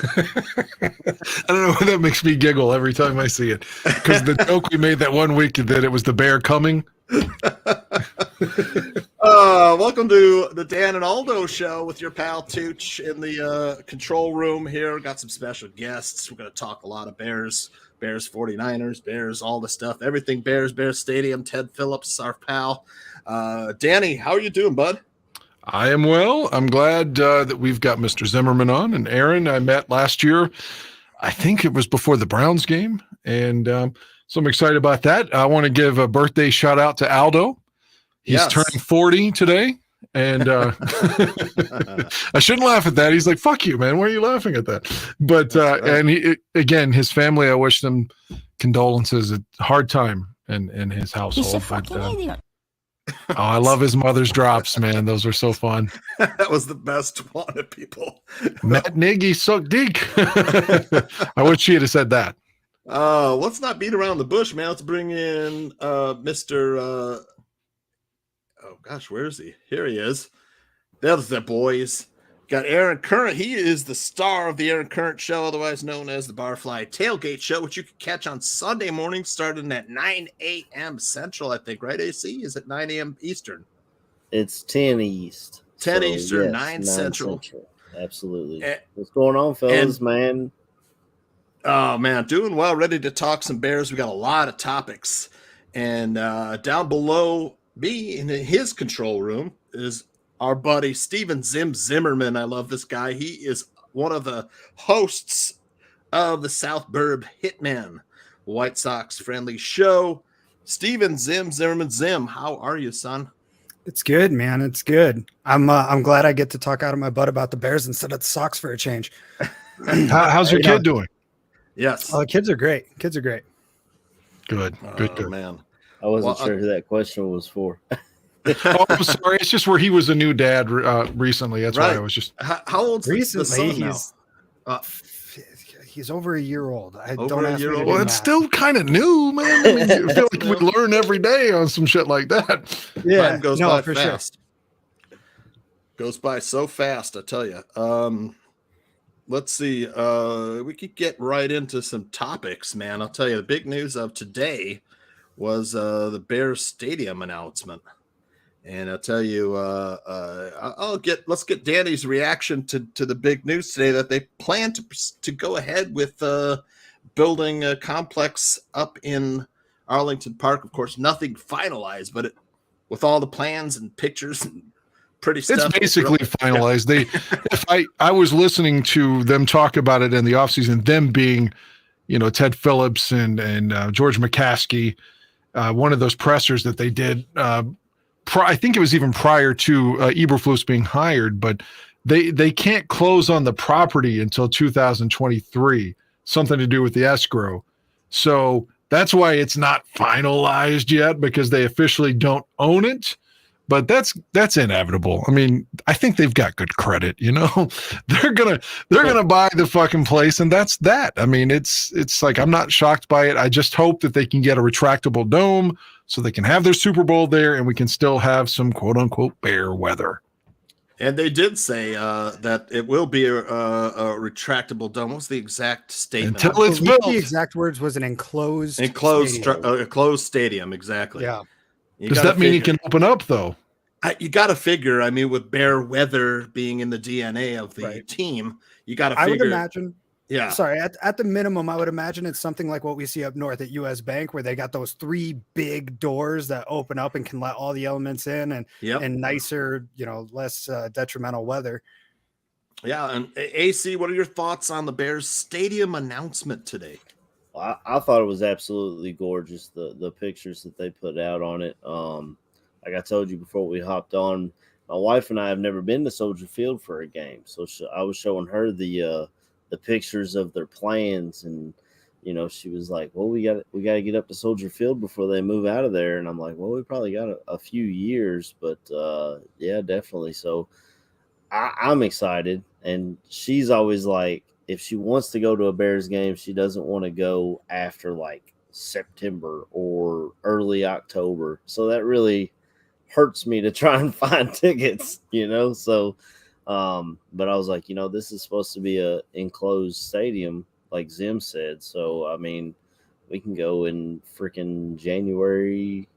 I don't know why that makes me giggle every time I see it. Because the joke we made that one week that it was the bear coming. Welcome to the Dan and Aldo show with your pal Tooch in the control room here. Got some special guests. We're going to talk a lot of Bears, 49ers, Bears, all the stuff. Everything Bears Stadium. Ted Phillips, our pal. Danny, how are you doing, bud? I am well. I'm glad that we've got Mr. Zimmerman on. And Aaron, I met last year. I think it was before the Browns game. And so I'm excited about that. I want to give a birthday shout out to Aldo. He's turning 40 today. And I shouldn't laugh at that. He's like, fuck you, man. Why are you laughing at that? But, right. And again, his family, I wish them condolences. A hard time in his household. He's a fucking idiot. Oh, I love his mother's drops, man. Those were so fun. That was the best one of people. Matt Nagy suck dick. I wish she had said that. Let's not beat around the bush, man. Let's bring in Mr. Oh gosh, where is he? Here he is. There's the boys. Got Aaron Current. He is the star of the Aaron Current Show, otherwise known as the Barfly Tailgate Show, which you can catch on Sunday morning starting at 9 a.m. Central, I think, right, AC? Is it 9 a.m. Eastern? It's 10 East. 10 Eastern, yes, 9 Central. Absolutely. What's going on, fellas, man? Oh, man, doing well, ready to talk some Bears. We got a lot of topics. And down below me in his control room is our buddy Steve Zim Zimmerman. I love this guy. He is one of the hosts of the South Burb Hitman White Sox friendly show. Steve Zim Zimmerman. Zim, how are you, son? It's good, man. It's good. I'm glad I get to talk out of my butt about the Bears instead of the Sox for a change. How's your kid doing? Yes. Oh, kids are great. Kids are great. Good. Man. I wasn't sure who that question was for. Oh, I'm sorry. It's just where he was a new dad recently. That's right. Why I was just. How old's recently? The son now? He's over a year old. Well, it's still kind of new, man. I mean, I feel like we learn every day on some shit like that. Yeah, time goes by fast. Sure. Goes by so fast, I tell you. Let's see. We could get right into some topics, man. I'll tell you, the big news of today was the Bears Stadium announcement. And I'll tell you, let's get Danny's reaction to the big news today that they plan to go ahead with building a complex up in Arlington Park. Of course, nothing finalized, but with all the plans and pictures and pretty stuff. It's basically finalized. I was listening to them talk about it in the offseason, them being, Ted Phillips and George McCaskey, one of those pressers that they did. I think it was even prior to Eberflus being hired, but they can't close on the property until 2023, something to do with the escrow. So that's why it's not finalized yet, because they officially don't own it. But that's inevitable. I mean, I think they've got good credit, They're gonna buy the fucking place, and that's that. I mean, it's like, I'm not shocked by it. I just hope that they can get a retractable dome so they can have their Super Bowl there, and we can still have some quote unquote bear weather. And they did say that it will be a retractable dome. What was the exact statement? Until it's built. The exact words was an enclosed stadium. Exactly. Yeah. Does that mean it can open up, though? You got to figure, I mean, with bear weather being in the DNA of the team, you got to figure. I would imagine. Yeah. Sorry. At the minimum, I would imagine it's something like what we see up north at US Bank, where they got those 3 big doors that open up and can let all the elements in and nicer, less detrimental weather. Yeah. And AC, what are your thoughts on the Bears stadium announcement today? I thought it was absolutely gorgeous. The pictures that they put out on it. Like I told you before we hopped on, my wife and I have never been to Soldier Field for a game, so I was showing her the pictures of their plans, and she was like, "Well, we got to get up to Soldier Field before they move out of there." And I'm like, "Well, we probably got a few years, but yeah, definitely." So I'm excited, and she's always like, if she wants to go to a Bears game, she doesn't want to go after like September or early October. So that really hurts me to try and find tickets, So But I was like, this is supposed to be a enclosed stadium, like Zim said. So I mean, we can go in freaking January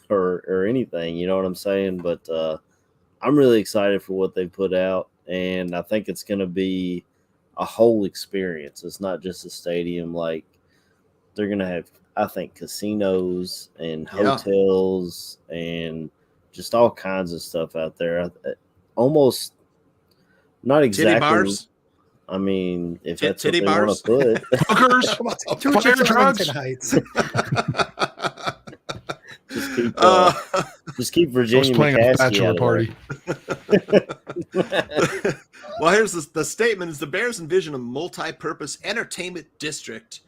or anything. You know what I'm saying? But I'm really excited for what they put out, and I think it's going to be a whole experience. It's not just a stadium. Like, they're going to have, I think, casinos and hotels and just all kinds of stuff out there. Almost not exactly. Titty bars? I mean, if that's what they bars? want to put. Hookers, fire trucks. Just keep Virginia playing a McCaskey bachelor out party. Well, here's the statement: is the Bears envision a multi-purpose entertainment district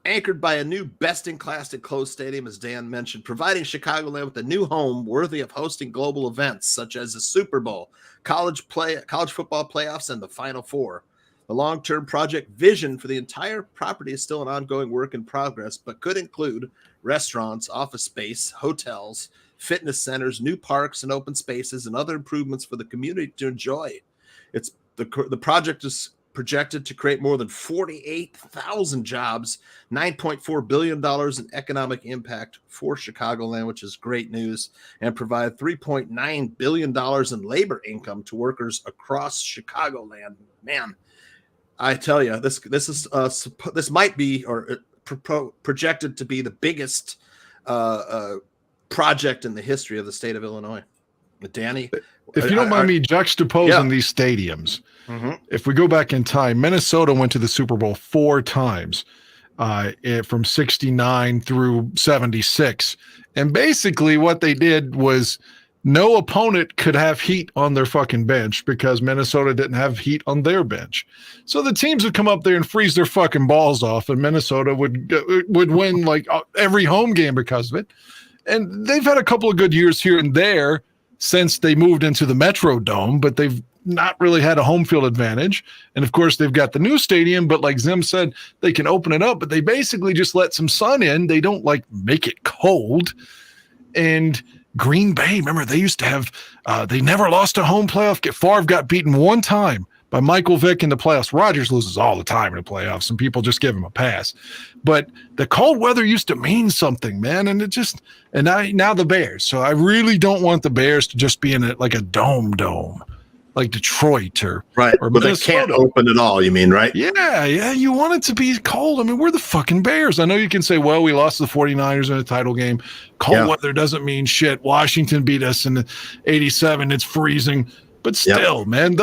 anchored by a new best-in-class enclosed stadium, as Dan mentioned, providing Chicagoland with a new home worthy of hosting global events such as the Super Bowl, college football playoffs, and the Final Four. The long-term project vision for the entire property is still an ongoing work in progress, but could include restaurants, office space, hotels, fitness centers, new parks and open spaces, and other improvements for the community to enjoy. The project is projected to create more than 48,000 jobs, $9.4 billion in economic impact for Chicagoland, which is great news, and provide $3.9 billion in labor income to workers across Chicagoland. Man, I tell you, this might be projected to be the biggest project in the history of the state of Illinois. Danny, if you don't mind me juxtaposing these stadiums, if we go back in time, Minnesota went to the Super Bowl 4 times from 69 through 76. And basically what they did was no opponent could have heat on their fucking bench because Minnesota didn't have heat on their bench. So the teams would come up there and freeze their fucking balls off, and Minnesota would win like every home game because of it. And they've had a couple of good years here and there since they moved into the Metro Dome, but they've not really had a home field advantage. And of course, they've got the new stadium, but like Zim said, they can open it up, but they basically just let some sun in. They don't like make it cold. And Green Bay, remember, they used to have, they never lost a home playoff. Favre got beaten one time by Michael Vick in the playoffs. Rodgers loses all the time in the playoffs, and people just give him a pass. But the cold weather used to mean something, man, and now the Bears. So I really don't want the Bears to just be in like a dome, like Detroit or right. Or but they can't open at all. You mean right? Yeah. You want it to be cold. I mean, we're the fucking Bears. I know you can say, well, we lost the 49ers in a title game. Cold weather doesn't mean shit. Washington beat us in '87. It's freezing. But still, man,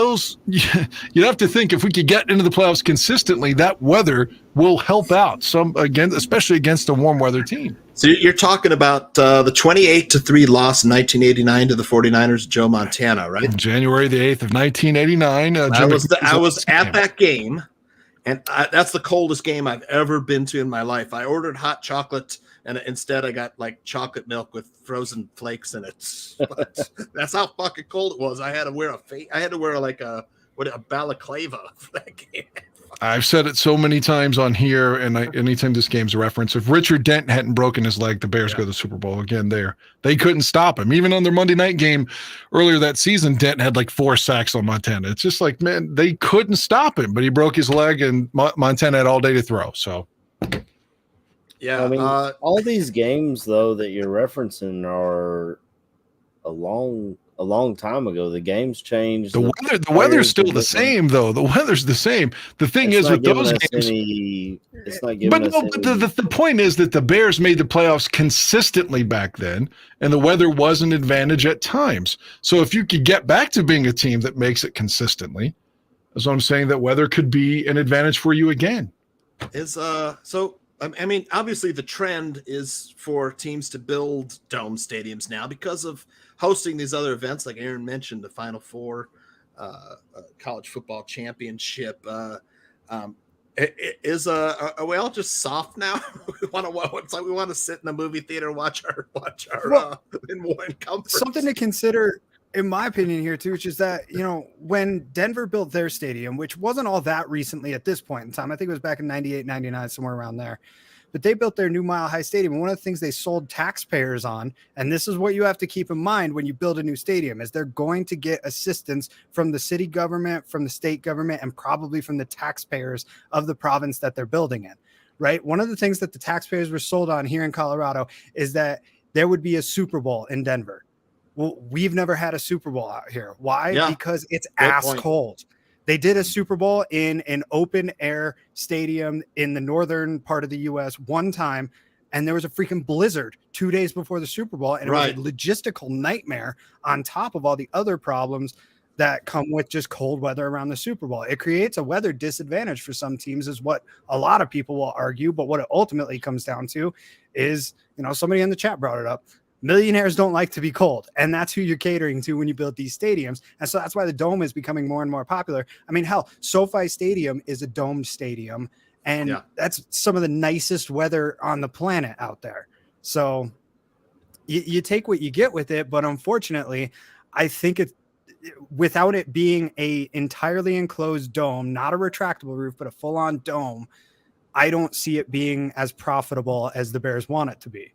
you'd have to think if we could get into the playoffs consistently, that weather will help out especially against a warm weather team. So you're talking about the 28-3 loss in 1989 to the 49ers, Joe Montana, right? January the 8th of 1989. I was at that game, and that's the coldest game I've ever been to in my life. I ordered hot chocolate, and instead I got like chocolate milk with frozen flakes in it. But that's how fucking cold it was. I had to wear a balaclava for that game. I've said it so many times on here, and anytime this game's a reference, if Richard Dent hadn't broken his leg, the Bears go to the Super Bowl again. They couldn't stop him. Even on their Monday night game earlier that season, Dent had like 4 sacks on Montana. It's just like, man, they couldn't stop him, but he broke his leg, and Montana had all day to throw. So, yeah, I mean, all these games though that you're referencing are a long time ago. The games changed. The weather's still the same, though. The weather's the same. The thing is with those games, it's not giving us any. The point is that the Bears made the playoffs consistently back then, and the weather was an advantage at times. So if you could get back to being a team that makes it consistently, that's what I'm saying, that weather could be an advantage for you again. I mean, obviously the trend is for teams to build dome stadiums now because of hosting these other events, like Aaron mentioned, the Final Four, college football championship. Are we all just soft now? we want to sit in the movie theater and watch our in comfort. Something to consider, in my opinion, here too, which is that when Denver built their stadium, which wasn't all that recently at this point in time, I think it was back in '98, '99, somewhere around there. but they built their new Mile High Stadium. And one of the things they sold taxpayers on, and this is what you have to keep in mind when you build a new stadium, is they're going to get assistance from the city government, from the state government, and probably from the taxpayers of the province that they're building in, right? One of the things that the taxpayers were sold on here in Colorado is that there would be a Super Bowl in Denver. Well, we've never had a Super Bowl out here. Why? Yeah. Because it's cold. They did a Super Bowl in an open air stadium in the northern part of the U.S. one time, and there was a freaking blizzard 2 days before the Super Bowl, and it was a logistical nightmare on top of all the other problems that come with just cold weather around the Super Bowl. It creates a weather disadvantage for some teams, is what a lot of people will argue, but what it ultimately comes down to is, somebody in the chat brought it up. Millionaires don't like to be cold, and that's who you're catering to when you build these stadiums. And so that's why the dome is becoming more and more popular. I mean, hell, SoFi Stadium is a domed stadium, and that's some of the nicest weather on the planet out there. So you take what you get with it, but unfortunately, I think without it being a entirely enclosed dome, not a retractable roof, but a full-on dome, I don't see it being as profitable as the Bears want it to be.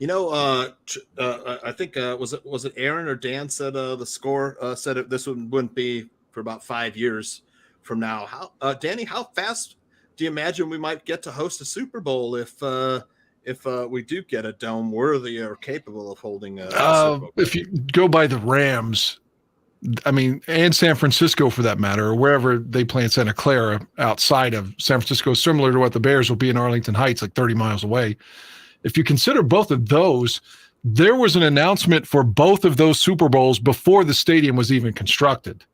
I think was it Aaron or Dan said the score said this wouldn't be for about 5 years from now. How Danny, how fast do you imagine we might get to host a Super Bowl if we do get a dome worthy or capable of holding a Super Bowl? If you go by the Rams, I mean, and San Francisco for that matter, or wherever they play in Santa Clara outside of San Francisco, similar to what the Bears will be in Arlington Heights, like 30 miles away. If you consider both of those, there was an announcement for both of those Super Bowls before the stadium was even constructed.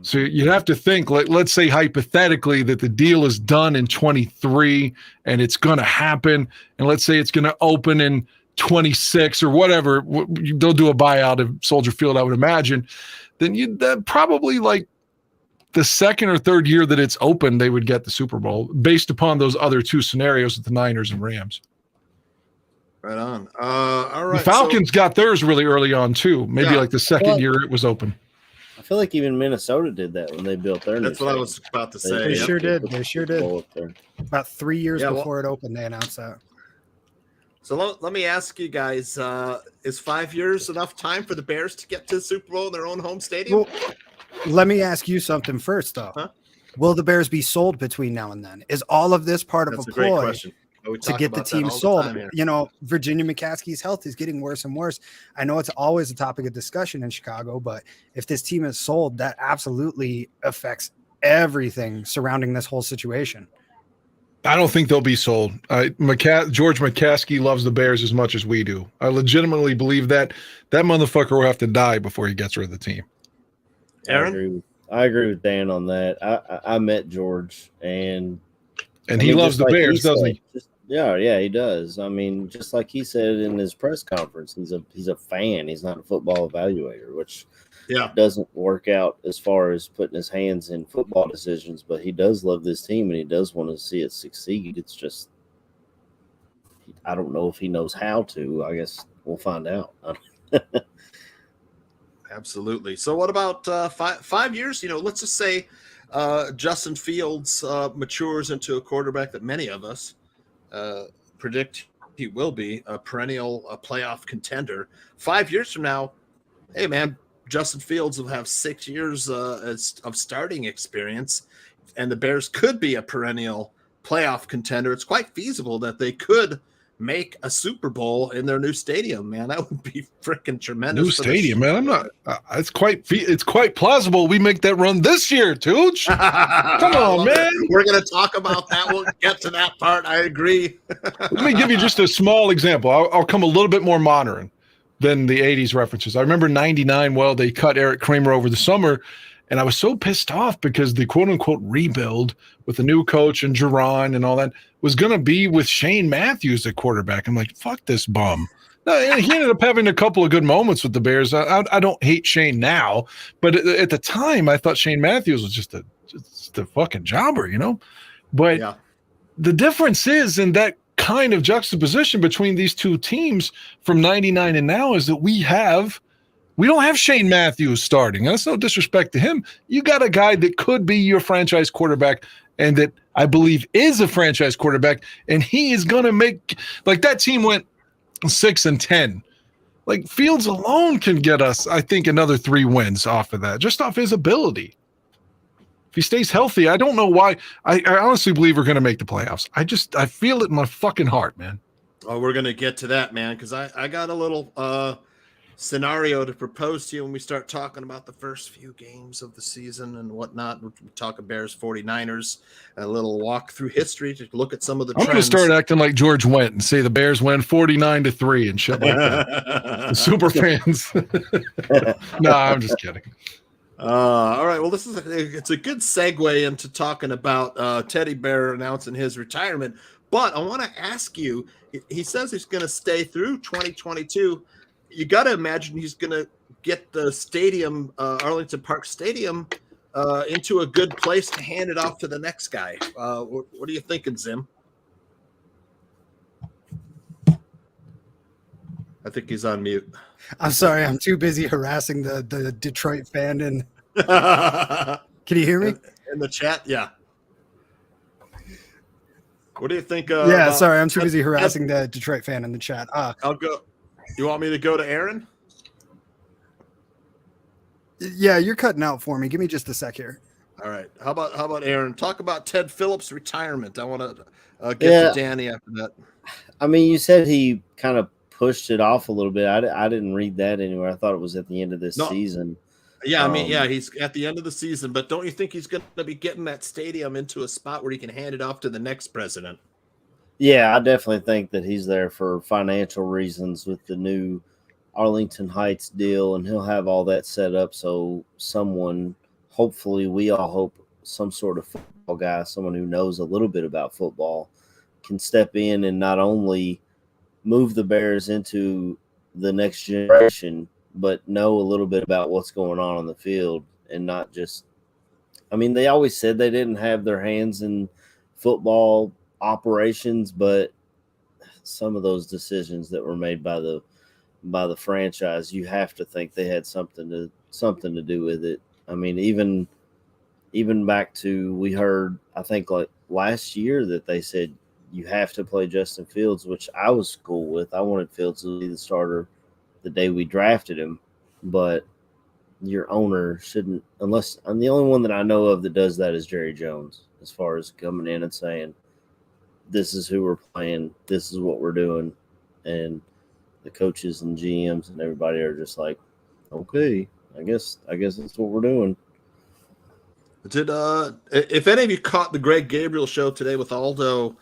So you'd have to think, let's say hypothetically that the deal is done in 23 and it's going to happen. And let's say it's going to open in 26 or whatever. They'll do a buyout of Soldier Field, I would imagine. Then you'd probably like the second or third year that it's open, they would get the Super Bowl based upon those other two scenarios with the Niners and Rams. Right on. All right. The Falcons got theirs really early on too. Maybe like the second year it was open. I feel like even Minnesota did that when they built their. That's what I was about to say. They sure did. They sure did. About 3 years before it opened, they announced that. So let me ask you guys: is 5 years enough time for the Bears to get to the Super Bowl in their own home stadium? Well, let me ask you something first, though. Huh? Will the Bears be sold between now and then? Is all of this part of a ploy to get the team sold? Virginia McCaskey's health is getting worse and worse. I know it's always a topic of discussion in Chicago, but if this team is sold, that absolutely affects everything surrounding this whole situation. I don't think they'll be sold. George McCaskey loves the Bears as much as we do. I legitimately believe that motherfucker will have to die before he gets rid of the team. Aaron? I agree with Dan on that. I met George, and he loves the Bears, doesn't he? Yeah, he does. I mean, just like he said in his press conference, he's a fan. He's not a football evaluator, which doesn't work out as far as putting his hands in football decisions. But he does love this team, and he does want to see it succeed. It's just, I don't know if he knows how to. I guess we'll find out. Absolutely. So what about 5 years? Let's just say Justin Fields matures into a quarterback that many of us predict he will be a perennial playoff contender. 5 years from now, hey man, Justin Fields will have 6 years of starting experience, and the Bears could be a perennial playoff contender. It's quite feasible that they could make a Super Bowl in their new stadium, man. That would be freaking tremendous. New stadium, man. I'm not. It's quite plausible we make that run this year, Tooch. Come on, man. We're gonna talk about that. We'll get to that part. I agree. Let me give you just a small example. I'll come a little bit more modern than the '80s references. I remember '99. Well, they cut Eric Kramer over the summer, and I was so pissed off because the quote-unquote rebuild with the new coach and Jerron and all that was going to be with Shane Matthews at quarterback. I'm like, fuck this bum. No, he ended up having a couple of good moments with the Bears. I don't hate Shane now, but at the time, I thought Shane Matthews was just a fucking jobber, But the difference is in that kind of juxtaposition between these two teams from 99 and now is that we don't have Shane Matthews starting. And that's no disrespect to him. You got a guy that could be your franchise quarterback and that I believe is a franchise quarterback, and he is going to make, like, that team went 6-10. Like, Fields alone can get us, I think, another 3 wins off of that, just off his ability. If he stays healthy, I don't know why. I honestly believe we're going to make the playoffs. I feel it in my fucking heart, man. Oh, we're going to get to that, man, because I got a little scenario to propose to you when we start talking about the first few games of the season and whatnot. We're talking Bears 49ers, a little walk through history to look at some of the trends. I'm going to start acting like George Wendt and say the Bears win 49-3 and shit like that. The super fans. No, I'm just kidding. All right. Well, it's a good segue into talking about Teddy Bear announcing his retirement. But I want to ask you, he says he's going to stay through 2022. You got to imagine he's going to get the stadium, Arlington Park Stadium, into a good place to hand it off to the next guy. What are you thinking, Zim? I think he's on mute. I'm sorry. I'm too busy harassing the Detroit fan. And can you hear me? In the chat? Yeah. What do you think? Yeah, sorry. I'm too busy harassing the Detroit fan in the chat. I'll go. You want me to go to Aaron? Yeah, you're cutting out for me. Give me just a sec here. All right. How about Aaron? Talk about Ted Phillips' retirement. I want to get to Danny after that. I mean, you said he kind of pushed it off a little bit. I didn't read that anywhere. I thought it was at the end of this season. Yeah, I mean, he's at the end of the season, but don't you think he's going to be getting that stadium into a spot where he can hand it off to the next president? Yeah, I definitely think that he's there for financial reasons with the new Arlington Heights deal, and he'll have all that set up so someone, hopefully we all hope, some sort of football guy, someone who knows a little bit about football, can step in and not only move the Bears into the next generation, but know a little bit about what's going on the field and not just – I mean, they always said they didn't have their hands in football operations, but some of those decisions that were made by the franchise, you have to think they had something to do with it. I mean, even back to, we heard, I think like last year, that they said you have to play Justin Fields, which I was cool with. I wanted Fields to be the starter the day we drafted him, but your owner shouldn't, unless, I'm the only one that I know of that does that is Jerry Jones, as far as coming in and saying, this is who we're playing, this is what we're doing. And the coaches and GMs and everybody are just like, okay, I guess that's what we're doing. If any of you caught the Greg Gabriel show today with Aldo,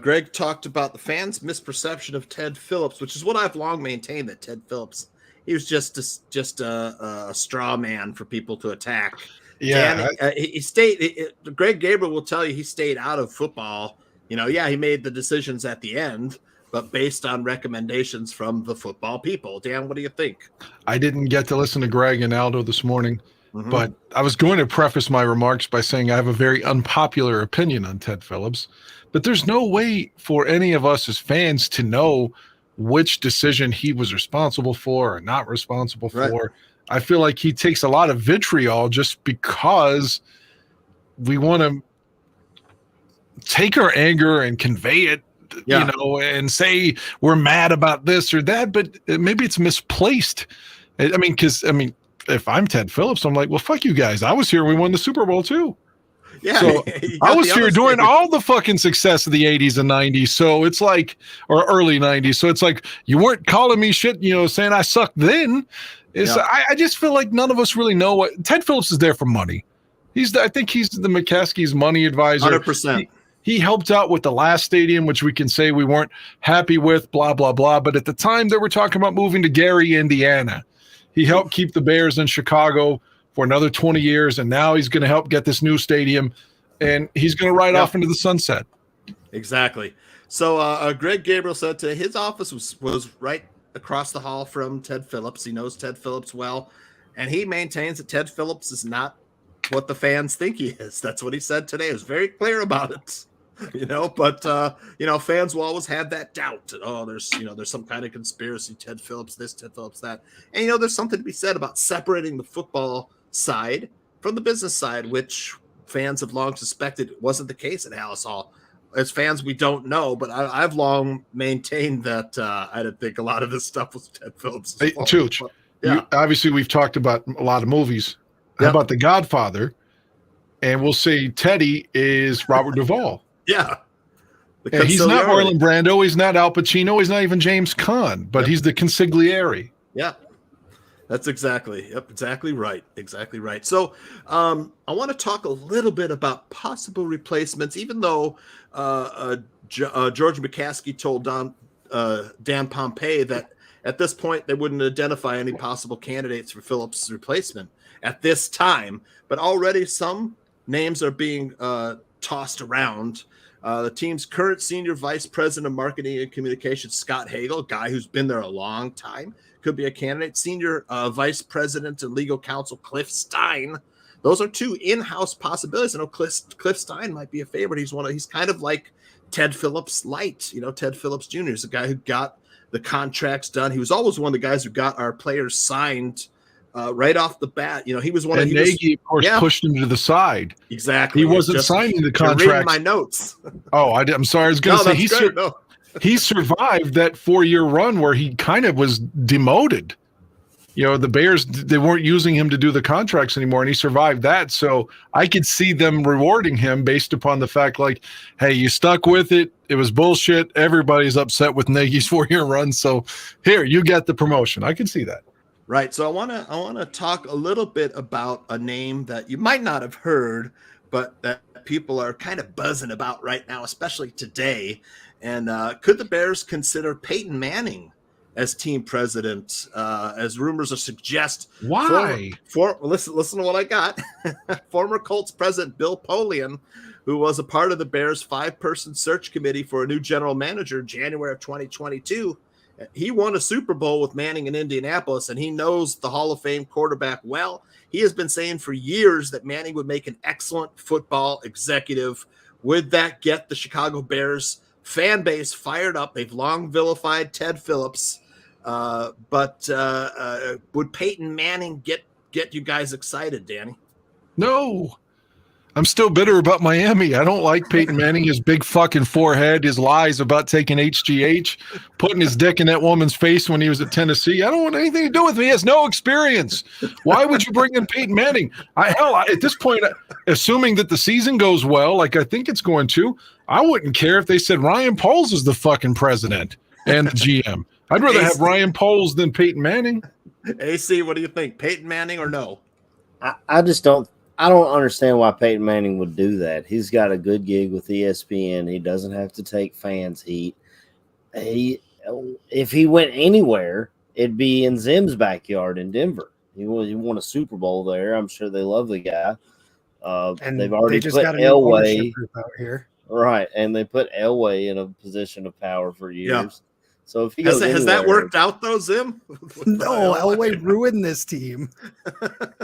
Greg talked about the fans' misperception of Ted Phillips, which is what I've long maintained, that Ted Phillips, he was just a straw man for people to attack. Yeah, he stayed. Greg Gabriel will tell you he stayed out of football. You know, yeah, he made the decisions at the end, but based on recommendations from the football people. Dan, what do you think? I didn't get to listen to Greg and Aldo this morning, but I was going to preface my remarks by saying I have a very unpopular opinion on Ted Phillips, but there's no way for any of us as fans to know which decision he was responsible for or not responsible for. Right. I feel like he takes a lot of vitriol just because we want to take our anger and convey it, you know, and say we're mad about this or that, but maybe it's misplaced. I mean, if I'm Ted Phillips, I'm like, well, fuck you guys. I was here. We won the Super Bowl too. Yeah. So I was here during all the fucking success of the 80s and 90s. So it's like, or early 90s. So it's like, you weren't calling me shit, you know, saying I sucked then. I just feel like none of us really know what Ted Phillips is there for money. I think he's the McCaskey's money advisor. 100%. He helped out with the last stadium, which we can say we weren't happy with, blah, blah, blah. But at the time they were talking about moving to Gary, Indiana. He helped keep the Bears in Chicago for another 20 years, and now he's going to help get this new stadium, and he's going to ride off into the sunset. Exactly. So Greg Gabriel said today his office was right across the hall from Ted Phillips. He knows Ted Phillips well, and he maintains that Ted Phillips is not what the fans think he is. That's what he said today. He was very clear about it. You know, but you know, fans will always have that doubt that, oh, there's some kind of conspiracy, Ted Phillips this, Ted Phillips that. And you know, there's something to be said about separating the football side from the business side, which fans have long suspected it wasn't the case at Hallis Hall. As fans, we don't know, but I've long maintained that I didn't think a lot of this stuff was Ted Phillips. Hey, Chooch, yeah. Obviously we've talked about a lot of movies. How about The Godfather? And we'll say Teddy is Robert Duvall. Yeah. And he's not Marlon Brando. He's not Al Pacino. He's not even James Caan, but he's the consigliere. Yeah. That's exactly right. Exactly right. So I want to talk a little bit about possible replacements, even though George McCaskey told Dan Pompei that at this point they wouldn't identify any possible candidates for Phillips' replacement at this time. But already some names are being tossed around. The team's current senior vice president of marketing and communications, Scott Hagel, a guy who's been there a long time, could be a candidate. Senior vice president and legal counsel Cliff Stein. Those are two in-house possibilities. I know Cliff Stein might be a favorite. He's kind of like Ted Phillips light. Ted Phillips Jr. is a guy who got the contracts done. He was always one of the guys who got our players signed right off the bat. He was one of Nagy, of course, pushed him to the side. Exactly. He wasn't signing the contract. Reading my notes. Oh, I'm sorry. I was going to say he survived that 4-year run where he kind of was demoted. The Bears, they weren't using him to do the contracts anymore, and he survived that. So I could see them rewarding him based upon the fact, like, hey, you stuck with it. It was bullshit. Everybody's upset with Nagy's 4-year run. So here, you get the promotion. I can see that. Right. So I want to talk a little bit about a name that you might not have heard, but that people are kind of buzzing about right now, especially today. And could the Bears consider Peyton Manning as team president, as rumors suggest? Why? Listen to what I got. Former Colts president Bill Polian, who was a part of the Bears 5-person search committee for a new general manager in January of 2022. He won a Super Bowl with Manning in Indianapolis, and he knows the Hall of Fame quarterback well. He has been saying for years that Manning would make an excellent football executive. Would that get the Chicago Bears fan base fired up? They've long vilified Ted Phillips, but would Peyton Manning get you guys excited, Danny? No. I'm still bitter about Miami. I don't like Peyton Manning, his big fucking forehead, his lies about taking HGH, putting his dick in that woman's face when he was at Tennessee. I don't want anything to do with me. He has no experience. Why would you bring in Peyton Manning? At this point, assuming that the season goes well, like I think it's going to, I wouldn't care if they said Ryan Poles is the fucking president and the GM. I'd rather have Ryan Poles than Peyton Manning. AC, what do you think? Peyton Manning or no? I don't understand why Peyton Manning would do that. He's got a good gig with ESPN. He doesn't have to take fans' heat. If he went anywhere, it'd be in Zim's backyard in Denver. He won a Super Bowl there. I'm sure they love the guy. And they've already put Elway out here, right? And they put Elway in a position of power for years. Yeah. So if he has that worked out though, Zim? No, Elway ruined this team.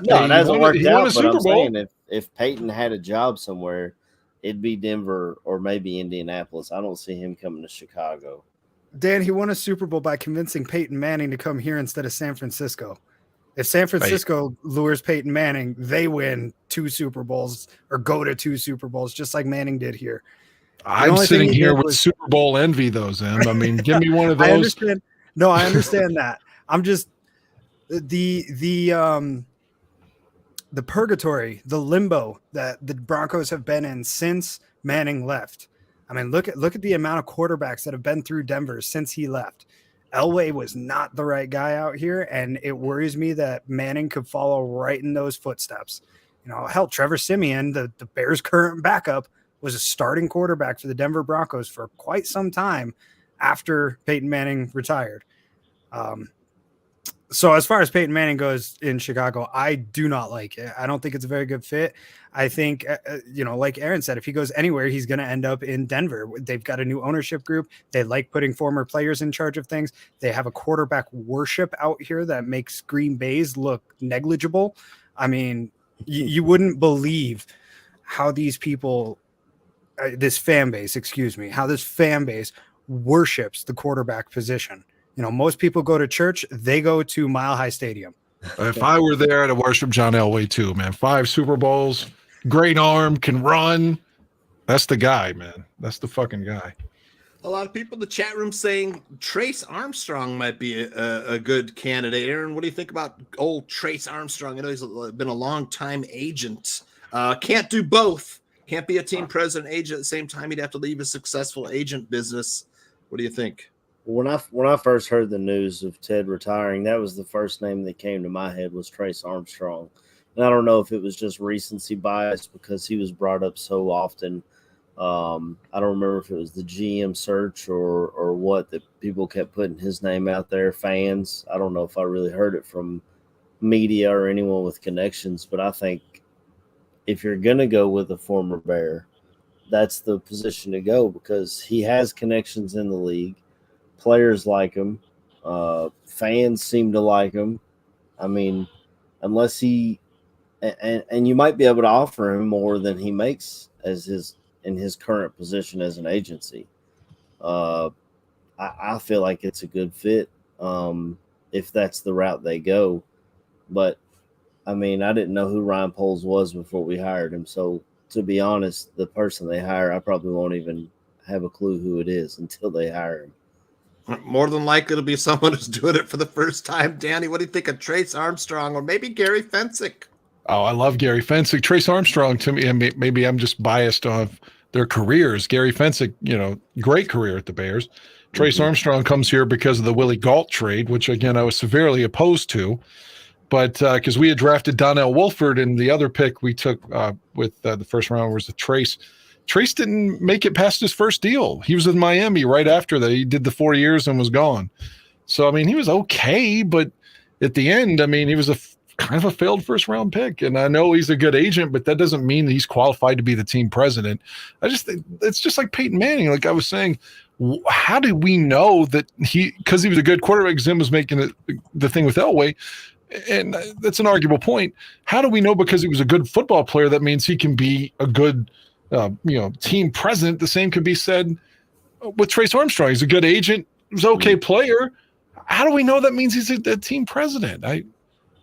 No, it hasn't worked out. But I'm saying if Peyton had a job somewhere, it'd be Denver or maybe Indianapolis. I don't see him coming to Chicago. Dan, he won a Super Bowl by convincing Peyton Manning to come here instead of San Francisco. If San Francisco lures Peyton Manning, they win 2 Super Bowls or go to 2 Super Bowls, just like Manning did here. I'm sitting here with Super Bowl envy, though, Zim. I mean, give me one of those. I understand. No, I understand that. I'm just the purgatory, the limbo that the Broncos have been in since Manning left. I mean, look at the amount of quarterbacks that have been through Denver since he left. Elway was not the right guy out here, and it worries me that Manning could follow right in those footsteps. Hell, Trevor Siemian, the Bears' current backup, was a starting quarterback for the Denver Broncos for quite some time after Peyton Manning retired. So as far as Peyton Manning goes in Chicago, I do not like it. I don't think it's a very good fit. I think, like Aaron said, if he goes anywhere, he's going to end up in Denver. They've got a new ownership group. They like putting former players in charge of things. They have a quarterback worship out here that makes Green Bay's look negligible. I mean, you wouldn't believe how these people – this fan base worships the quarterback position. Most people go to church, they go to Mile High Stadium. If I were there, I'd worship John Elway too, man. 5 Super Bowls. great arm, can run. That's the guy, man. That's the fucking guy. A lot of people in the chat room saying Trace Armstrong might be a good candidate. Aaron, what do you think about old Trace Armstrong? I know he's been a long-time agent. Can't do both. Can't be a team president agent at the same time. He'd have to leave a successful agent business. What do you think? When I first heard the news of Ted retiring, that was the first name that came to my head was Trace Armstrong. And I don't know if it was just recency bias because he was brought up so often. I don't remember if it was the GM search or what that people kept putting his name out there, fans. I don't know if I really heard it from media or anyone with connections, but I think if you're going to go with a former Bear, that's the position to go because he has connections in the league. Players like him. Fans seem to like him. I mean, unless he and you might be able to offer him more than he makes in his current position as an agency. I feel like it's a good fit if that's the route they go. But, I mean, I didn't know who Ryan Poles was before we hired him. So, to be honest, the person they hire, I probably won't even have a clue who it is until they hire him. More than likely it'll be someone who's doing it for the first time. Danny, what do you think of Trace Armstrong or maybe Gary Fensick? Oh, I love Gary Fensick. Trace Armstrong, to me, and maybe I'm just biased off their careers. Gary Fensick, great career at the Bears. Trace Armstrong comes here because of the Willie Gault trade, which, again, I was severely opposed to. But because we had drafted Donnell Wolford, and the other pick we took with the first round was the Trace. Trace didn't make it past his first deal. He was in Miami right after that. He did the 4 years and was gone. So, I mean, he was okay, but at the end, I mean, he was kind of a failed first-round pick. And I know he's a good agent, but that doesn't mean that he's qualified to be the team president. I just think it's just like Peyton Manning. Like I was saying, how did we know that because he was a good quarterback, Zim was making the thing with Elway, and that's an arguable point. How do we know because he was a good football player that means he can be a good team president? The same could be said with Trace Armstrong. He's a good agent. He's an okay player. How do we know that means he's a team president? I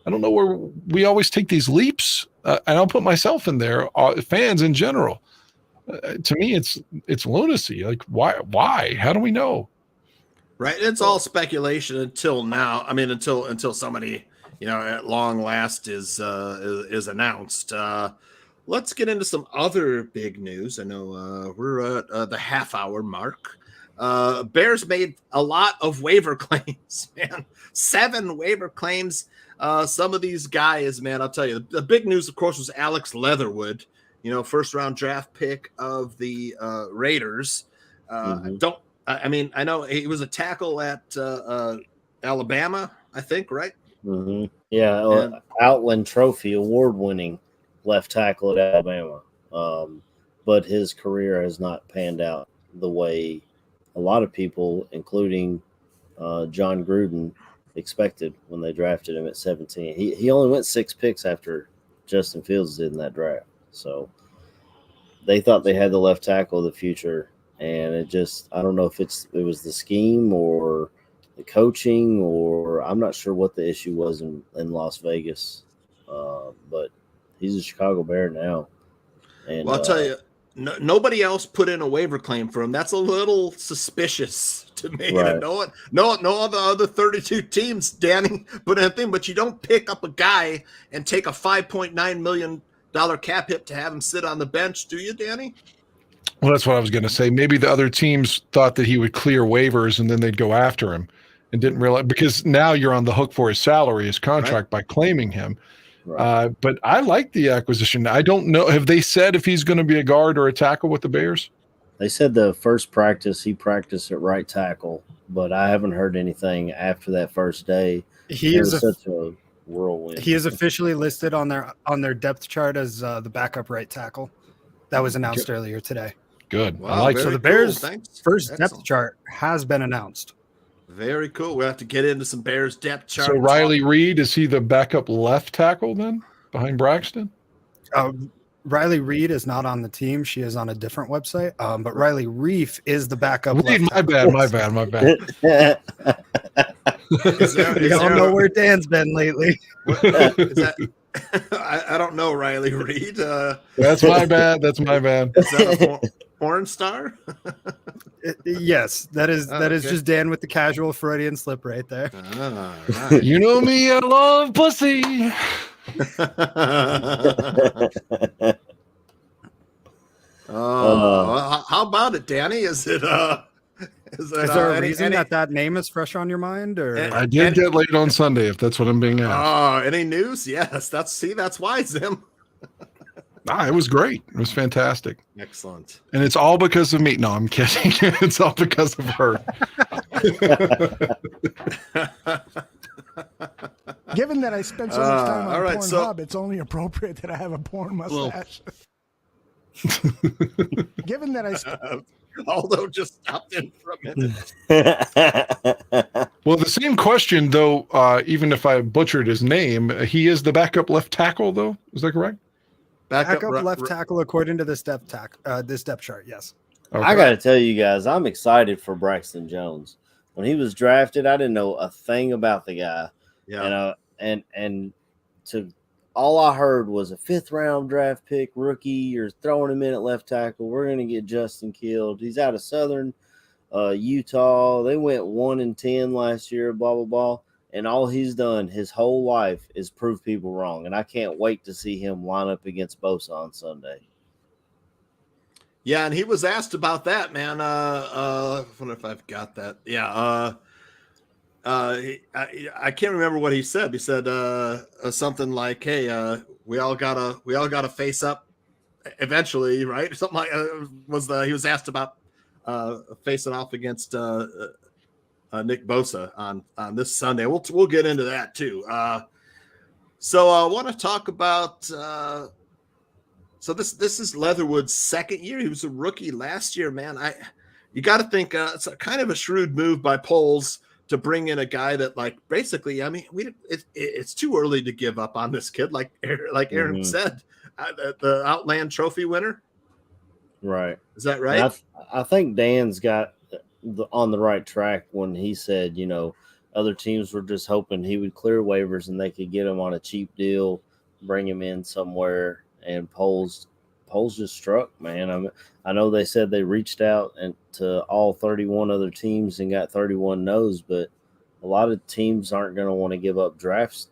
don't know where we always take these leaps, and I'll put myself in there. Fans in general, to me, it's lunacy. Like why? How do we know? Right. It's all speculation until now. I mean, until somebody at long last is announced. Let's get into some other big news. I know we're at the half-hour mark. Bears made a lot of waiver claims, man. 7 waiver claims. Some of these guys, man, I'll tell you. The big news, of course, was Alex Leatherwood, first-round draft pick of the Raiders. I know he was a tackle at Alabama, I think, right? Mm-hmm. Yeah, Outland Trophy award-winning left tackle at Alabama, but his career has not panned out the way a lot of people, including John Gruden, expected when they drafted him at 17. He only went 6 picks after Justin Fields did in that draft, so they thought they had the left tackle of the future, and I don't know if it was the scheme or the coaching, or I'm not sure what the issue was in Las Vegas, but he's a Chicago Bear now. And I'll tell you, nobody else put in a waiver claim for him. That's a little suspicious to me. Right. No other 32 teams, Danny, put in a thing, but you don't pick up a guy and take a $5.9 million cap hit to have him sit on the bench, do you, Danny? Well, that's what I was going to say. Maybe the other teams thought that he would clear waivers and then they'd go after him and didn't realize, because now you're on the hook for his salary, his contract, by claiming him. Right. But I like the acquisition. I don't know. Have they said if he's going to be a guard or a tackle with the Bears? They said the first practice he practiced at right tackle, but I haven't heard anything after that first day. He is such a whirlwind. He is officially listed on their depth chart as the backup right tackle. That was announced earlier today. Good. Wow, I like so the Bears' first depth chart has been announced. Very cool. We'll have to get into some Bears depth chart. So Riley Reed, is he the backup left tackle then behind Braxton? Riley Reed is not on the team. She is on a different website. But Riley Reef is the backup. Reed, my bad. You don't know where Dan's been lately. I don't know, Riley Reed. That's my bad. That's my bad. Is that a porn star? Yes, that is just Dan with the casual Freudian slip right there. Right. You know me, I love pussy. How about it, Danny? Is there a reason that name is fresh on your mind, or I did get late on Sunday, if that's what I'm being asked. Any news? Yes, that's why, Zim. It was great. It was fantastic. Excellent. And it's all because of me. No, I'm kidding. It's all because of her. Given that I spent so much time on Pornhub, it's only appropriate that I have a porn mustache. Given that I Aldo just stopped in for a minute. Well, the same question, though, even if I butchered his name, he is the backup left tackle, though. Is that correct? Backup left tackle according to this depth chart, yes. Okay. I got to tell you guys, I'm excited for Braxton Jones. When he was drafted, I didn't know a thing about the guy. Yeah. And to all I heard was a 5th round draft pick rookie. You're throwing him in at left tackle. We're going to get Justin killed. He's out of Southern Utah. They went 1-10 last year, blah, blah, blah. And all he's done his whole life is prove people wrong. And I can't wait to see him line up against Bosa on Sunday. Yeah, and he was asked about that, man. I wonder if I've got that. Yeah. I can't remember what he said. He said something like, "Hey, we all gotta face up eventually, right?" Something like he was asked about facing off against Nick Bosa on this Sunday. We'll get into that too. So I want to talk about. So this is Leatherwood's second year. He was a rookie last year, man. You got to think it's a kind of a shrewd move by Poles to bring in a guy that, like, basically, I mean, it's too early to give up on this kid. Like Aaron said, the Outland Trophy winner. Right. Is that right? I think Dan's got on the right track when he said, other teams were just hoping he would clear waivers and they could get him on a cheap deal, bring him in somewhere. And Poles just struck, man. I know they said they reached out to all 31 other teams and got 31 no's, but a lot of teams aren't going to want to give up draft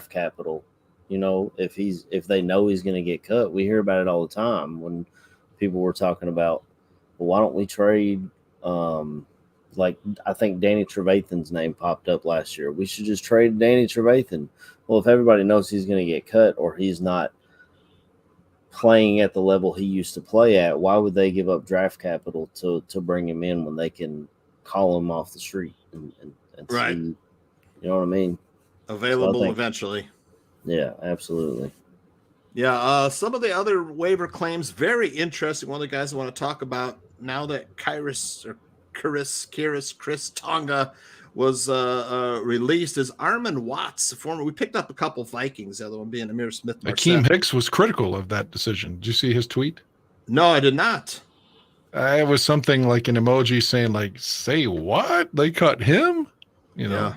capital. If they know he's going to get cut. We hear about it all the time when people were talking about, well, why don't we trade? Like, I think Danny Trevathan's name popped up last year. We should just trade Danny Trevathan. Well, if everybody knows he's going to get cut or he's not playing at the level he used to play at, why would they give up draft capital to bring him in when they can call him off the street and right? See, you know what I mean? Available eventually. Yeah, absolutely. Yeah, some of the other waiver claims, very interesting. One of the guys I want to talk about now that Chris Tonga was released is Armon Watts, former. We picked up a couple Vikings, the other one being Amir Smith. Akeem Hicks was critical of that decision. Did you see his tweet? No, I did not. It was something like an emoji saying, like, "Say what? They cut him?" Yeah.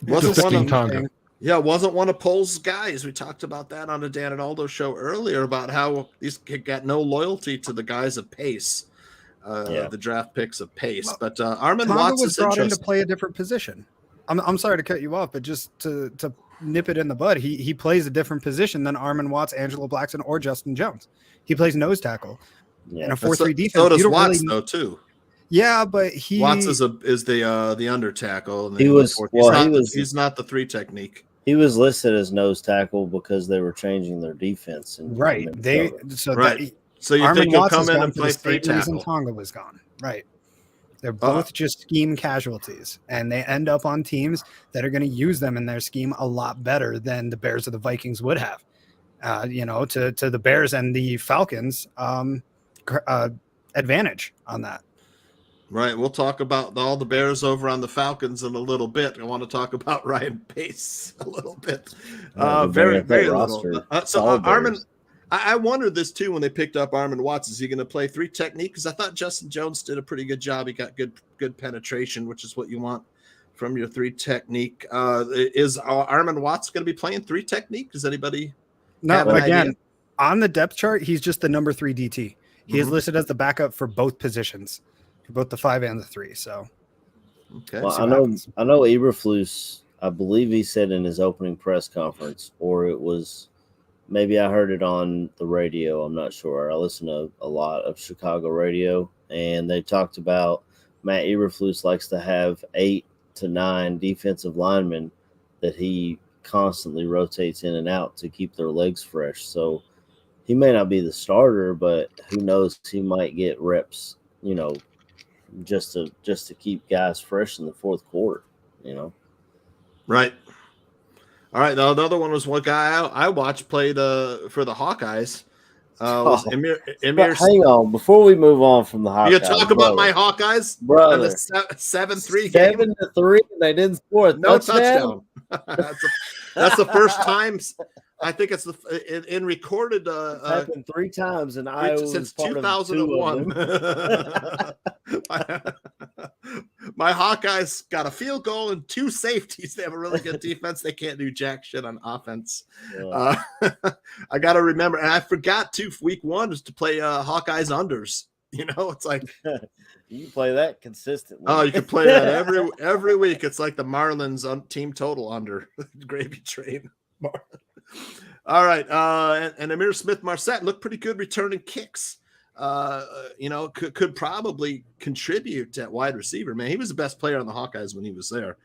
Wasn't one of Poles' guys. We talked about that on the Dan and Aldo show earlier about how these got no loyalty to the guys of pace. The draft picks of pace, but Armon Watts was brought in to play a different position. I'm sorry to cut you off, but just to nip it in the bud, he plays a different position than Armon Watts, Angelo Blackson, or Justin Jones. He plays nose tackle in a 4-3 defense. So does Watts though too. Yeah, but Watts is the under tackle. And he's not the 3 technique. He was listed as nose tackle because they were changing their defense. Right. So you think he'll come in and play 3 tackle? Tonga was gone. Right. They're both just scheme casualties, and they end up on teams that are going to use them in their scheme a lot better than the Bears or the Vikings would have. To the Bears and the Falcons advantage on that. Right. We'll talk about all the Bears over on the Falcons in a little bit. I want to talk about Ryan Pace a little bit. Very little. Armon. I wondered this too when they picked up Armon Watts. Is he going to play 3 technique? Because I thought Justin Jones did a pretty good job. He got good penetration, which is what you want from your 3 technique. Is Armand Watts going to be playing 3 technique? Does anybody? No, again, on the depth chart, he's just the number 3 DT. He is listed as the backup for both positions, for both the 5 and the 3. So, okay. Well, I know Eberflus, I believe he said in his opening press conference, or it was maybe I heard it on the radio. I'm not sure. I listen to a lot of Chicago radio, and they talked about Matt Eberflus likes to have 8 to 9 defensive linemen that he constantly rotates in and out to keep their legs fresh. So he may not be the starter, but who knows? He might get reps, just to keep guys fresh in the fourth quarter, Right. All right. The other one was one guy I watched played for the Hawkeyes. Was Emir. Hang on, before we move on from the Hawkeyes, you talk about my Hawkeyes, brother. And the 7-3 game, 7-3, and they didn't score a touchdown. That's the first time. I think it's in recorded. It's happened 3 times, and I since 2001. My Hawkeyes got a field goal and 2 safeties. They have a really good defense. They can't do jack shit on offense. Yeah. I got to remember, and I forgot too. Week 1 is to play Hawkeyes unders. It's like you play that consistently. Oh, you can play that every week. It's like the Marlins team total under gravy train. All right, and Amir Smith-Marset looked pretty good returning kicks. Could probably contribute at wide receiver. Man, he was the best player on the Hawkeyes when he was there.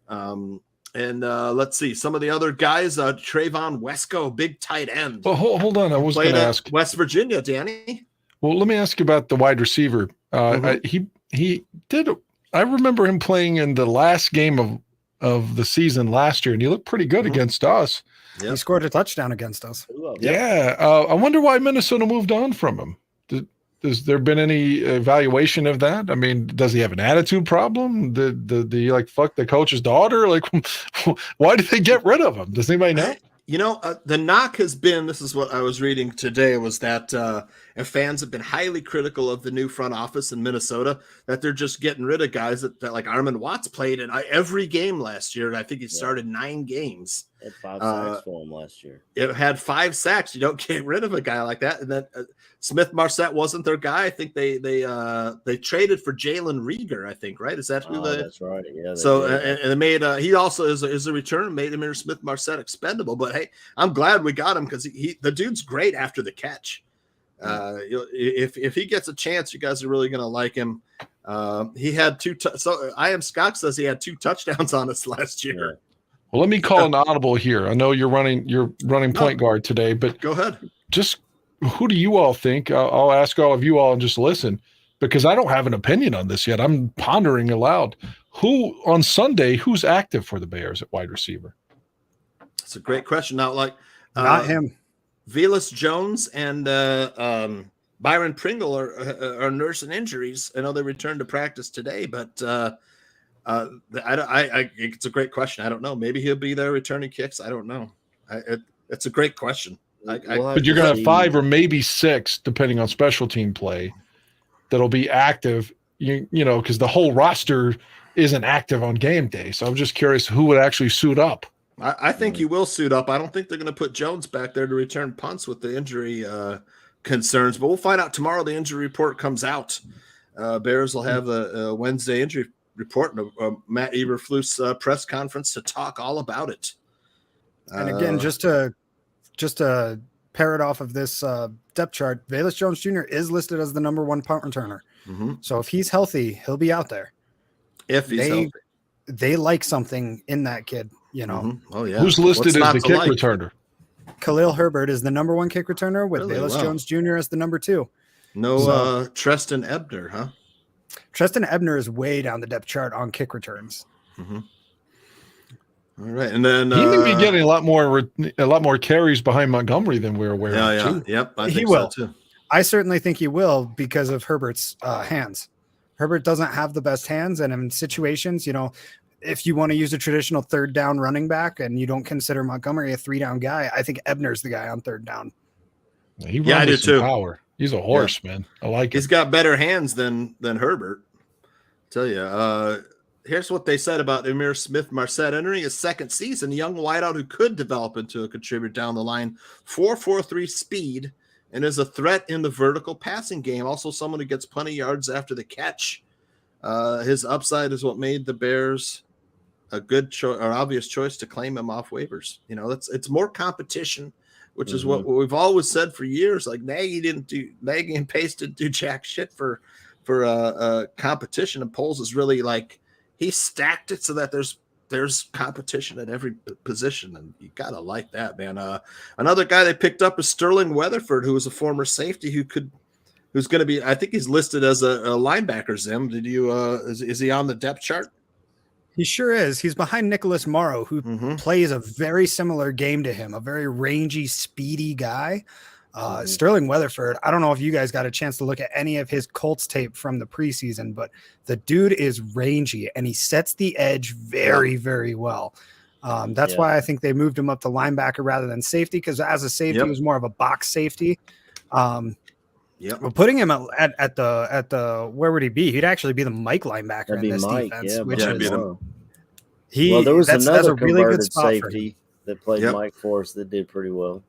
And let's see some of the other guys. Trayvon Wesco, big tight end. Well, hold on. I was going to ask West Virginia, Danny. Well, let me ask you about the wide receiver. He did. I remember him playing in the last game of the season last year, and he looked pretty good against us. Yep. He scored a touchdown against us. Yeah. I wonder why Minnesota moved on from him. Has there been any evaluation of that? I mean, does he have an attitude problem? Did he fuck the coach's daughter? Why did they get rid of him? Does anybody know? The knock has been, this is what I was reading today, was that fans have been highly critical of the new front office in Minnesota, that they're just getting rid of guys that like Armand Watts played in every game last year. And I think he started 9 games. Had 5 sacks for him last year. It had 5 sacks. You don't get rid of a guy like that. And then Smith-Marset wasn't their guy. I think they traded for Jalen Rieger, I think, right? Is that who that's right. Yeah. So and they made he also is a return, made Amir Smith-Marset expendable. But hey, I'm glad we got him because the dude's great after the catch. If he gets a chance, you guys are really going to like him. He had 2. So I am Scott says he had 2 touchdowns on us last year. Yeah. Well, let me call an audible here. I know you're running point guard today, but go ahead. Just who do you all think? I'll ask all of you all and just listen, because I don't have an opinion on this yet. I'm pondering aloud. Who on Sunday? Who's active for the Bears at wide receiver? That's a great question. Now, not him. Velus Jones and Byron Pringle are nursing injuries. I know they returned to practice today, but it's a great question. I don't know. Maybe he'll be there returning kicks. I don't know. It's a great question. But you're going to have 5 or maybe 6, depending on special team play, that'll be active. Because the whole roster isn't active on game day. So I'm just curious who would actually suit up. I think he will suit up. I don't think they're going to put Jones back there to return punts with the injury concerns, but we'll find out tomorrow. The injury report comes out. Bears will have a Wednesday injury report and a Matt Eberflus press conference to talk all about it. And again, just to pair it off of this depth chart, Velus Jones Jr. is listed as the number 1 punt returner. Mm-hmm. So if he's healthy, he'll be out there. If he's healthy. They like something in that kid, Mm-hmm. Oh, yeah. Who's listed as the kick returner? Khalil Herbert is the number 1 kick returner with Velus Jones Jr. as the number 2. No Treston Ebner, huh? Treston Ebner is way down the depth chart on kick returns. Mm-hmm. All right, and then he may be getting a lot more carries behind Montgomery than we're aware of. Yeah, yep, I think he will. So too. I certainly think he will because of Herbert's hands. Herbert doesn't have the best hands, and in situations, if you want to use a traditional 3rd down running back and you don't consider Montgomery a 3-down guy, I think Ebner's the guy on 3rd down. He runs with some power. He's a horse, man. I like it. He's got better hands than Herbert. I'll tell you. here's what they said about Emir Smith-Marset. Entering his second season, a young wideout who could develop into a contributor down the line. 4.43 speed and is a threat in the vertical passing game. Also someone who gets plenty of yards after the catch. His upside is what made the Bears a good choice or obvious choice to claim him off waivers. You know, it's more competition, which is what we've always said for years. Like Nagy and Pace didn't do jack shit for competition, and Poles is really like he stacked it so that there's competition at every position, and you gotta like that, man. Another guy they picked up is Sterling Weatherford, who was a former safety who's going to be. I think he's listed as a linebacker. Zim, did you? Is he on the depth chart? He sure is. He's behind Nicholas Morrow, who plays a very similar game to him, a very rangy, speedy guy. Sterling Weatherford, I don't know if you guys got a chance to look at any of his Colts tape from the preseason, but the dude is rangy and he sets the edge very, very well. That's why I think they moved him up to linebacker rather than safety, because as a safety, he was more of a box safety. Well, putting him at the where would he be? He'd actually be the Mike linebacker in this defense. Well, there was another really good spot safety that played Mike for us that did pretty well.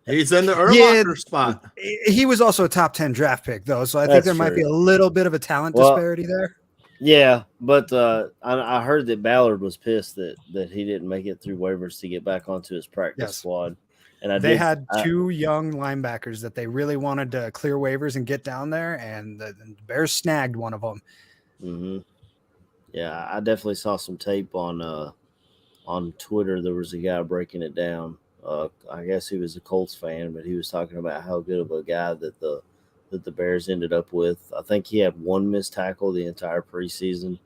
He's in the Urlacher spot. He was also a top 10 draft pick, though, so I think there might be a little bit of a talent disparity there. Yeah, but I heard that Ballard was pissed that he didn't make it through waivers to get back onto his practice squad. And they had two young linebackers that they really wanted to clear waivers and get down there, and the Bears snagged one of them. Mm-hmm. Yeah, I definitely saw some tape on Twitter. There was a guy breaking it down. I guess he was a Colts fan, but he was talking about how good of a guy that the Bears ended up with. I think he had one missed tackle the entire preseason.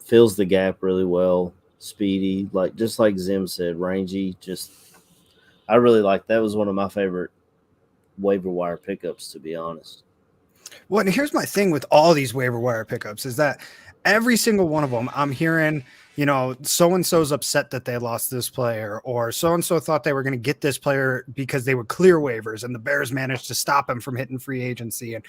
Fills the gap really well. Speedy, just like Zim said, rangy. I really like that. Was one of my favorite waiver wire pickups, to be honest. Well, and here's my thing with all these waiver wire pickups is that every single one of them, I'm hearing, so-and-so's upset that they lost this player, or so-and-so thought they were going to get this player because they would clear waivers and the Bears managed to stop him from hitting free agency. And,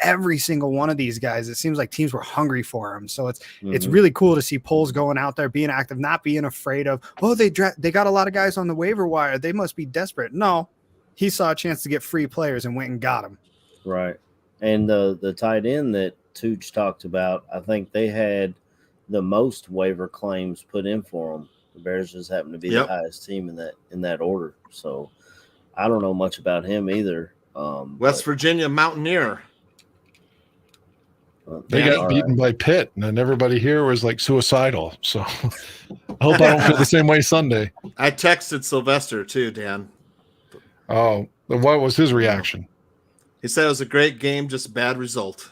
every single one of these guys, it seems like teams were hungry for him. So it's really cool to see Poles going out there, being active, not being afraid of, they got a lot of guys on the waiver wire. They must be desperate. No, he saw a chance to get free players and went and got them. Right. And the tight end that Tooch talked about, I think they had the most waiver claims put in for them. The Bears just happened to be the highest team in that order. So I don't know much about him either. West Virginia Mountaineer. They got beaten by Pitt, and then everybody here was like suicidal. So I hope I don't feel the same way Sunday. I texted Sylvester too, Dan. Oh, what was his reaction? He said it was a great game, just bad result.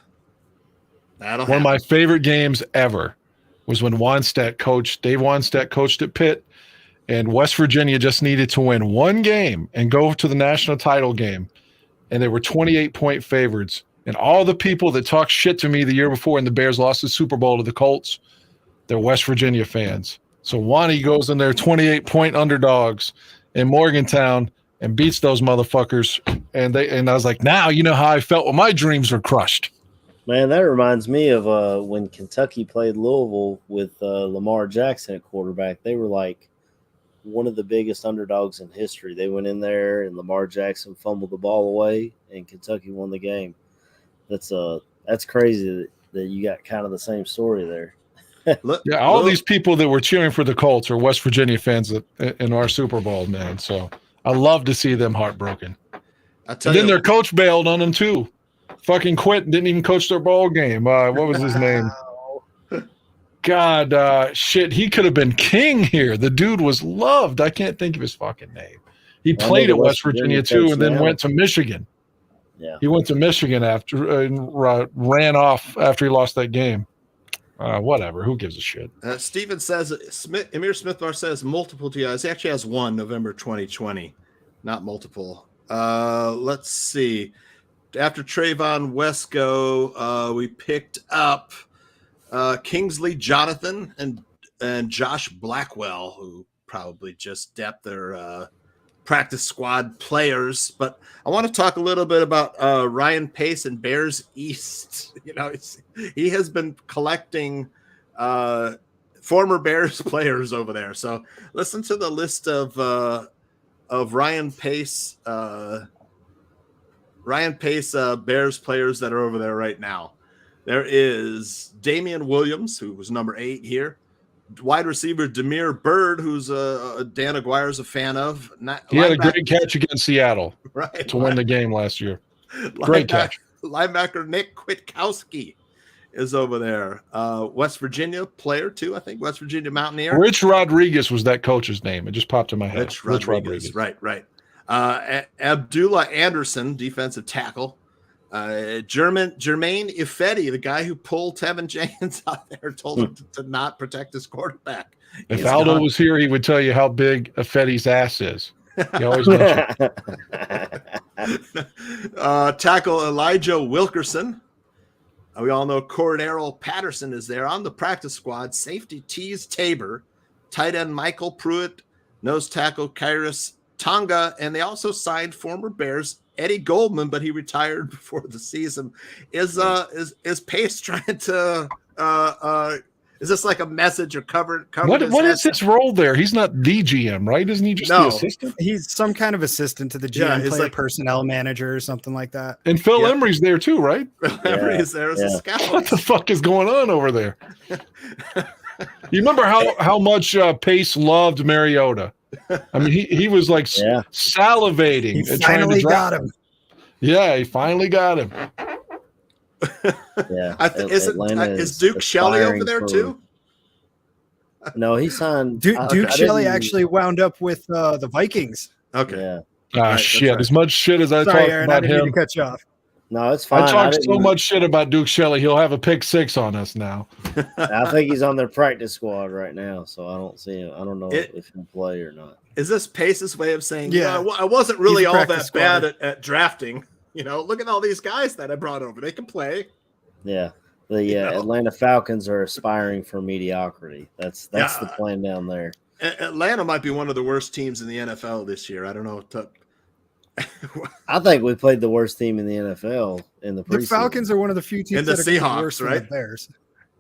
One of my favorite games ever was when Dave Wanstedt coached at Pitt, and West Virginia just needed to win one game and go to the national title game, and they were 28-point favorites. And all the people that talked shit to me the year before and the Bears lost the Super Bowl to the Colts, they're West Virginia fans. So Wani goes in there 28-point underdogs in Morgantown and beats those motherfuckers. And I was like, now you know how I felt when my dreams were crushed. Man, that reminds me of when Kentucky played Louisville with Lamar Jackson at quarterback. They were like one of the biggest underdogs in history. They went in there and Lamar Jackson fumbled the ball away and Kentucky won the game. That's crazy that you got kind of the same story there. All these people that were cheering for the Colts are West Virginia fans in our Super Bowl, man. So I love to see them heartbroken. And then their coach bailed on them too. Fucking quit and didn't even coach their ball game. What was his name? God, shit. He could have been king here. The dude was loved. I can't think of his fucking name. He played at West Virginia too, and then went to Michigan. Yeah, he went to Michigan after ran off after he lost that game. Whatever. Who gives a shit? Steven says Emir Smith-Marset says multiple TIs. He actually has one November 2020, not multiple. Let's see. After Trayvon Wesco, we picked up Kingsley Jonathan and Josh Blackwell, who probably just depth their practice squad players, but I want to talk a little bit about Ryan Pace and Bears East. You know, he has been collecting former Bears players over there. So listen to the list of Ryan Pace Bears players that are over there right now. There is Damian Williams, who was number 8 here. Wide receiver Demir Bird, who's Dan Aguire's a fan of. He had a great catch against Seattle to win the game last year. Great catch. Linebacker Nick Kwiatkowski is over there. West Virginia player too, I think. West Virginia Mountaineer. Rich Rodriguez was that coach's name. It just popped in my head. Rich Rodriguez. Right. Abdullah Anderson, defensive tackle. Jermaine Ifedi, the guy who pulled Tevin Jenkins out there, told him to not protect his quarterback. If Aldo was here, he would tell you how big Ifedi's ass is. He always mentioned. Tackle Elijah Wilkerson. We all know Cordero Patterson is there on the practice squad. Safety Tease Tabor, tight end Michael Pruitt, nose tackle Kairos Tonga, and they also signed former Bears Eddie Goldman, but he retired before the season. Is Pace trying to is this like a message or cover? What is his role there? He's not the GM, right? Isn't he just the assistant? He's some kind of assistant to the GM, player like personnel manager or something like that. And Phil Emery's there too, right? Emery's there as a scout. What the fuck is going on over there? You remember how much Pace loved Mariota? I mean, he was like salivating. He finally got him. Yeah, he finally got him. Is Duke Shelley over there too? No, he signed. Duke Shelley actually wound up with the Vikings. Okay. Yeah. Shit. As much shit as I talked Aaron, about I didn't him. mean to cut you off. No, it's fine. I talked so much shit about Duke Shelley. He'll have a pick 6 on us now. I think he's on their practice squad right now, so I don't see him. I don't know if he'll play or not. Is this Pace's way of saying, I wasn't really all that bad at drafting? You know, look at all these guys that I brought over. They can play. Yeah. The Atlanta Falcons are aspiring for mediocrity. That's the plan down there. Atlanta might be one of the worst teams in the NFL this year. I don't know. I think we played the worst team in the NFL in the preseason. The Falcons are one of the few teams and the that Seahawks, are worse right? than the Bears.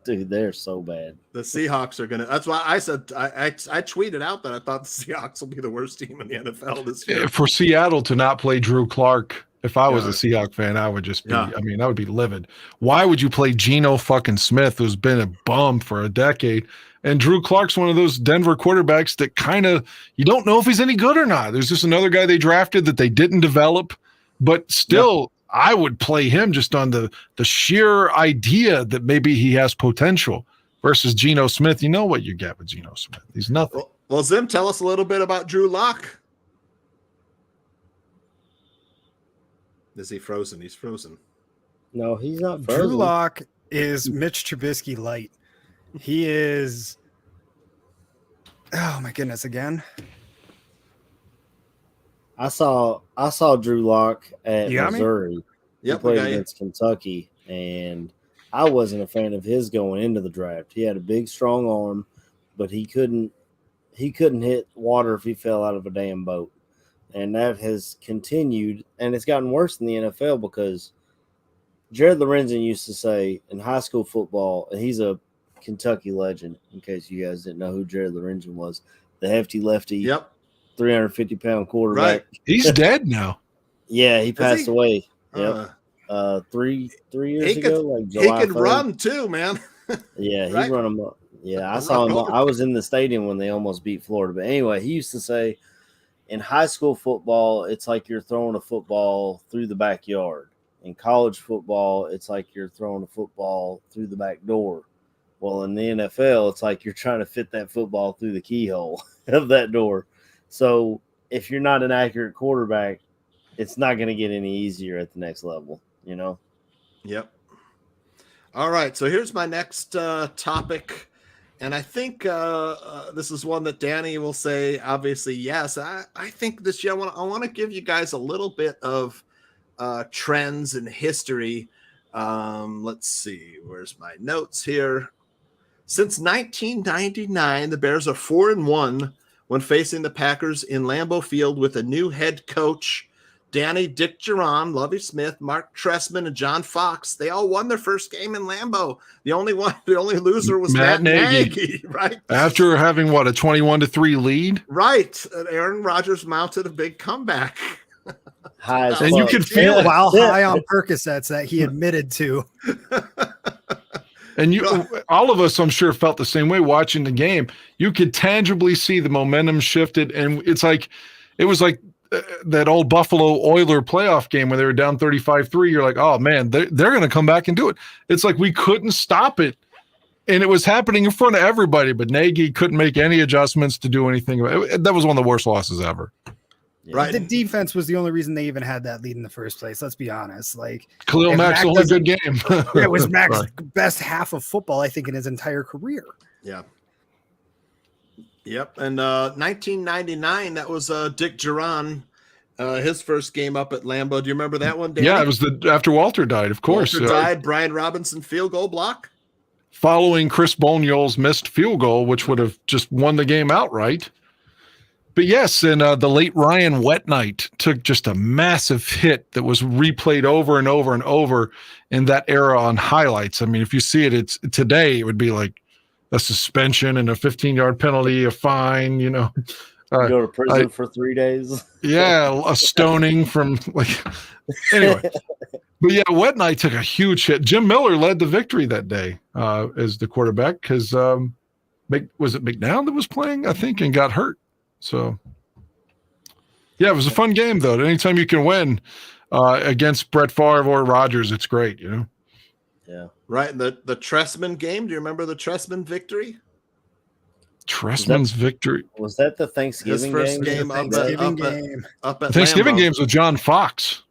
Dude, they're so bad. The Seahawks are going to – that's why I said I tweeted out that I thought the Seahawks will be the worst team in the NFL this year. For Seattle to not play Drew Clark, if I was a Seahawks fan, I would just be I would be livid. Why would you play Geno fucking Smith, who's been a bum for a decade? And Drew Clark's one of those Denver quarterbacks that kind of you don't know if he's any good or not. There's just another guy they drafted that they didn't develop, but still I would play him just on the sheer idea that maybe he has potential versus Geno Smith. You know what you get with Geno Smith. He's nothing. Well, Zim, tell us a little bit about Drew Locke. Is he frozen? He's frozen. No, he's not frozen. Drew Locke is Mitch Trubisky light. He is. Oh my goodness! Again, I saw Drew Locke at Missouri. He played against Kentucky, and I wasn't a fan of his going into the draft. He had a big, strong arm, but he couldn't hit water if he fell out of a damn boat, and that has continued, and it's gotten worse in the NFL because Jared Lorenzen used to say in high school football, and he's a Kentucky legend, in case you guys didn't know who Jared Lorenzen was, the hefty lefty, 350-pound quarterback. Right. He's dead now. Yeah, he passed away. Yep. 3 years ago, like July. He could 3rd. Run too, man. Yeah, he run them up. Yeah, I saw him. I was in the stadium when they almost beat Florida. But anyway, he used to say, in high school football, it's like you're throwing a football through the backyard. In college football, it's like you're throwing a football through the back door. Well, in the NFL, it's like you're trying to fit that football through the keyhole of that door. So if you're not an accurate quarterback, it's not going to get any easier at the next level, you know? Yep. All right. So here's my next topic. And I think this is one that Danny will say, obviously, yes. I think this year I want to give you guys a little bit of trends in history. Let's see. Where's my notes here? Since 1999, the Bears are 4-1 when facing the Packers in Lambeau Field with a new head coach, Danny Dick Geron, Lovie Smith, Mark Trestman, and John Fox. They all won their first game in Lambeau. The only loser was Matt Nagy, right? After having a 21-3 lead, right? And Aaron Rodgers mounted a big comeback. And you could feel while high on Percocets that he admitted to. And all of us, I'm sure, felt the same way watching the game. You could tangibly see the momentum shifted, and it was like that old Buffalo Oiler playoff game when they were down 35-3. You're like, oh man, they're going to come back and do it. It's like we couldn't stop it, and it was happening in front of everybody. But Nagy couldn't make any adjustments to do anything. That was one of the worst losses ever. Yeah. Right. The defense was the only reason they even had that lead in the first place. Let's be honest. Like Khalil Mack's only good game. It was Mack's best half of football, I think, in his entire career. Yeah. Yep. And 1999, that was Dick Geron, his first game up at Lambeau. Do you remember that one, Danny? Yeah, it was after Walter died, of course. Walter died, Brian Robinson field goal block. Following Chris Boniol's missed field goal, which would have just won the game outright. But yes, and the late Ryan Wetnight took just a massive hit that was replayed over and over and over in that era on highlights. I mean, if you see it, today it would be like a suspension and a 15-yard penalty, a fine, go to prison for 3 days. Yeah, a stoning from anyway. But yeah, Wetnight took a huge hit. Jim Miller led the victory that day as the quarterback because was it McNown that was playing, I think, and got hurt. So, yeah, it was a fun game, though. Anytime you can win against Brett Favre or Rodgers, it's great, Yeah. Right. The Trestman game. Do you remember the Trestman victory? Trestman's victory. Was that the Thanksgiving game? His first game up at Thanksgiving Lambeau. games with John Fox.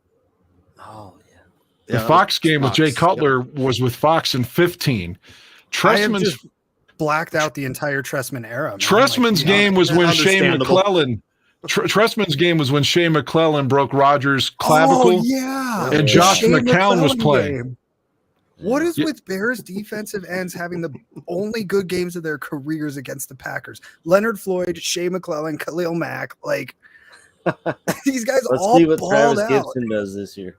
Oh, yeah. The Fox game with Jay Cutler was with Fox in 15. Trestman's blacked out the entire Trestman era. Man. Trestman's game was when Shea McClellan. Trestman's game was when Shea McClellan broke Rodgers' clavicle. Oh yeah, and Josh McCown was playing. Game. What is with Bears defensive ends having the only good games of their careers against the Packers? Leonard Floyd, Shea McClellan, Khalil Mack, these guys Let's all see what balled Travis out. Gibson does this year.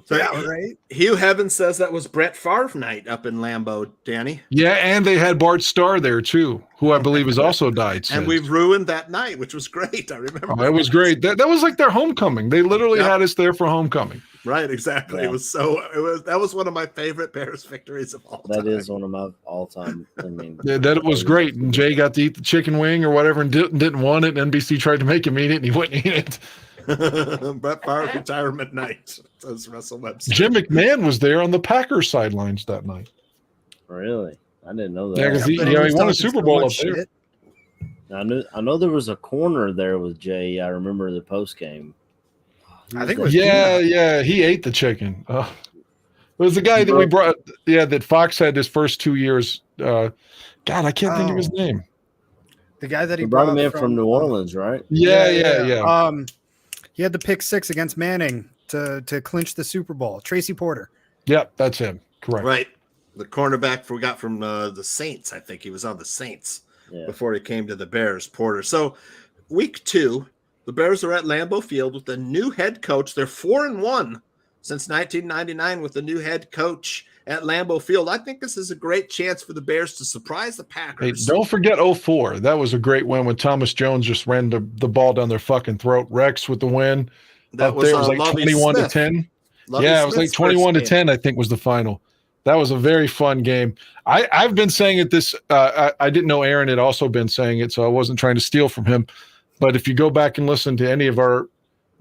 So, yeah, right. Hugh Heaven says that was Brett Favre night up in Lambeau, Danny. Yeah, and they had Bart Starr there too, who I believe has also died since. And we've ruined that night, which was great. I remember. Oh, it was great. That was like their homecoming. They literally had us there for homecoming. Right, exactly. Yeah. That was one of my favorite Bears victories of all time. That is one of my all time. I mean, that was great. And Jay got to eat the chicken wing or whatever and didn't want it. And NBC tried to make him eat it, and he wouldn't eat it. Brett Favre retirement night, says Russell Webster. Jim McMahon was there on the Packers sidelines that night. Really? I didn't know that. Yeah, because he won a Super Bowl up there. I know there was a corner there with Jay. I remember the post game. I think it was he ate the chicken. It was the guy that we brought. Yeah, that Fox had his first 2 years. God, I can't think of his name. The guy that he brought him in from New Orleans, right? Yeah. He had the pick 6 against Manning to clinch the Super Bowl. Tracy Porter. Yep, that's him. Correct. Right. The cornerback we got from the Saints. I think he was on the Saints before he came to the Bears, Porter. So week 2, the Bears are at Lambeau Field with a new head coach. They're 4-1 since 1999 with a new head coach at Lambeau Field. I think this is a great chance for the Bears to surprise the Packers. Hey, don't forget 04. That was a great win when Thomas Jones just ran the ball down their fucking throat. Rex with the win. That was, it was like 21-10. Yeah, it was like 21-10, I think was the final. That was a very fun game. I've been saying it this I didn't know Aaron had also been saying it, so I wasn't trying to steal from him. But if you go back and listen to any of our,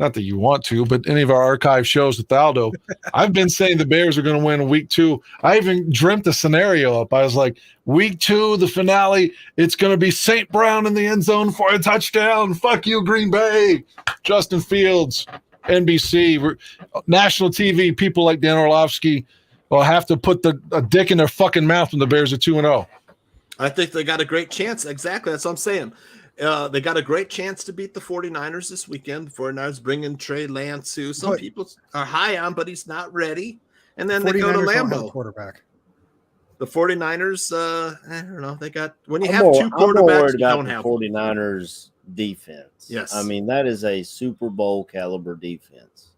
not that you want to, but any of our archive shows with Aldo, I've been saying the Bears are going to win in week 2. I even dreamt the scenario up. I was like, week 2, the finale, it's going to be St. Brown in the end zone for a touchdown. Fuck you, Green Bay. Justin Fields, NBC, national TV, people like Dan Orlovsky will have to put a dick in their fucking mouth when the Bears are 2-0. I think they got a great chance. Exactly. That's what I'm saying. They got a great chance to beat the 49ers this weekend. The 49ers bring in Trey Lance, who some people are high on, but he's not ready. And then they go to Lambeau. Quarterback. The 49ers, I don't know. They got when you have two quarterbacks, you don't have 49ers defense. Yes. I mean, that is a Super Bowl caliber defense.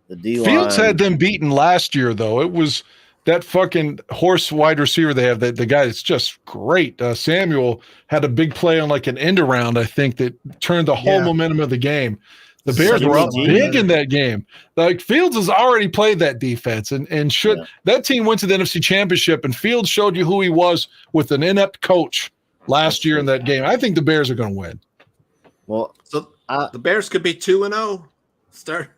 The D-line. Fields had them beaten last year, though. It was that fucking horse wide receiver they have, the guy that's just great. Samuel had a big play on like an end around, I think, that turned the whole momentum of the game. The Bears were up big in that game. Like Fields has already played that defense, and that team went to the NFC Championship, and Fields showed you who he was with an inept coach last year in that game. I think the Bears are going to win. Well, so the Bears could be 2-0. Start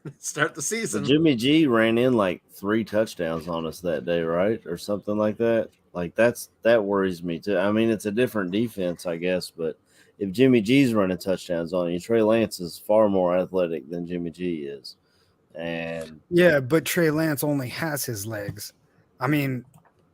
the season. Jimmy G ran in like 3 touchdowns on us that day, right, or something like that. Like that worries me too. I mean, it's a different defense, I guess, but if Jimmy G's running touchdowns on you, Trey Lance is far more athletic than Jimmy G is. And yeah, but Trey Lance only has his legs. I mean,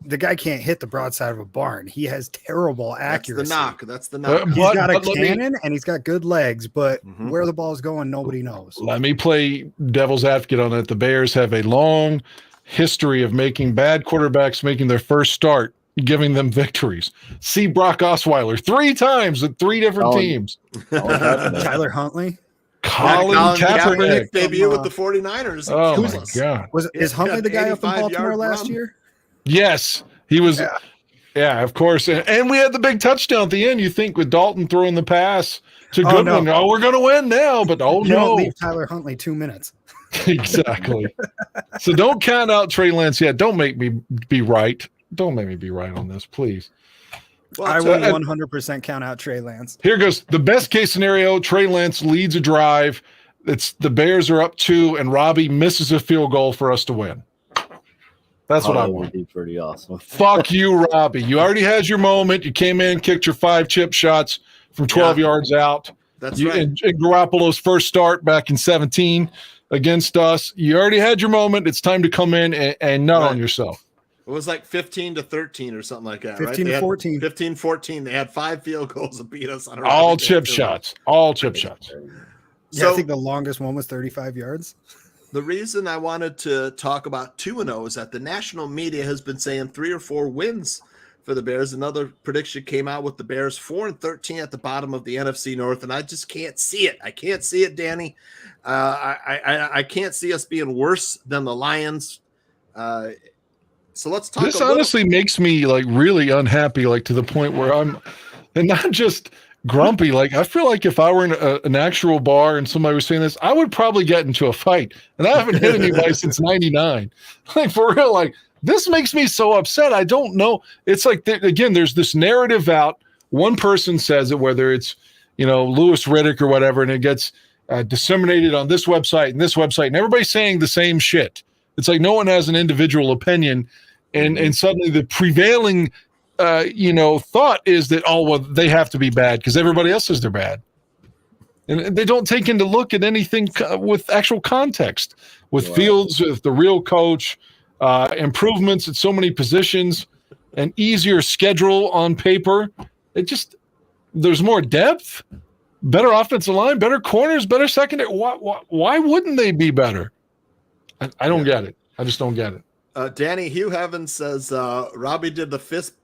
the guy can't hit the broadside of a barn. He has terrible accuracy. That's the knock. He's got a cannon and he's got good legs, but where the ball's going, nobody knows. Let me play devil's advocate on that. The Bears have a long history of making bad quarterbacks making their first start, giving them victories. See Brock Osweiler 3 times at 3 different teams. Tyler Huntley. Colin Kaepernick debut with the 49ers. Oh my God. Is Huntley the guy up in Baltimore last year? Yes, he was. Yeah, of course. And we had the big touchdown at the end. You think with Dalton throwing the pass to Goodwin, we're going to win now, but you don't leave Tyler Huntley 2 minutes. Exactly. So don't count out Trey Lance yet. Don't make me be right. Don't make me be right on this, please. Well, I will 100% count out Trey Lance. Here goes the best case scenario. Trey Lance leads a drive. It's the Bears are up 2, and Robbie misses a field goal for us to win. That's what I want. Would be pretty awesome. Fuck you, Robbie. You already had your moment. You came in, kicked your 5 chip shots from 12 yards out. That's right. And Garoppolo's first start back in 17 against us. You already had your moment. It's time to come in and nut on yourself. It was like 15-13 or something like that, 15-14. 15-14. They had 5 field goals to beat us. All chip shots. All chip shots. Yeah, so, I think the longest one was 35 yards. The reason I wanted to talk about 2-0 is that the national media has been saying 3 or 4 wins for the Bears. Another prediction came out with the Bears 4-13 at the bottom of the NFC North, and I just can't see it. I can't see it, Danny. I can't see us being worse than the Lions. So let's talk. This honestly makes me like really unhappy, like to the point where I'm, and not just grumpy. Like I feel like if I were in an actual bar and somebody was saying this, I would probably get into a fight. And I haven't hit anybody since '99. Like for real, like this makes me so upset. I don't know. It's like again, there's this narrative out. One person says it, whether it's Louis Riddick or whatever, and it gets disseminated on this website and this website, and everybody's saying the same shit. It's like no one has an individual opinion, and suddenly the prevailing thought is that they have to be bad because everybody else says they're bad, and they don't take into look at anything with actual context, with Fields, with the real coach, improvements at so many positions, an easier schedule on paper. There's more depth, better offensive line, better corners, better secondary. Why wouldn't they be better? I don't get it. I just don't get it. Danny Hugh Heavens says Robbie did the fist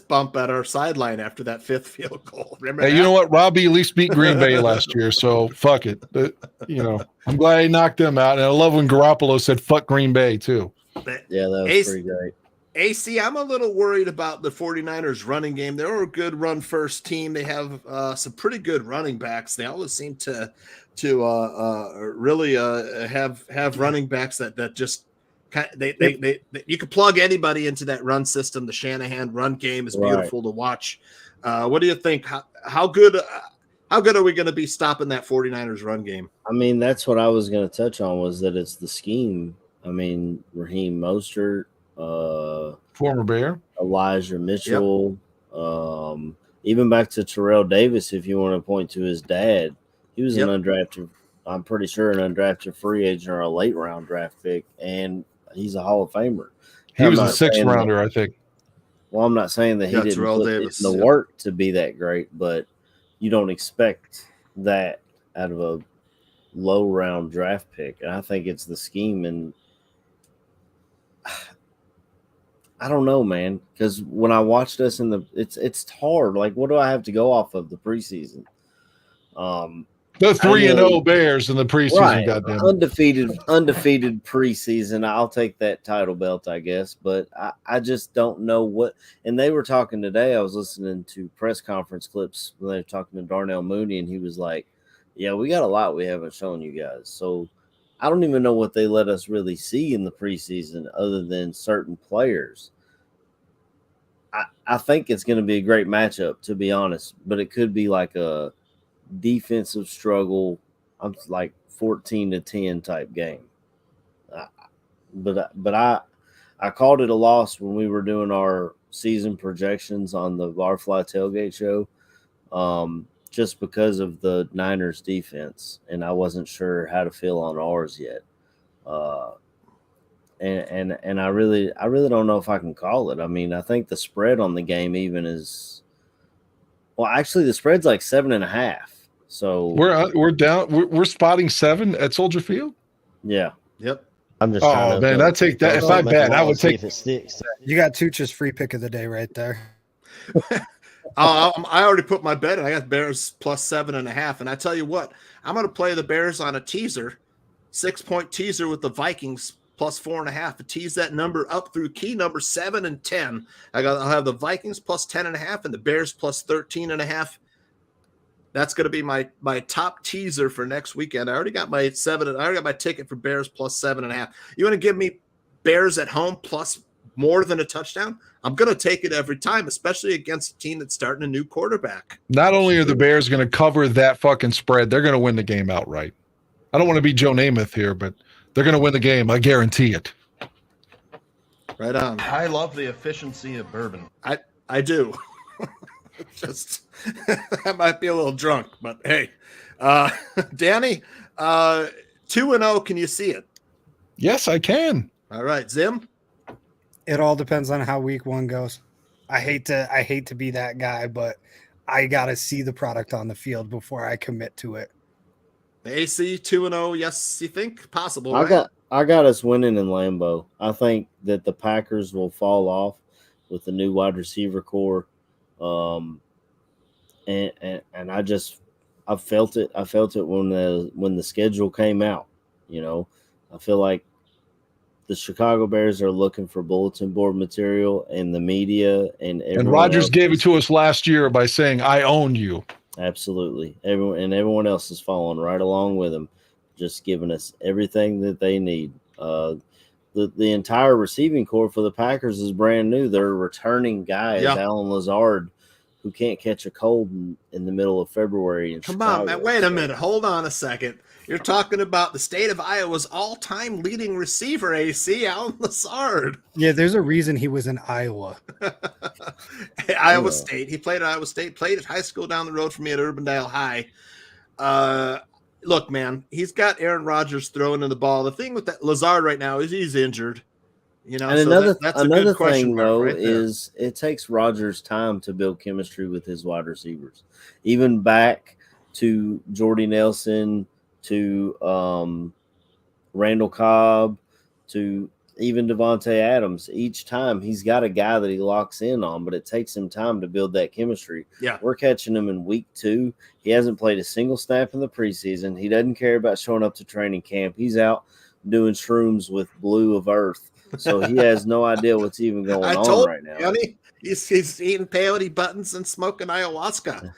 bump at our sideline after that 5th field goal. Remember that? You know what? Robbie at least beat Green Bay last year, so fuck it. I'm glad he knocked them out. And I love when Garoppolo said fuck Green Bay too. Yeah, that was pretty great. AC, I'm a little worried about the 49ers running game. They're a good run first team. They have some pretty good running backs. They always seem to really have running backs that just they you can plug anybody into that run system. The Shanahan run game is beautiful to watch. What do you think? How good are we going to be stopping that 49ers run game? I mean, that's what I was going to touch on, was that it's the scheme. I mean, Raheem Mostert, former Bear, Elijah Mitchell, even back to Terrell Davis, if you want to point to his dad. He was an undrafted, I'm pretty sure an undrafted free agent or a late round draft pick, and he's a Hall of Famer. He was a 6th rounder, I think. Well, I'm not saying that he didn't put in the work to be that great, but you don't expect that out of a low round draft pick. And I think it's the scheme, and I don't know, man. Because when I watched us it's hard. Like, what do I have to go off of the preseason? The 3-0 Bears in the preseason, right? goddamn Undefeated preseason. I'll take that title belt, I guess. But I just don't know what. And they were talking today. I was listening to press conference clips when they were talking to Darnell Mooney, and he was like, "Yeah, we got a lot we haven't shown you guys." So I don't even know what they let us really see in the preseason other than certain players. I think it's going to be a great matchup, to be honest, but it could be like a defensive struggle. I'm like 14-10 type game. But I called it a loss when we were doing our season projections on the Barfly Tailgate show. Just because of the Niners defense, and I wasn't sure how to feel on ours yet. And I really don't know if I can call it. I mean, I think the spread on the game even is, well, actually the spread's like 7.5. So we're down. We're spotting 7 at Soldier Field. Yeah. Yep. I'm just. Oh man, I take that. If I bet, I would take. If it sticks. You got Tucha's free pick of the day right there. I already put my bet in. I got Bears plus 7.5. And I tell you what, I'm going to play the Bears on a teaser, 6-point teaser with the Vikings plus 4.5 to tease that number up through key number 7 and 10. I'll have the Vikings plus 10.5 and the Bears plus 13.5. That's going to be my top teaser for next weekend. I already got my ticket for Bears plus 7.5. You want to give me Bears at home plus more than a touchdown? I'm going to take it every time, especially against a team that's starting a new quarterback. Not only are the Bears going to cover that fucking spread, they're going to win the game outright. I don't want to be Joe Namath here, but they're going to win the game. I guarantee it. Right on. I love the efficiency of bourbon. I do. Just I might be a little drunk, but hey, Danny, 2-0. Can you see it? Yes, I can. All right, Zim. It all depends on how week 1 goes. I hate to be that guy, but I gotta see the product on the field before I commit to it. The AC 2-0. Yes, you think possible? Right? I got us winning in Lambeau. I think that the Packers will fall off with the new wide receiver core. And I felt it. I felt it when the schedule came out. You know, I feel like the Chicago Bears are looking for bulletin board material, and the media and Rodgers gave it to us last year by saying, "I own you." Absolutely, everyone else is following right along with him, just giving us everything that they need. The entire receiving core for the Packers is brand new. They're returning guys, Alan Lazard, who can't catch a cold in the middle of February. Come on, man. Wait a minute. Hold on a second. You're talking about the state of Iowa's all-time leading receiver, AC, Alan Lazard. Yeah, there's a reason he was in Iowa. Iowa State. He played at Iowa State, played at high school down the road from me at Urbandale High. Look, man, he's got Aaron Rodgers throwing in the ball. The thing with that Lazard right now is he's injured. You know, and so that's another good thing, though, right is it takes Rodgers time to build chemistry with his wide receivers. Even back to Jordy Nelson, to Randall Cobb, to even Devontae Adams. Each time he's got a guy that he locks in on, but it takes him time to build that chemistry. Yeah, we're catching him in week 2. He hasn't played a single snap in the preseason. He doesn't care about showing up to training camp. He's out doing shrooms with Blue of Earth. So he has no idea what's even going on right now. Johnny, he's eating peyote buttons and smoking ayahuasca.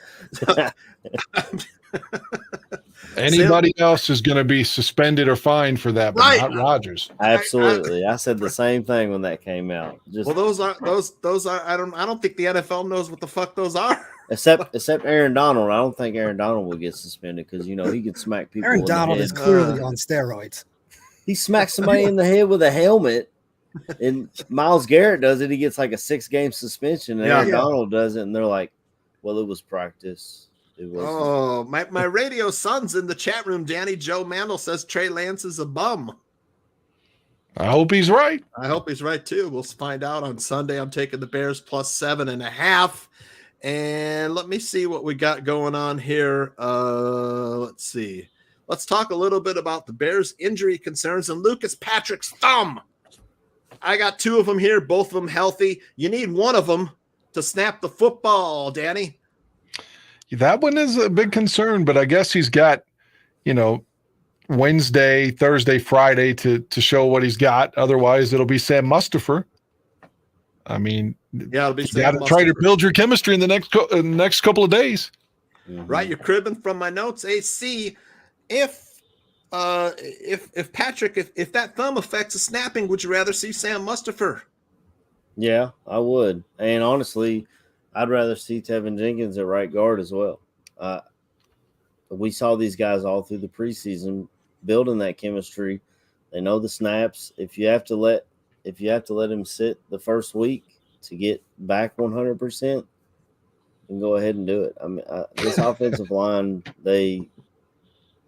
Anybody else is going to be suspended or fined for that, but not Rodgers. Absolutely, I said the same thing when that came out. Those are. I don't think the NFL knows what the fuck those are. Except Aaron Donald. I don't think Aaron Donald will get suspended because he can smack people. Aaron Donald is clearly on steroids. He smacks somebody in the head with a helmet, and Myles Garrett does it. He gets like a 6-game suspension, and Aaron Donald does it, and they're like, "Well, it was practice." My radio son's in the chat room. Danny Joe Mandel says Trey Lance is a bum. I hope he's right. I hope he's right too. We'll find out on Sunday. I'm taking the Bears plus 7.5. And let me see what we got going on here. Let's see. Let's talk a little bit about the Bears' injury concerns and Lucas Patrick's thumb. I got two of them here, both of them healthy. You need one of them to snap the football, Danny. That one is a big concern, but I guess he's got, Wednesday, Thursday, Friday to show what he's got. Otherwise, it'll be Sam Mustipher. I mean, it'll be you got to try to build your chemistry in the next couple of days. Right, you're cribbing from my notes, AC. If Patrick, if that thumb affects the snapping, would you rather see Sam Mustipher? Yeah, I would. And honestly, I'd rather see Tevin Jenkins at right guard as well. We saw these guys all through the preseason building that chemistry. They know the snaps. If you have to let him sit the first week to get back 100%, then go ahead and do it. I mean, this offensive line, they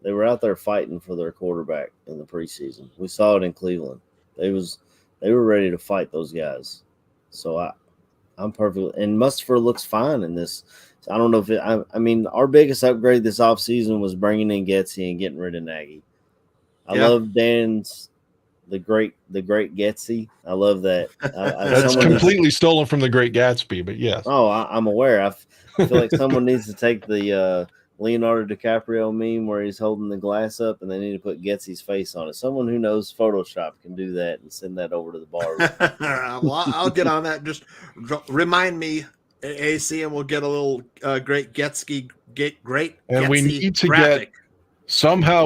were out there fighting for their quarterback in the preseason. We saw it in Cleveland. They were ready to fight those guys. So I'm perfect. And Mustipher looks fine in this. So I don't know if I mean, our biggest upgrade this offseason was bringing in Getsy and getting rid of Nagy. I love Dan's the great Getsy. I love that. That's completely stolen from the Great Gatsby, but yes. Oh, I'm aware. I feel like someone needs to take the Leonardo DiCaprio meme where he's holding the glass up, and they need to put Getsy's face on it. Someone who knows Photoshop can do that and send that over to the bar. Well, I'll get on that. Just remind me, AC, and we'll get a little great Getsy, great. And Getsy we need to graphic.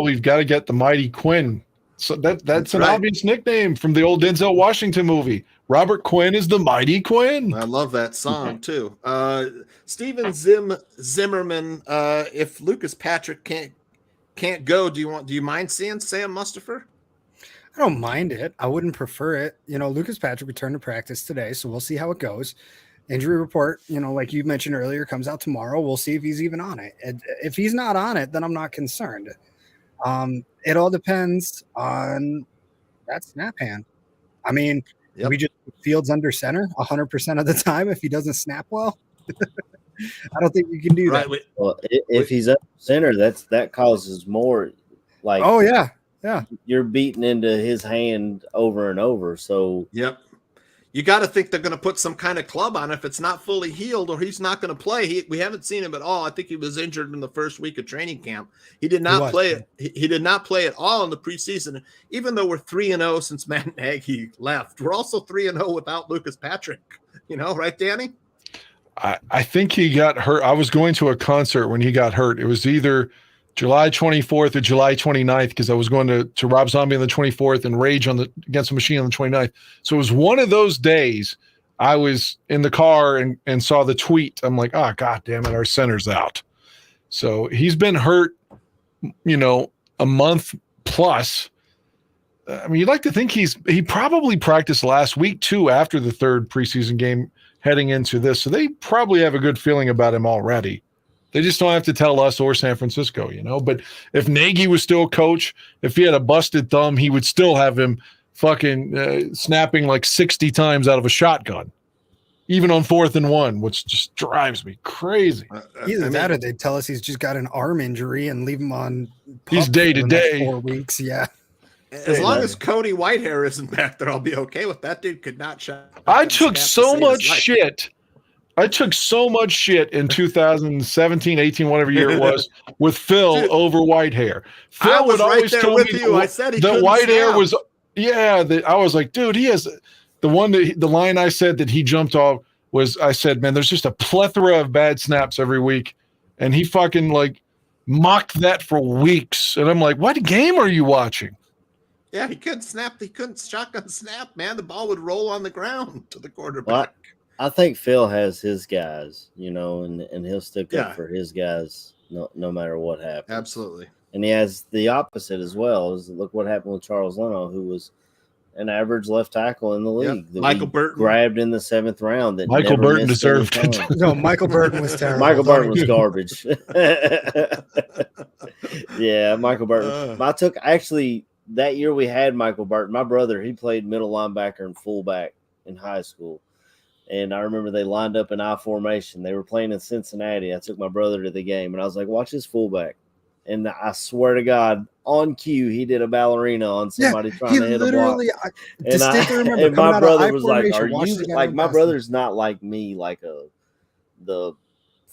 We've got to get the Mighty Quinn. So that's an obvious nickname from the old Denzel Washington movie. Robert Quinn is the Mighty Quinn. I love that song too. Steven Zim Zimmerman. If Lucas Patrick can't go, do you mind seeing Sam Mustipher? I don't mind it. I wouldn't prefer it. Lucas Patrick returned to practice today, so we'll see how it goes. Injury report, like you mentioned earlier, comes out tomorrow. We'll see if he's even on it. And if he's not on it, then I'm not concerned. It all depends on that snap hand. I mean, we just Fields under center 100% of the time if he doesn't snap well. I don't think you can do that. Well, if he's up center, that causes more like. Oh yeah. You're beating into his hand over and over. So you got to think they're going to put some kind of club on if it's not fully healed, or he's not going to play. We haven't seen him at all. I think he was injured in the first week of training camp. He did not play it. He did not play at all in the preseason. Even though we're 3-0 since Matt Nagy left, we're also 3-0 without Lucas Patrick. Right, Danny? I think he got hurt. I was going to a concert when he got hurt. It was either July 24th or July 29th, because I was going to Rob Zombie on the 24th and Rage Against the Machine on the 29th. So it was one of those days I was in the car and saw the tweet. I'm like, God damn it, our center's out. So he's been hurt, a month plus. I mean, you'd like to think he probably practiced last week too, after the third preseason game heading into this. So they probably have a good feeling about him already. They just don't have to tell us or San Francisco, But if Nagy was still coach, if he had a busted thumb, he would still have him fucking snapping like 60 times out of a shotgun, even on 4th and 1, which just drives me crazy. Either that or they tell us he's just got an arm injury and leave him on. He's day to day. 4 weeks, yeah. As long as Cody Whitehair isn't back there, I'll be okay with that. Dude could not shot. I took so much shit. I took so much shit in 2017, 18, whatever year it was, with Phil over Whitehair. Phil would always tell me that Whitehair was, I was like, dude, he has the line I said that he jumped off was, I said, man, there's just a plethora of bad snaps every week. And he fucking mocked that for weeks. And I'm like, what game are you watching? Yeah, he couldn't snap. He couldn't shotgun snap, man. The ball would roll on the ground to the quarterback. Well, I think Phil has his guys, and he'll stick up for his guys no matter what happens. Absolutely. And he has the opposite as well. Look what happened with Charles Leno, who was an average left tackle in the league. Yep. Michael Burton grabbed in the 7th round. That Michael Burton deserved it. No, Michael Burton was terrible. Michael Burton was garbage. Yeah, Michael Burton. I took that year we had Michael Burton. My brother, he played middle linebacker and fullback in high school. And I remember they lined up in I formation. They were playing in Cincinnati. I took my brother to the game, and I was like, watch this fullback. and I swear to God, on cue, he did a ballerina on somebody trying to hit a block. And my brother was like, "Are you like my brother's not like me, like the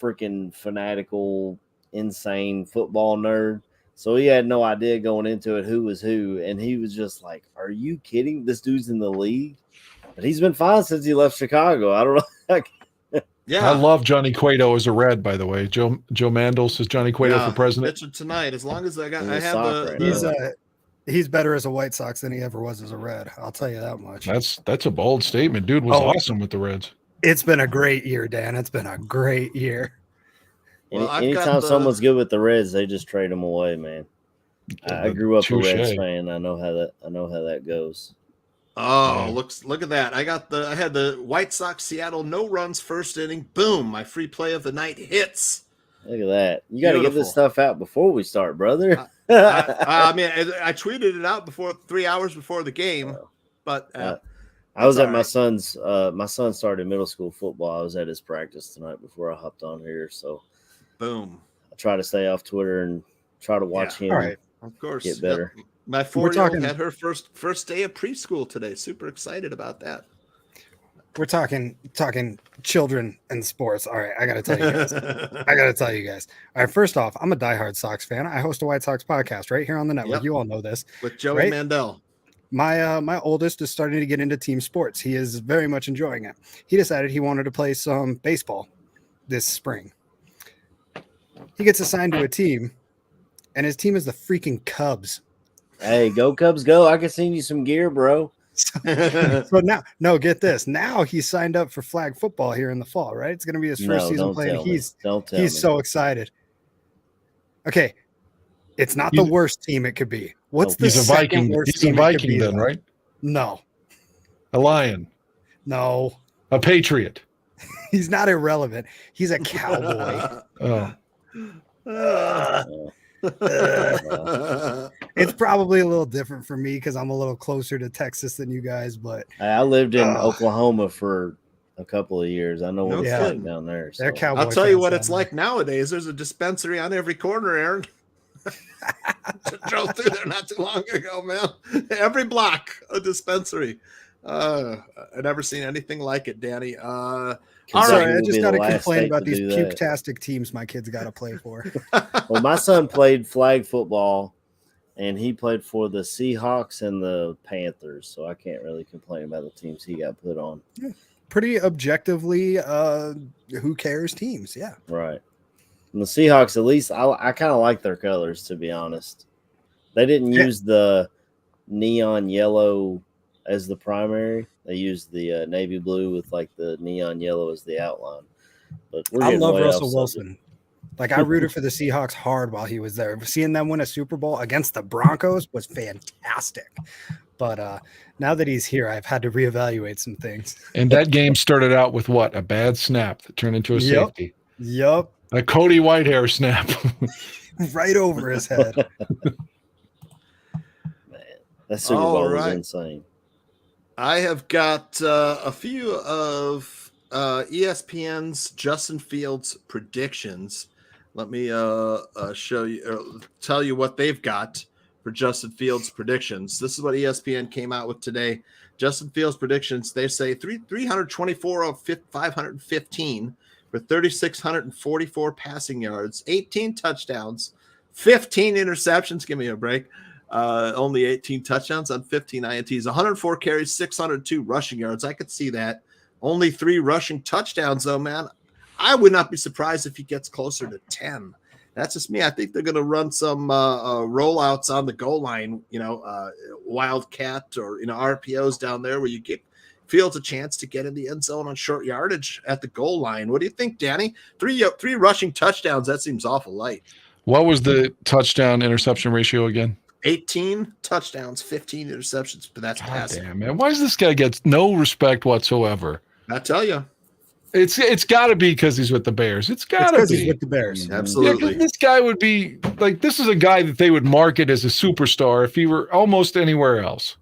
freaking fanatical, insane football nerd." So he had no idea going into it who was who, and he was just like, "Are you kidding? This dude's in the league." But he's been fine since he left Chicago. I don't know. Yeah, I love Johnny Cueto as a Red. By the way, Joe Mandel says Johnny Cueto for president. Pitcher tonight, as long as I have he's better as a White Sox than he ever was as a Red. I'll tell you that much. That's a bold statement. Dude was awesome with the Reds. It's been a great year, Dan. It's been a great year. Well, anytime someone's good with the Reds, they just trade them away, man. I grew up a Reds fan. I know how that goes. Oh, look at that. I had the White Sox Seattle no runs first inning. Boom, my free play of the night hits. Look at that. You got to get this stuff out before we start, brother. I mean, I tweeted it out 3 hours before the game, but I was at my son started middle school football. I was at his practice tonight before I hopped on here. So boom. I try to stay off Twitter and try to watch him of course, get better. Yep. My 4-year-old had her first day of preschool today. Super excited about that. We're talking children and sports. All right, I got to tell you guys. All right, first off, I'm a diehard Sox fan. I host a White Sox podcast right here on the network. Yep. You all know this. With Joey Mandel. My oldest is starting to get into team sports. He is very much enjoying it. He decided he wanted to play some baseball this spring. He gets assigned to a team, and his team is the freaking Cubs. Hey, go Cubs, go. I can send you some gear, bro. So now, get this. Now he's signed up for flag football here in the fall, right? It's going to be his first season playing. He's so excited. Okay, it's not the worst team it could be. What's the second worst team? He's a Viking then, right? No. A Lion. No. A Patriot. He's not irrelevant. He's a Cowboy. It's probably a little different for me because I'm a little closer to Texas than you guys, but I lived in Oklahoma for a couple of years. I know what it's like down there. So. I'll tell you what it's like nowadays. There's a dispensary on every corner, Aaron. Drove through there not too long ago, man. Every block a dispensary. I've never seen anything like it, Danny. All right, I just got to complain about these puke-tastic teams my kids got to play for. Well, my son played flag football, and he played for the Seahawks and the Panthers, so I can't really complain about the teams he got put on. Yeah. Pretty objectively, who cares teams, yeah. Right. And the Seahawks, at least, I kind of like their colors, to be honest. They didn't use the neon yellow as the primary. They used the navy blue with like the neon yellow as the outline. But I love Russell Wilson. Like I rooted for the Seahawks hard while he was there. Seeing them win a Super Bowl against the Broncos was fantastic. But now that he's here, I've had to reevaluate some things. And that game started out with what? A bad snap that turned into a safety. Yep. A Cody Whitehair snap. Right over his head. Man, that Super Bowl was insane. I have got a few of ESPN's Justin Fields predictions. Let me show you, tell you what they've got for Justin Fields predictions. This is what ESPN came out with today. Justin Fields predictions. They say 324 of 515 for 3,644 passing yards, 18 touchdowns, 15 interceptions. Give me a break. Only 18 touchdowns on 15 INTs, 104 carries, 602 rushing yards. I could see that. Only 3 rushing touchdowns, though, man. I would not be surprised if he gets closer to 10. That's just me. I think they're going to run some rollouts on the goal line, wildcat or, RPOs down there where you get Fields a chance to get in the end zone on short yardage at the goal line. What do you think, Danny? 3 rushing touchdowns. That seems awful light. What was the touchdown interception ratio again? 18 touchdowns, 15 interceptions, but that's passing. Damn, man. Why does this guy get no respect whatsoever? I tell you. It's got to be because he's with the Bears. It's got to be. He's with the Bears. Absolutely. Yeah, this guy would be like, this is a guy that they would market as a superstar if he were almost anywhere else.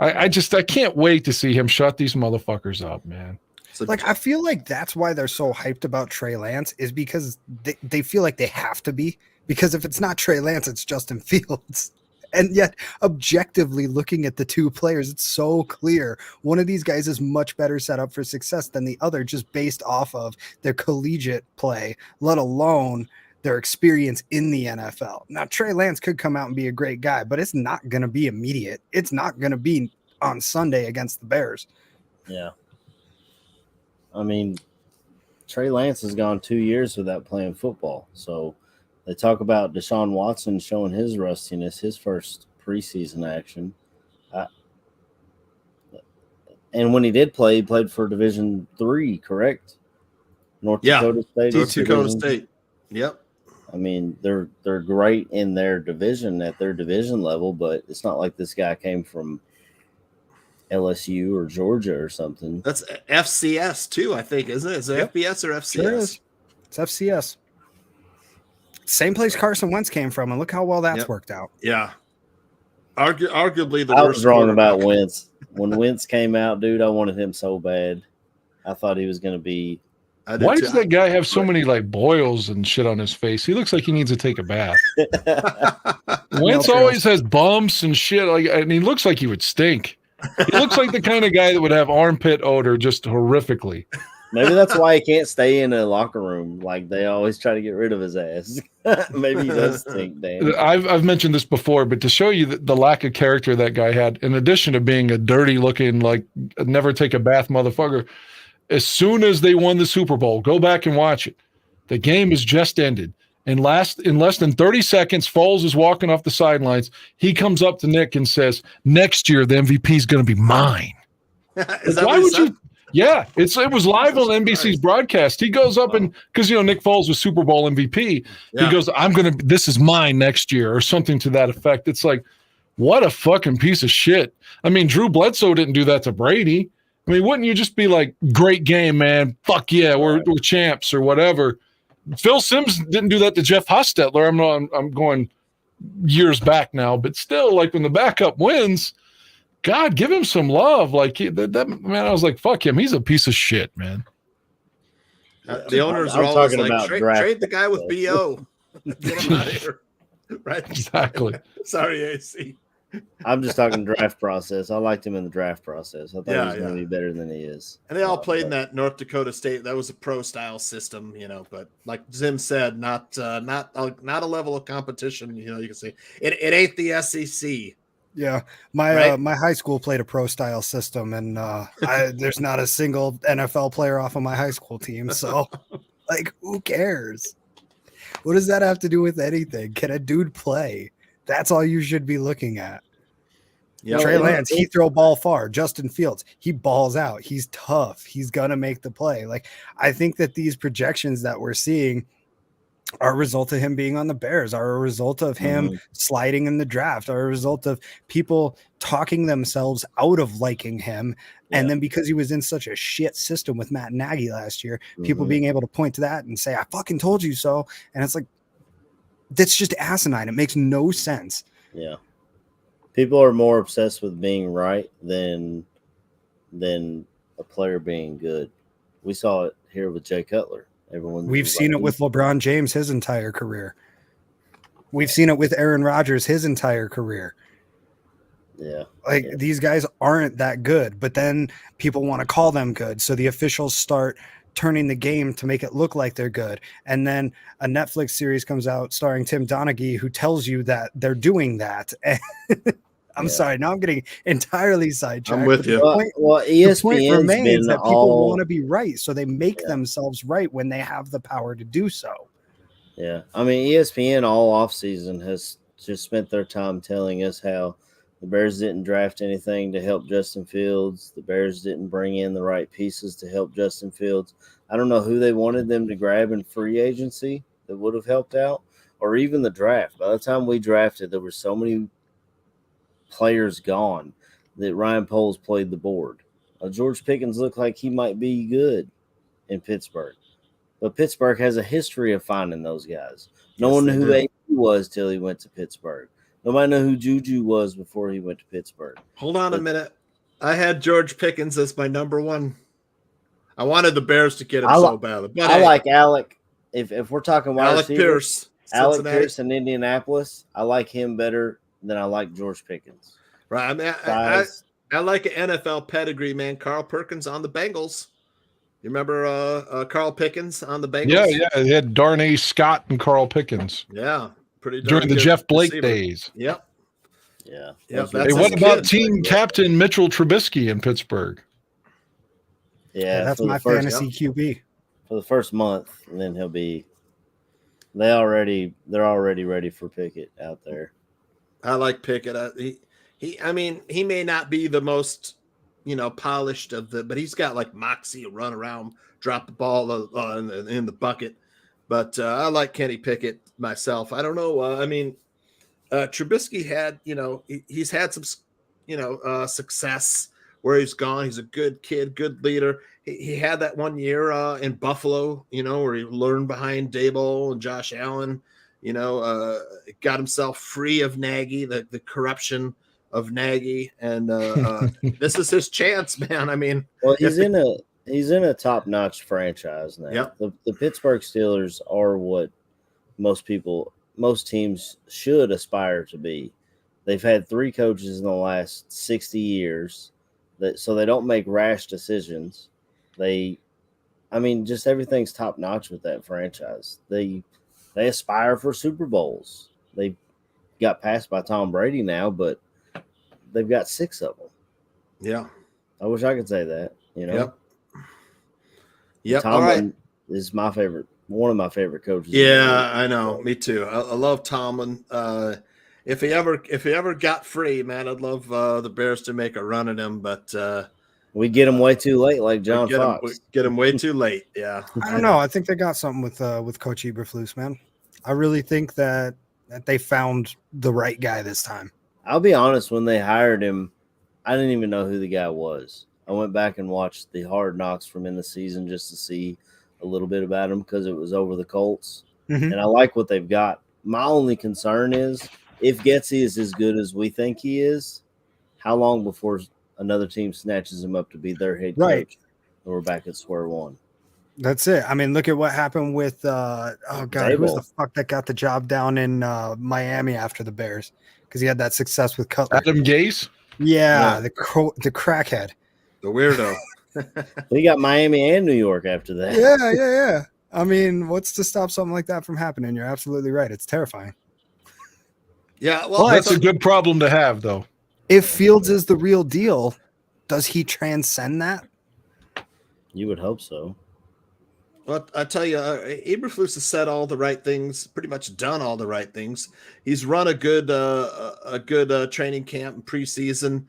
I can't wait to see him shut these motherfuckers up, man. Like, I feel like that's why they're so hyped about Trey Lance is because they feel like they have to be Because if it's not Trey Lance, it's Justin Fields. And yet, objectively looking at the two players, it's so clear. One of these guys is much better set up for success than the other, just based off of their collegiate play, let alone their experience in the NFL. Now, Trey Lance could come out and be a great guy, but it's not going to be immediate. It's not going to be on Sunday against the Bears. Yeah. I mean, Trey Lance has gone 2 years without playing football. So they talk about Deshaun Watson showing his rustiness, his first preseason action. And when he did play, he played for Division III, correct? North Dakota State. North Dakota State. Yep. I mean, they're great in their division at their division level, but it's not like this guy came from LSU or Georgia or something. That's FCS too, I think, isn't it? Is it FBS or FCS? Sure is. It's FCS. Same place Carson Wentz came from, and look how well that's worked out. Yeah. Arguably the I worst. was wrong about Wentz. When Wentz came out, dude, I wanted him so bad. I thought he was going to be. Why does that guy have so many like boils and shit on his face? He looks like he needs to take a bath. Wentz always has bumps and shit, and he looks like he would stink. He looks like the kind of guy that would have armpit odor just horrifically. Maybe that's why he can't stay in a locker room. Like they always try to get rid of his ass. Maybe he does stink, Dan. I've mentioned this before, but to show you the lack of character that guy had, in addition to being a dirty looking, like never take a bath motherfucker, as soon as they won the Super Bowl, go back and watch it. The game has just ended. In less than 30 seconds, Foles is walking off the sidelines. He comes up to Nick and says, "Next year, the MVP is going to be mine." Why would you? Yeah, it was live on NBC's broadcast. He goes up and because Nick Foles was Super Bowl MVP. Yeah. He goes, this is mine next year, or something to that effect. It's like, what a fucking piece of shit. I mean, Drew Bledsoe didn't do that to Brady. I mean, wouldn't you just be like, great game, man? Fuck yeah, we're champs or whatever. Phil Simms didn't do that to Jeff Hostetler. I'm going years back now, but still, like when the backup wins, God, give him some love. Like that man, I was like, fuck him. He's a piece of shit, man. The owners are always like, trade the guy with BO. Get him out of here. Right? Exactly. Sorry, AC. I'm just talking draft process. I liked him in the draft process. I thought he was going to be better than he is. And they all played in that North Dakota State. That was a pro-style system, but like Zim said, not a level of competition. You can say it ain't the SEC. Yeah, my high school played a pro-style system, and there's not a single NFL player off of my high school team. So, like, who cares? What does that have to do with anything? Can a dude play? That's all you should be looking at. Yep. Trey Lance, he throw ball far. Justin Fields, he balls out. He's tough. He's going to make the play. Like, I think that these projections that we're seeing are a result of him being on the Bears, are a result of him sliding in the draft, are a result of people talking themselves out of liking him. Yeah. And then because he was in such a shit system with Matt Nagy last year, people being able to point to that and say, I fucking told you so. And it's like, that's just asinine. It makes no sense. Yeah. People are more obsessed with being right than a player being good. We saw it here with Jay Cutler. We've seen it with LeBron James his entire career. We've seen it with Aaron Rodgers his entire career. Yeah. These guys aren't that good, but then people want to call them good. So the officials start turning the game to make it look like they're good. And then a Netflix series comes out starring Tim Donaghy who tells you that they're doing that. I'm sorry. Now I'm getting entirely sidetracked. I'm with you. ESPN the point remains that people want to be right. So they make themselves right when they have the power to do so. Yeah. I mean, ESPN all offseason has just spent their time telling us how the Bears didn't draft anything to help Justin Fields. The Bears didn't bring in the right pieces to help Justin Fields. I don't know who they wanted them to grab in free agency that would have helped out, or even the draft. By the time we drafted, there were so many players gone that Ryan Poles played the board. George Pickens looked like he might be good in Pittsburgh. But Pittsburgh has a history of finding those guys. No one knew who AD was till he went to Pittsburgh. Nobody knew who Juju was before he went to Pittsburgh. Hold on a minute. I had George Pickens as my number one. I wanted the Bears to get him so bad. But I like Alec. If we're talking wide Alec receiver, Pierce. Alec Pierce in Indianapolis, I like him better than I like George Pickens. Right. I mean, I like an NFL pedigree, man. Carl Perkins on the Bengals. You remember Carl Pickens on the Bengals? Yeah. They had Darnay Scott and Carl Pickens. Yeah. Pretty during the Jeff Blake receiver. days. Yep. Yeah. Hey, what about team captain Mitchell Trubisky in Pittsburgh? Yeah, that's my fantasy QB. For the first month, and then they're already ready for Pickett out there. I like Pickett. He may not be the most, polished but he's got like moxie, run around, drop the ball in the bucket. But I like Kenny Pickett myself. I don't know. Trubisky had, he's had some, success where he's gone. He's a good kid, good leader. He had that 1 year in Buffalo, where he learned behind Daboll and Josh Allen, got himself free of Nagy, the corruption of Nagy. And this is his chance, man. I mean, well, he's in a top-notch franchise now. Yep. The Pittsburgh Steelers are what most teams should aspire to be. They've had 3 coaches in the last 60 years, so they don't make rash decisions. Just everything's top-notch with that franchise. They aspire for Super Bowls. They got passed by Tom Brady now, but they've got 6 of them. Yeah. I wish I could say that, Yep. Tomlin is my favorite, one of my favorite coaches. Yeah, I know. Me too. I love Tomlin. If he ever got free, man, I'd love the Bears to make a run at him, but we get him way too late, like John Fox. We get him way too late. Yeah. I don't know. I think they got something with Coach Eberflus, man. I really think that they found the right guy this time. I'll be honest, when they hired him, I didn't even know who the guy was. I went back and watched the Hard Knocks from in the season just to see a little bit about him because it was over the Colts. Mm-hmm. And I like what they've got. My only concern is if Getsy is as good as we think he is, how long before another team snatches him up to be their head coach? Right. And we're back at square one. That's it. I mean, look at what happened with Daboll. Who's the fuck that got the job down in Miami after the Bears? Because he had that success with Cutler. Adam Gase? Yeah. The crackhead. The weirdo. He got Miami and New York after that. Yeah. I mean, what's to stop something like that from happening? You're absolutely right. It's terrifying. Yeah, well, that's a good problem to have, though. If Fields is the real deal, does he transcend that? You would hope so. Well, I tell you, Eberflus has said all the right things, pretty much done all the right things. He's run a good training camp in preseason.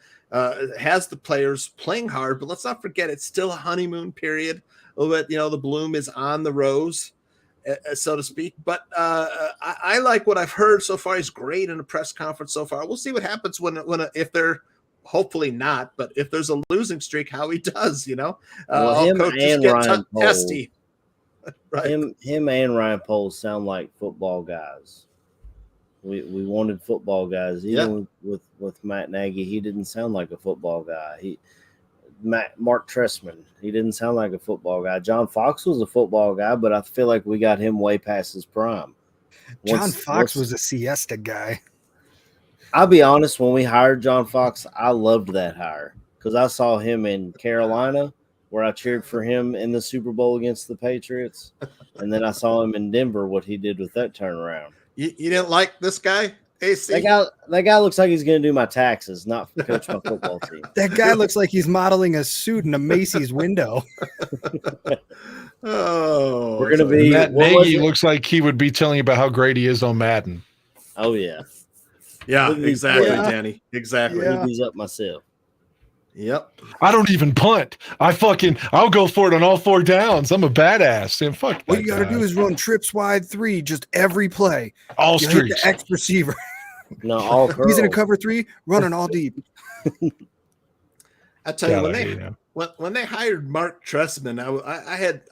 Has the players playing hard, but let's not forget it's still a honeymoon period. A little bit, the bloom is on the rose, so to speak. But I like what I've heard so far. He's great in a press conference so far. We'll see what happens if they're hopefully not, but if there's a losing streak, how he does. Well, him and Ryan Poles, testy. Right. Him and Ryan Poles sound like football guys. We wanted football guys. Even with Matt Nagy, he didn't sound like a football guy. Mark Trestman, he didn't sound like a football guy. John Fox was a football guy, but I feel like we got him way past his prime. John Fox was a siesta guy. I'll be honest, when we hired John Fox, I loved that hire because I saw him in Carolina where I cheered for him in the Super Bowl against the Patriots. And then I saw him in Denver, what he did with that turnaround. You didn't like this guy, AC? That guy looks like he's going to do my taxes, not coach my football team. That guy looks like he's modeling a suit in a Macy's window. Oh, we're going to be. Matt Nagy looks like he would be telling you about how great he is on Madden. Oh yeah, exactly, Danny. Exactly. Look these up myself. Yep. I don't even punt. I'll go for it on all 4 downs. I'm a badass. And fuck. What you got to do is run trips wide 3, just every play. All you streets. Hit the X receiver. No, all curls. He's in a cover 3, running all deep. I tell you, when they hired Mark Trestman,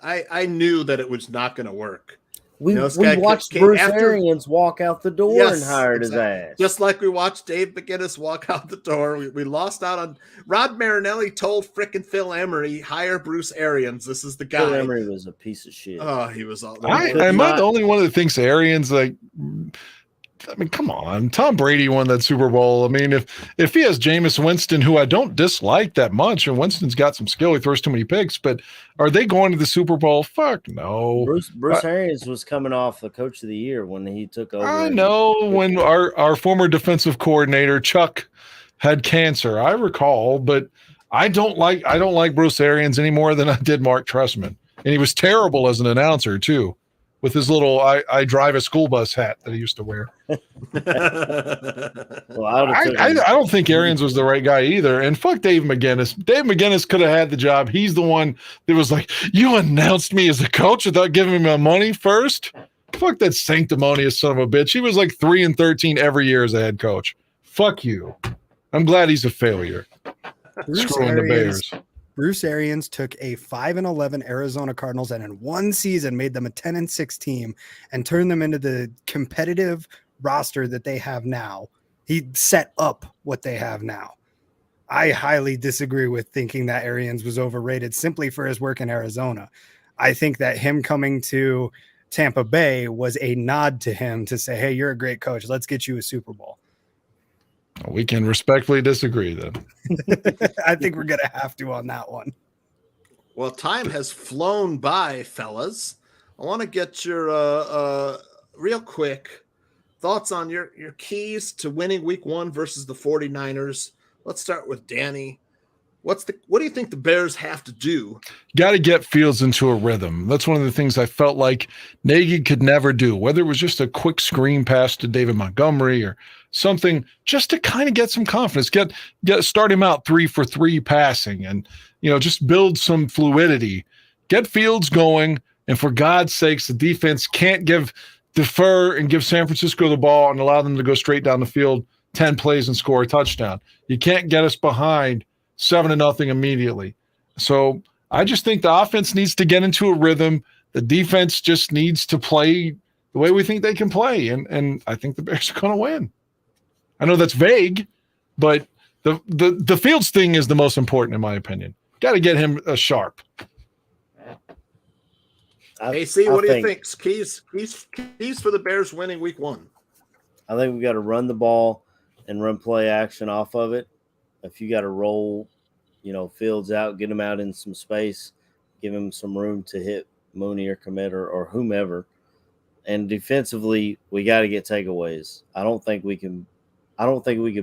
I knew that it was not going to work. We watched Bruce Arians walk out the door and hired his ass. Just like we watched Dave McGinnis walk out the door. We lost out on Rod Marinelli told frickin' Phil Emery, hire Bruce Arians. This is the guy. Phil Emery was a piece of shit. Oh, he was all am I the only one that thinks Arians come on. Tom Brady won that Super Bowl. I mean, if he has Jameis Winston, who I don't dislike that much, and Winston's got some skill, he throws too many picks, but are they going to the Super Bowl? Fuck no. Bruce Arians was coming off the Coach of the Year when he took over. I know when our former defensive coordinator, Chuck, had cancer. I recall, but I don't like Bruce Arians any more than I did Mark Trestman. And he was terrible as an announcer, too, with his little I drive a school bus hat that he used to wear. Well, I don't think Arians was the right guy either. And fuck Dave McGinnis. Dave McGinnis could have had the job. He's the one that was like, you announced me as a coach without giving me my money first? Fuck that sanctimonious son of a bitch. He was like 3-13 every year as a head coach. Fuck you. I'm glad he's a failure. Screwing the Bears. Bruce Arians took a 5-11 Arizona Cardinals and in one season made them a 10-6 team and turned them into the competitive roster that they have now. He set up what they have now. I highly disagree with thinking that Arians was overrated simply for his work in Arizona. I think that him coming to Tampa Bay was a nod to him to say, hey, you're a great coach. Let's get you a Super Bowl. We can respectfully disagree then. I think we're going to have to on that one. Well, time has flown by, fellas. I want to get your real quick thoughts on your keys to winning week 1 versus the 49ers. Let's start with Danny. What do you think the Bears have to do? Got to get Fields into a rhythm. That's one of the things I felt like Nagy could never do, whether it was just a quick screen pass to David Montgomery or something, just to kind of get some confidence, start him out 3 for 3 passing and, just build some fluidity, get Fields going. And for God's sakes, the defense can't defer and give San Francisco the ball and allow them to go straight down the field 10 plays and score a touchdown. You can't get us behind 7-0 immediately. So I just think the offense needs to get into a rhythm. The defense just needs to play the way we think they can play. And I think the Bears are going to win. I know that's vague, but the Fields thing is the most important in my opinion. Got to get him sharp. AC, what do you think? Keys for the Bears winning week 1. I think we got to run the ball and run play action off of it. If you got to roll, Fields out, get him out in some space, give him some room to hit Mooney or Komet or whomever. And defensively, we got to get takeaways. I don't think we can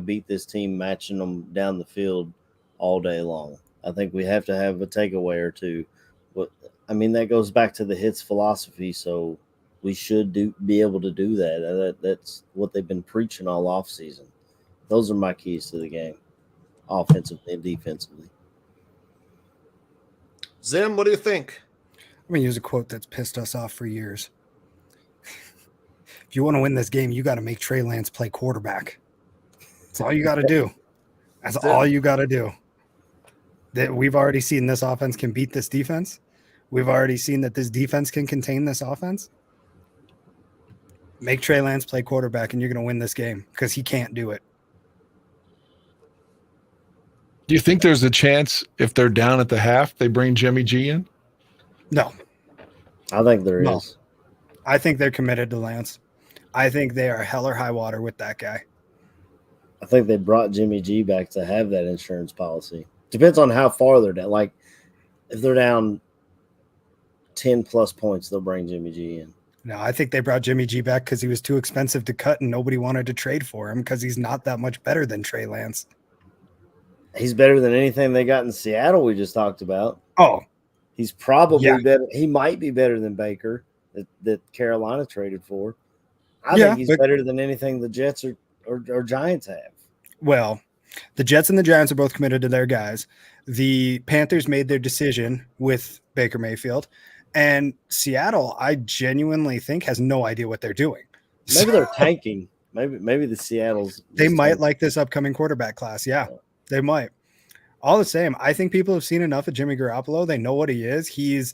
beat this team matching them down the field all day long. I think we have to have a takeaway or two. But that goes back to the hits philosophy. So we should be able to do that. That's what they've been preaching all offseason. Those are my keys to the game, offensively and defensively. Zim, what do you think? I'm going to use a quote that's pissed us off for years. If you want to win this game, you got to make Trey Lance play quarterback. That's all you got to do. That's all you got to do. That we've already seen this offense can beat this defense. We've already seen that this defense can contain this offense. Make Trey Lance play quarterback, and you're going to win this game because he can't do it. Do you think there's a chance if they're down at the half, they bring Jimmy G in? No. I think there is. I think they're committed to Lance. I think they are hell or high water with that guy. I think they brought Jimmy G back to have that insurance policy. Depends on how far they're down. Like, if they're down 10-plus points, they'll bring Jimmy G in. No, I think they brought Jimmy G back because he was too expensive to cut and nobody wanted to trade for him because he's not that much better than Trey Lance. He's better than anything they got in Seattle we just talked about. Oh. He's probably better. He might be better than Baker that Carolina traded for. I think he's better than anything the Jets or Giants have. Well, the Jets and the Giants are both committed to their guys. The Panthers made their decision with Baker Mayfield. And Seattle, I genuinely think, has no idea what they're doing. Maybe they're tanking. Maybe the Seattle's. They might like this upcoming quarterback class. Yeah, they might. All the same, I think people have seen enough of Jimmy Garoppolo. They know what he is. He's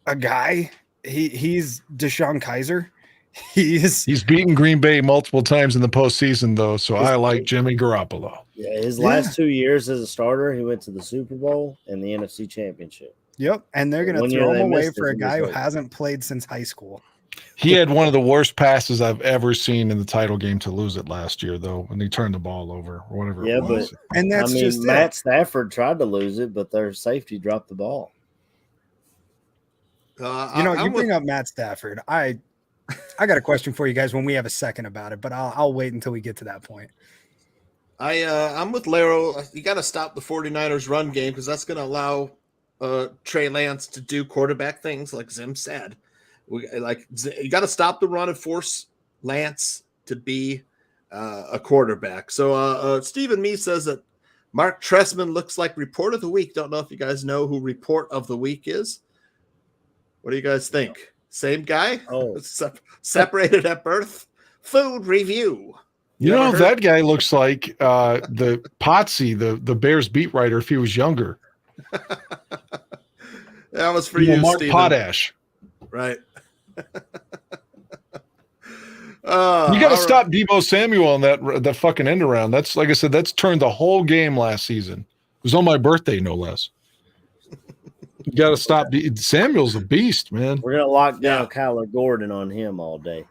a guy. He's Deshaun Kaiser. He's beaten Green Bay multiple times in the postseason, though. So I like Jimmy Garoppolo. Yeah, his last 2 years as a starter, he went to the Super Bowl and the NFC Championship. Yep, and they're going to throw him away for a guy who hasn't played since high school. He had one of the worst passes I've ever seen in the title game to lose it last year, though, when he turned the ball over or whatever it was. And that's just Matt Stafford tried to lose it, but their safety dropped the ball. You bring up Matt Stafford. I got a question for you guys when we have a second about it, but I'll wait until we get to that point. I'm with Laro. You got to stop the 49ers run game because that's going to allow Trey Lance to do quarterback things like Zim said. You got to stop the run and force Lance to be a quarterback. So Stephen Me says that Mark Trestman looks like Report of the Week. Don't know if you guys know who Report of the Week is. What do you guys think? Same guy? Oh, separated at birth? Food review. You know, that guy looks like the Potsy, the Bears beat writer, if he was younger. That was for you, Mark Steven. Potash. Right. You got to stop Deebo Samuel on that fucking end around. That's, like I said, that's turned the whole game last season. It was on my birthday, no less. You got to stop. Samuel's a beast, man. We're going to lock down Kyler Gordon on him all day.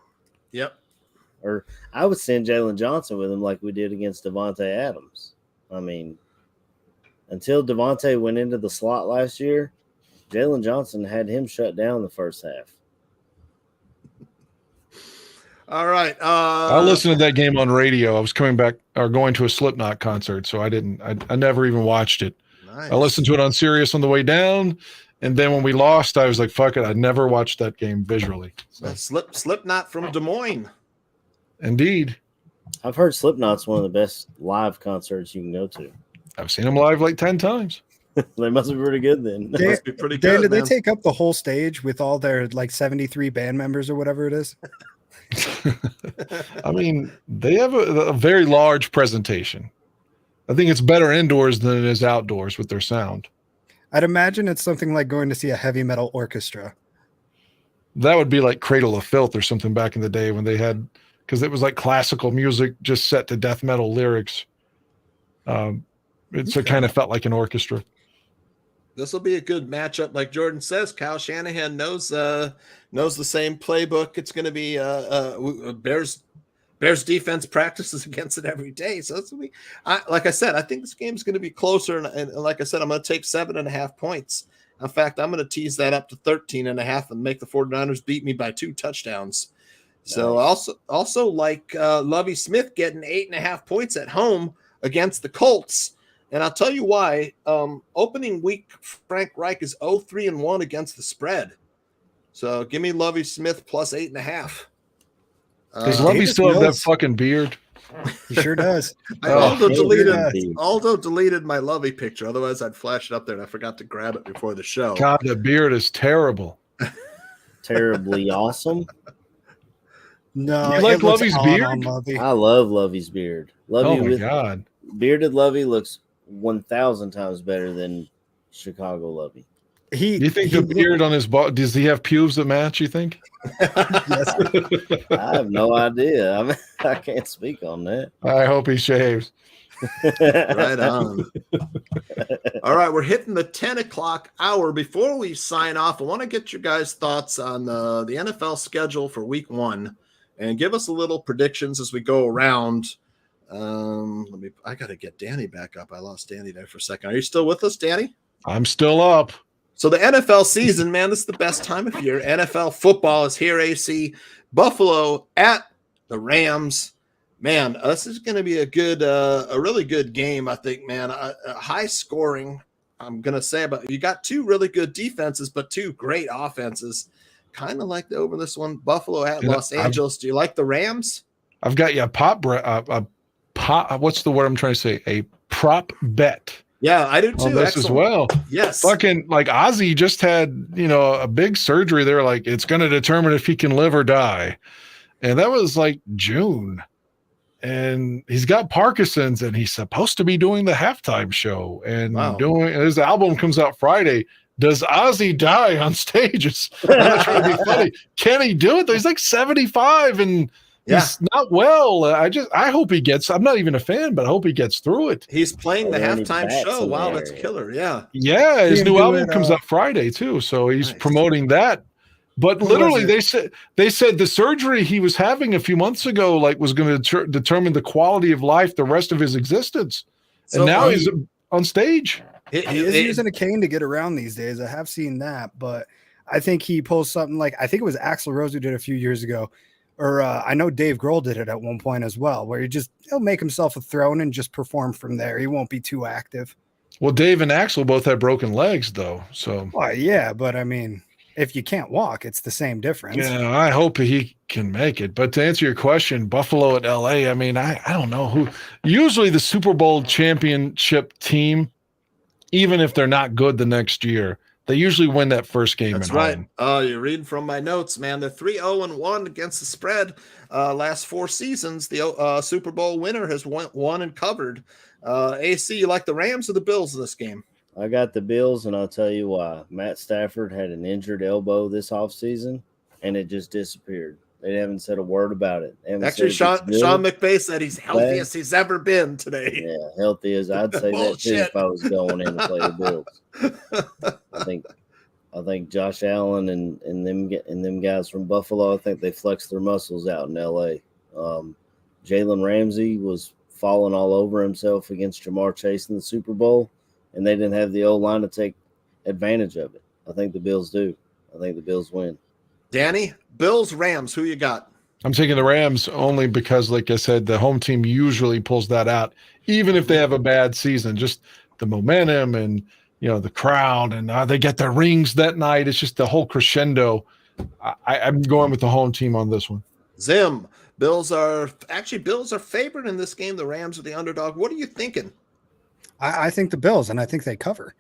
Yep. Or I would send Jalen Johnson with him like we did against Devontae Adams. I mean, until Devontae went into the slot last year, Jalen Johnson had him shut down the first half. All right. I listened to that game on radio. I was coming back or going to a Slipknot concert, so I never even watched it. Nice. I listened to it on Sirius on the way down, and then when we lost, I was like, fuck it, I never watched that game visually. So. Slipknot from Des Moines. Indeed. I've heard Slipknot's one of the best live concerts you can go to. I've seen them live like 10 times. They must be pretty good then. They must be pretty good. Did they take up the whole stage with all their 73 band members or whatever it is? I mean, they have a very large presentation. I think it's better indoors than it is outdoors with their sound. I'd imagine it's something like going to see a heavy metal orchestra. That would be like Cradle of Filth or something back in the day when they had, because it was like classical music just set to death metal lyrics. It kind of felt like an orchestra. This will be a good matchup, like Jordan says. Kyle Shanahan knows the same playbook. It's going to be Bears defense practices against it every day. So that's going to be, like I said, I think this game is going to be closer. And like I said, I'm going to take 7.5 points. In fact, I'm going to tease that up to 13.5 and make the 49ers beat me by 2 touchdowns. Nice. So also like Lovie Smith getting 8.5 points at home against the Colts. And I'll tell you why. Opening week, Frank Reich is 0-3-1 against the spread. So give me Lovie Smith plus 8.5. Does Lovie still have that fucking beard? He sure does. Aldo deleted my Lovie picture. Otherwise, I'd flash it up there, and I forgot to grab it before the show. God, the beard is terrible. Terribly awesome. No, you like Lovie's beard? I love Lovie's beard. Oh my God, bearded Lovie looks 1,000 times better than Chicago Lovie. You think the beard on his body, does he have pubes that match, you think? Yes. I have no idea. I can't speak on that. I hope he shaves. Right on. All right, we're hitting the 10 o'clock hour. Before we sign off, I want to get your guys' thoughts on the NFL schedule for week 1 and give us a little predictions as we go around. I got to get Danny back up. I lost Danny there for a second. Are you still with us, Danny? I'm still up. So the NFL season, man, this is the best time of year. NFL football is here, AC. Buffalo at the Rams. Man, this is going to be a really good game, I think, man. A high scoring, I'm going to say, but you got 2 really good defenses, but 2 great offenses. Kind of like over this one, Buffalo at Los Angeles. Do you like the Rams? I've got you a pop. What's the word I'm trying to say? A prop bet. Yeah, I do too. This as well. Yes. Fucking like Ozzy just had, a big surgery. They're like, it's going to determine if he can live or die. And that was like June. And he's got Parkinson's and he's supposed to be doing the halftime show and doing his album comes out Friday. does Ozzy die on stages? I'm not trying to be funny. Can he do it? He's like 75 and he's not well. I hope he gets. I'm not even a fan, but I hope he gets through it. He's playing the halftime show. Wow, that's killer. Yeah. Yeah, his new album comes out Friday too, so he's promoting that. But literally, they said the surgery he was having a few months ago, like, was going to determine the quality of life the rest of his existence, and now he's on stage. He is using a cane to get around these days. I have seen that, but I think he pulls something like, I think it was Axl Rose who did a few years ago, or I know Dave Grohl did it at one point as well, where he'll make himself a throne and just perform from there. He won't be too active. Well, Dave and Axl both had broken legs, though. So, well, yeah, but I mean, if you can't walk, it's the same difference. Yeah, I hope he can make it. But to answer your question, Buffalo at LA, I mean, I don't know who. Usually the Super Bowl championship team, even if they're not good the next year, they usually win that first game. That's right. You're reading from my notes, man. They're 3-0-1 against the spread. Last 4 seasons, the Super Bowl winner has won and covered. AC, you like the Rams or the Bills in this game? I got the Bills, and I'll tell you why. Matt Stafford had an injured elbow this offseason, and it just disappeared. They haven't said a word about it. Actually, Sean McVay said he's healthiest he's ever been today. Yeah, healthy as I'd say that too if I was going in to play the Bills. I think Josh Allen and them guys from Buffalo, I think they flexed their muscles out in LA. Jalen Ramsey was falling all over himself against Jamar Chase in the Super Bowl, and they didn't have the O-line to take advantage of it. I think the Bills do. I think the Bills win. Danny, Bills, Rams, who you got? I'm taking the Rams only because, like I said, the home team usually pulls that out, even if they have a bad season. Just the momentum and, the crowd, and they get their rings that night. It's just the whole crescendo. I'm going with the home team on this one. Zim, Bills are favored in this game. The Rams are the underdog. What are you thinking? I think the Bills, and I think they cover.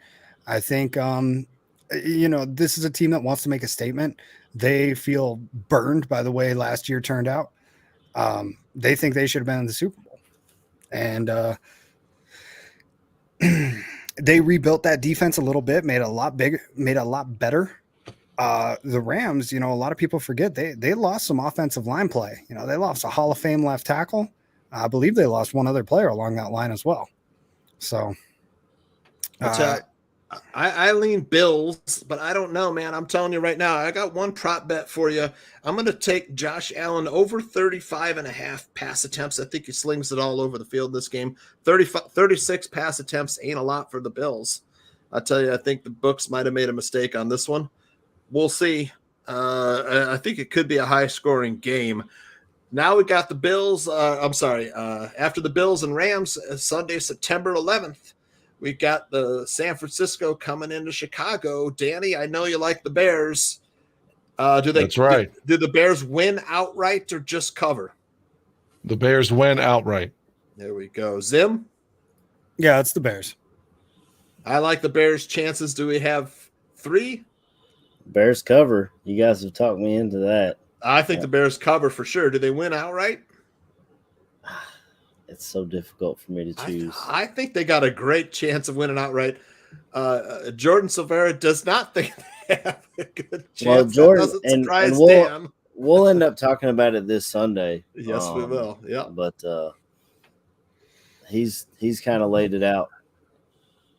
I think, this is a team that wants to make a statement. They feel burned by the way last year turned out. They think they should have been in the Super Bowl. And they rebuilt that defense a little bit, made it a lot bigger, made it a lot better. The Rams, a lot of people forget they lost some offensive line play. They lost a Hall of Fame left tackle. I believe they lost one other player along that line as well. So I lean Bills, but I don't know, man. I'm telling you right now, I got one prop bet for you. I'm going to take Josh Allen over 35.5 pass attempts. I think he slings it all over the field this game. 36 pass attempts ain't a lot for the Bills. I tell you, I think the books might have made a mistake on this one. We'll see. I think it could be a high-scoring game. Now we got the Bills. After the Bills and Rams, Sunday, September 11th, we got the San Francisco coming into Chicago. Danny, I know you like the Bears. That's right. Do the Bears win outright or just cover? The Bears win outright. There we go. Zim? Yeah, it's the Bears. I like the Bears' chances. Do we have 3? Bears cover. You guys have talked me into that. I think the Bears cover for sure. Do they win outright? It's so difficult for me to choose. I think they got a great chance of winning outright. Jordan Silvera does not think they have a good chance. Well, Jordan, that doesn't surprise Dan. We'll end up talking about it this Sunday. Yes, we will. Yeah, but he's kind of laid it out.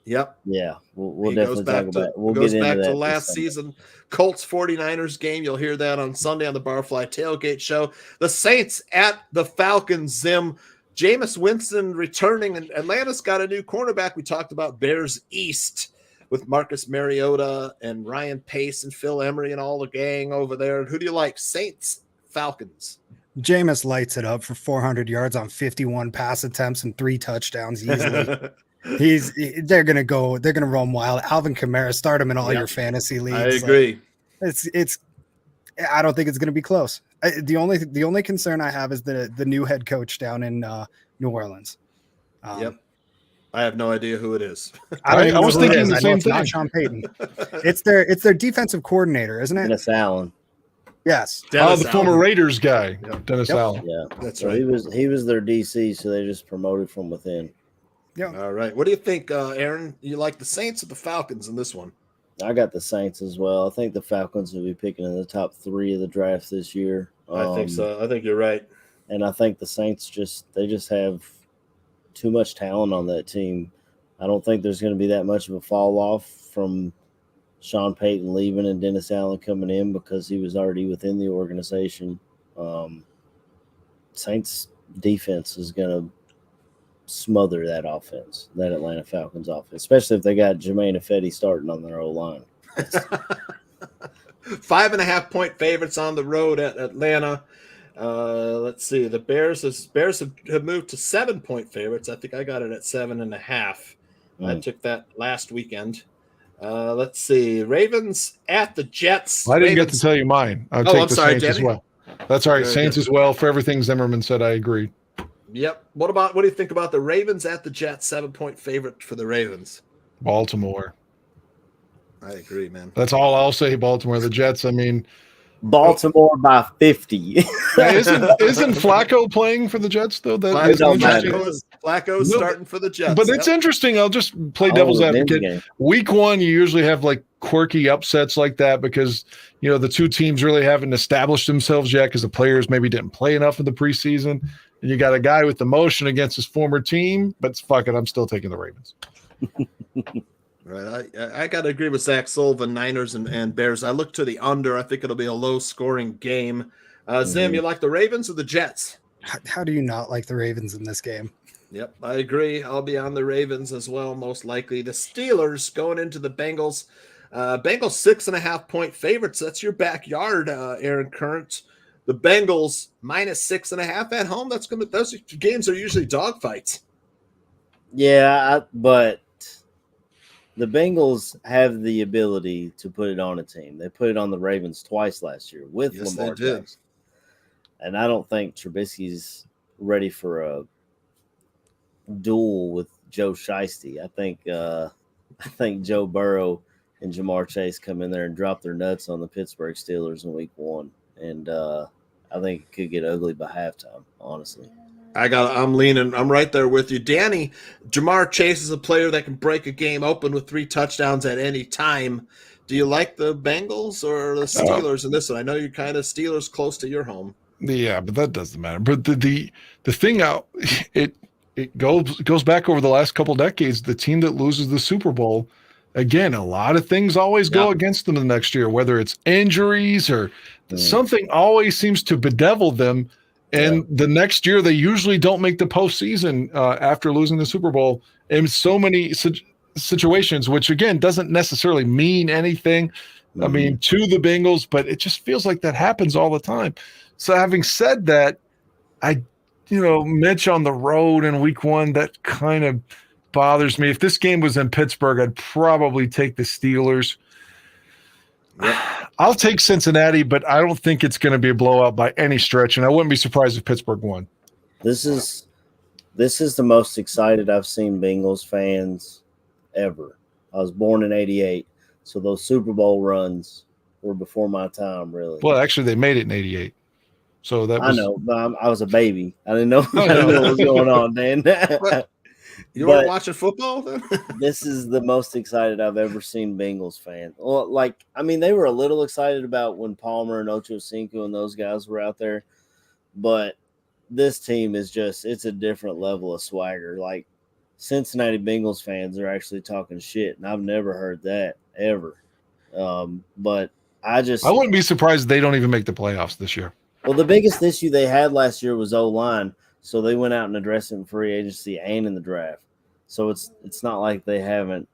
Yep. Yeah, we'll definitely talk about it. We'll goes back to last season, Colts 49ers game. You'll hear that on Sunday on the Barfly Tailgate Show. The Saints at the Falcons. Zim, Jameis Winston returning, and Atlanta's got a new cornerback. We talked about Bears East with Marcus Mariota and Ryan Pace and Phil Emery and all the gang over there. Who do you like? Saints, Falcons. Jameis lights it up for 400 yards on 51 pass attempts and 3 touchdowns easily. They're gonna run wild. Alvin Kamara, start him in all your fantasy leagues. I agree. I don't think it's gonna be close. The only concern I have is the new head coach down in New Orleans. Yep. I have no idea who it is. I was thinking the same thing. Not Sean Peyton. It's their defensive coordinator, isn't it? Dennis Allen. Yes. The former Raiders guy, Dennis Allen. Yeah, that's right. He was their DC, so they just promoted from within. Yeah. All right. What do you think, Aaron? You like the Saints or the Falcons in this one? I got the Saints as well. I think the Falcons will be picking in the top 3 of the draft this year. I think so. I think you're right. And I think the Saints just have too much talent on that team. I don't think there's going to be that much of a fall off from Sean Peyton leaving and Dennis Allen coming in because he was already within the organization. Saints defense is going to smother that offense, that Atlanta Falcons offense, especially if they got Jermaine Ifedi starting on their O-line. 5.5-point favorites on the road at Atlanta. Let's see. The Bears have moved to 7-point favorites. I think I got it at 7.5. I took that last weekend. Let's see. Ravens at the Jets. I didn't get to tell you mine. I'll take the Saints Jenny. as well. That's all right. Very Saints good. as well. For everything Zimmerman said, I agree. Yep. What do you think about the Ravens at the Jets? 7-point favorite for the Ravens. Baltimore. I agree, man. That's all I'll say. Baltimore. The Jets. I mean, Baltimore by 50. isn't Flacco playing for the Jets though? That is interesting. Flacco's starting for the Jets. But it's interesting. I'll just play devil's advocate. Week 1, you usually have like quirky upsets like that because the two teams really haven't established themselves yet because the players maybe didn't play enough in the preseason. And you got a guy with emotion against his former team, but fuck it, I'm still taking the Ravens. Right. I got to agree with Zach Sullivan, Niners and Bears. I look to the under. I think it'll be a low-scoring game. Zim, you like the Ravens or the Jets? How do you not like the Ravens in this game? Yep, I agree. I'll be on the Ravens as well, most likely. The Steelers going into the Bengals. Bengals 6.5-point favorites. That's your backyard, Aaron Current. The Bengals minus 6.5 at home. Those games are usually dogfights. Yeah, but the Bengals have the ability to put it on a team. They put it on the Ravens twice last year with Lamar Jackson. And I don't think Trubisky's ready for a duel with Joe Shiesty. I think Joe Burrow and Jamar Chase come in there and drop their nuts on the Pittsburgh Steelers in week 1. And I think it could get ugly by halftime, honestly. I'm right there with you. Danny, Jamar Chase is a player that can break a game open with 3 touchdowns at any time. Do you like the Bengals or the Steelers in this one? I know you're kind of Steelers close to your home. Yeah, but that doesn't matter. But the thing it goes back over the last couple decades. The team that loses the Super Bowl, again, a lot of things always go against them the next year, whether it's injuries or something always seems to bedevil them. And the next year, they usually don't make the postseason after losing the Super Bowl in so many situations, which, again, doesn't necessarily mean anything. I mean, to the Bengals, but it just feels like that happens all the time. So having said that, Mitch on the road in week 1, that kind of bothers me. If this game was in Pittsburgh, I'd probably take the Steelers. Yep. I'll take Cincinnati, but I don't think it's going to be a blowout by any stretch, and I wouldn't be surprised if Pittsburgh won. This is the most excited I've seen Bengals fans ever. I was born in '88, so those Super Bowl runs were before my time, really. Well, actually, they made it in '88, so that was. I know, but I was a baby. I didn't know, I didn't know what was going on, Dan. You weren't watching football then? This is the most excited I've ever seen Bengals fans. Well, they were a little excited about when Palmer and Ocho Cinco and those guys were out there, but this team is it's a different level of swagger. Like, Cincinnati Bengals fans are actually talking shit, and I've never heard that ever. But I wouldn't be surprised if they don't even make the playoffs this year. Well, the biggest issue they had last year was O-line. So they went out and addressed it in free agency and in the draft. So it's not like they haven't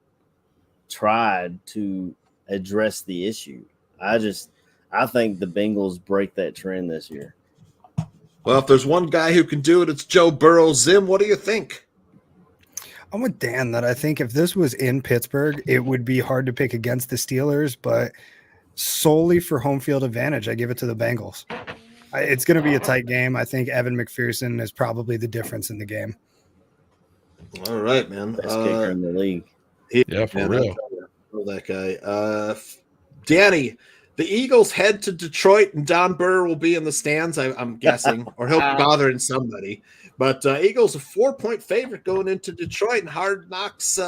tried to address the issue. I think the Bengals break that trend this year. Well, if there's one guy who can do it, it's Joe Burrow. Zim, what do you think? I'm with Dan that I think if this was in Pittsburgh, it would be hard to pick against the Steelers, but solely for home field advantage, I give it to the Bengals. It's going to be a tight game. I think Evan McPherson is probably the difference in the game. All right, man. Best kicker in the league. Yeah, for real. That guy. Danny, the Eagles head to Detroit, and Don Burr will be in the stands, I'm guessing, or he'll be bothering somebody. But Eagles a 4-point favorite going into Detroit, and Hard Knocks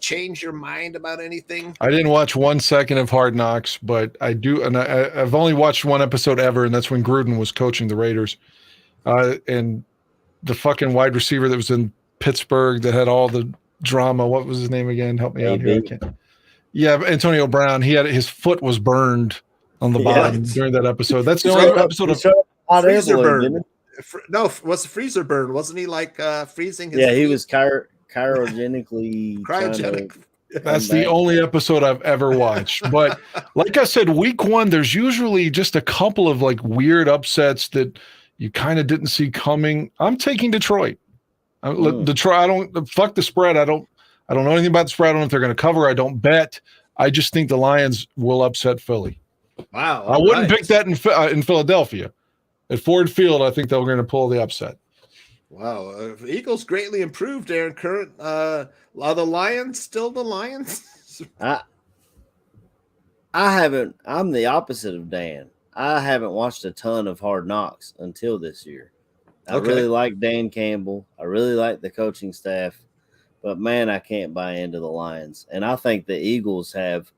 change your mind about anything? I didn't watch 1 second of Hard Knocks, but I do, and I've only watched one episode ever, and that's when Gruden was coaching the Raiders. And the fucking wide receiver that was in Pittsburgh that had all the drama, what was his name again? Help me out here. Yeah, Antonio Brown. His foot was burned on the bottom during that episode. That's the only episode of freezer burn. No, was the freezer burn? Wasn't he like freezing his he was cryogenically. That's the only episode I've ever watched. But like I said, week 1, there's usually just a couple of like weird upsets that you kind of didn't see coming. I'm taking Detroit. Detroit. I don't fuck the spread. I don't know anything about the spread. I don't know if they're going to cover. I don't bet. I just think the Lions will upset Philly. Wow. I wouldn't pick that in Philadelphia. At Ford Field, I think they're going to pull the upset. Wow. Eagles greatly improved, Aaron. Are the Lions still the Lions? I haven't. I'm the opposite of Dan. I haven't watched a ton of Hard Knocks until this year. I really like Dan Campbell. I really like the coaching staff. But, man, I can't buy into the Lions. And I think the Eagles have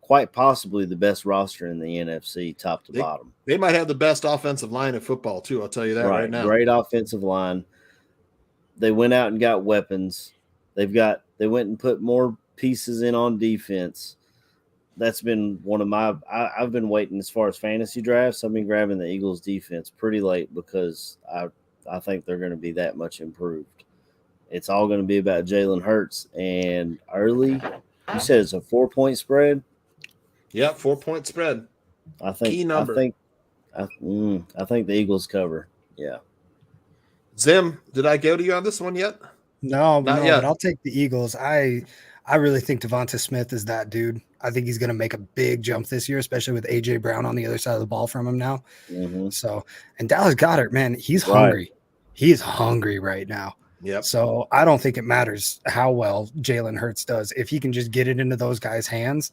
quite possibly the best roster in the NFC, top to bottom. They might have the best offensive line in football, too. I'll tell you that right now. Great offensive line. They went out and got weapons. They went and put more pieces in on defense. That's been one of my – I've been waiting as far as fantasy drafts. I've been grabbing the Eagles defense pretty late because I think they're going to be that much improved. It's all going to be about Jalen Hurts. And early, you said it's a 4-point spread? Yeah, 4-point spread. I think key number. I think the Eagles cover. Yeah. Zim, did I go to you on this one yet? No, but I'll take the Eagles. I really think Devonta Smith is that dude. I think he's going to make a big jump this year, especially with A.J. Brown on the other side of the ball from him now. Mm-hmm. So, and Dallas Goedert, man, he's hungry. He is hungry right now. Yep. So I don't think it matters how well Jalen Hurts does. If he can just get it into those guys' hands,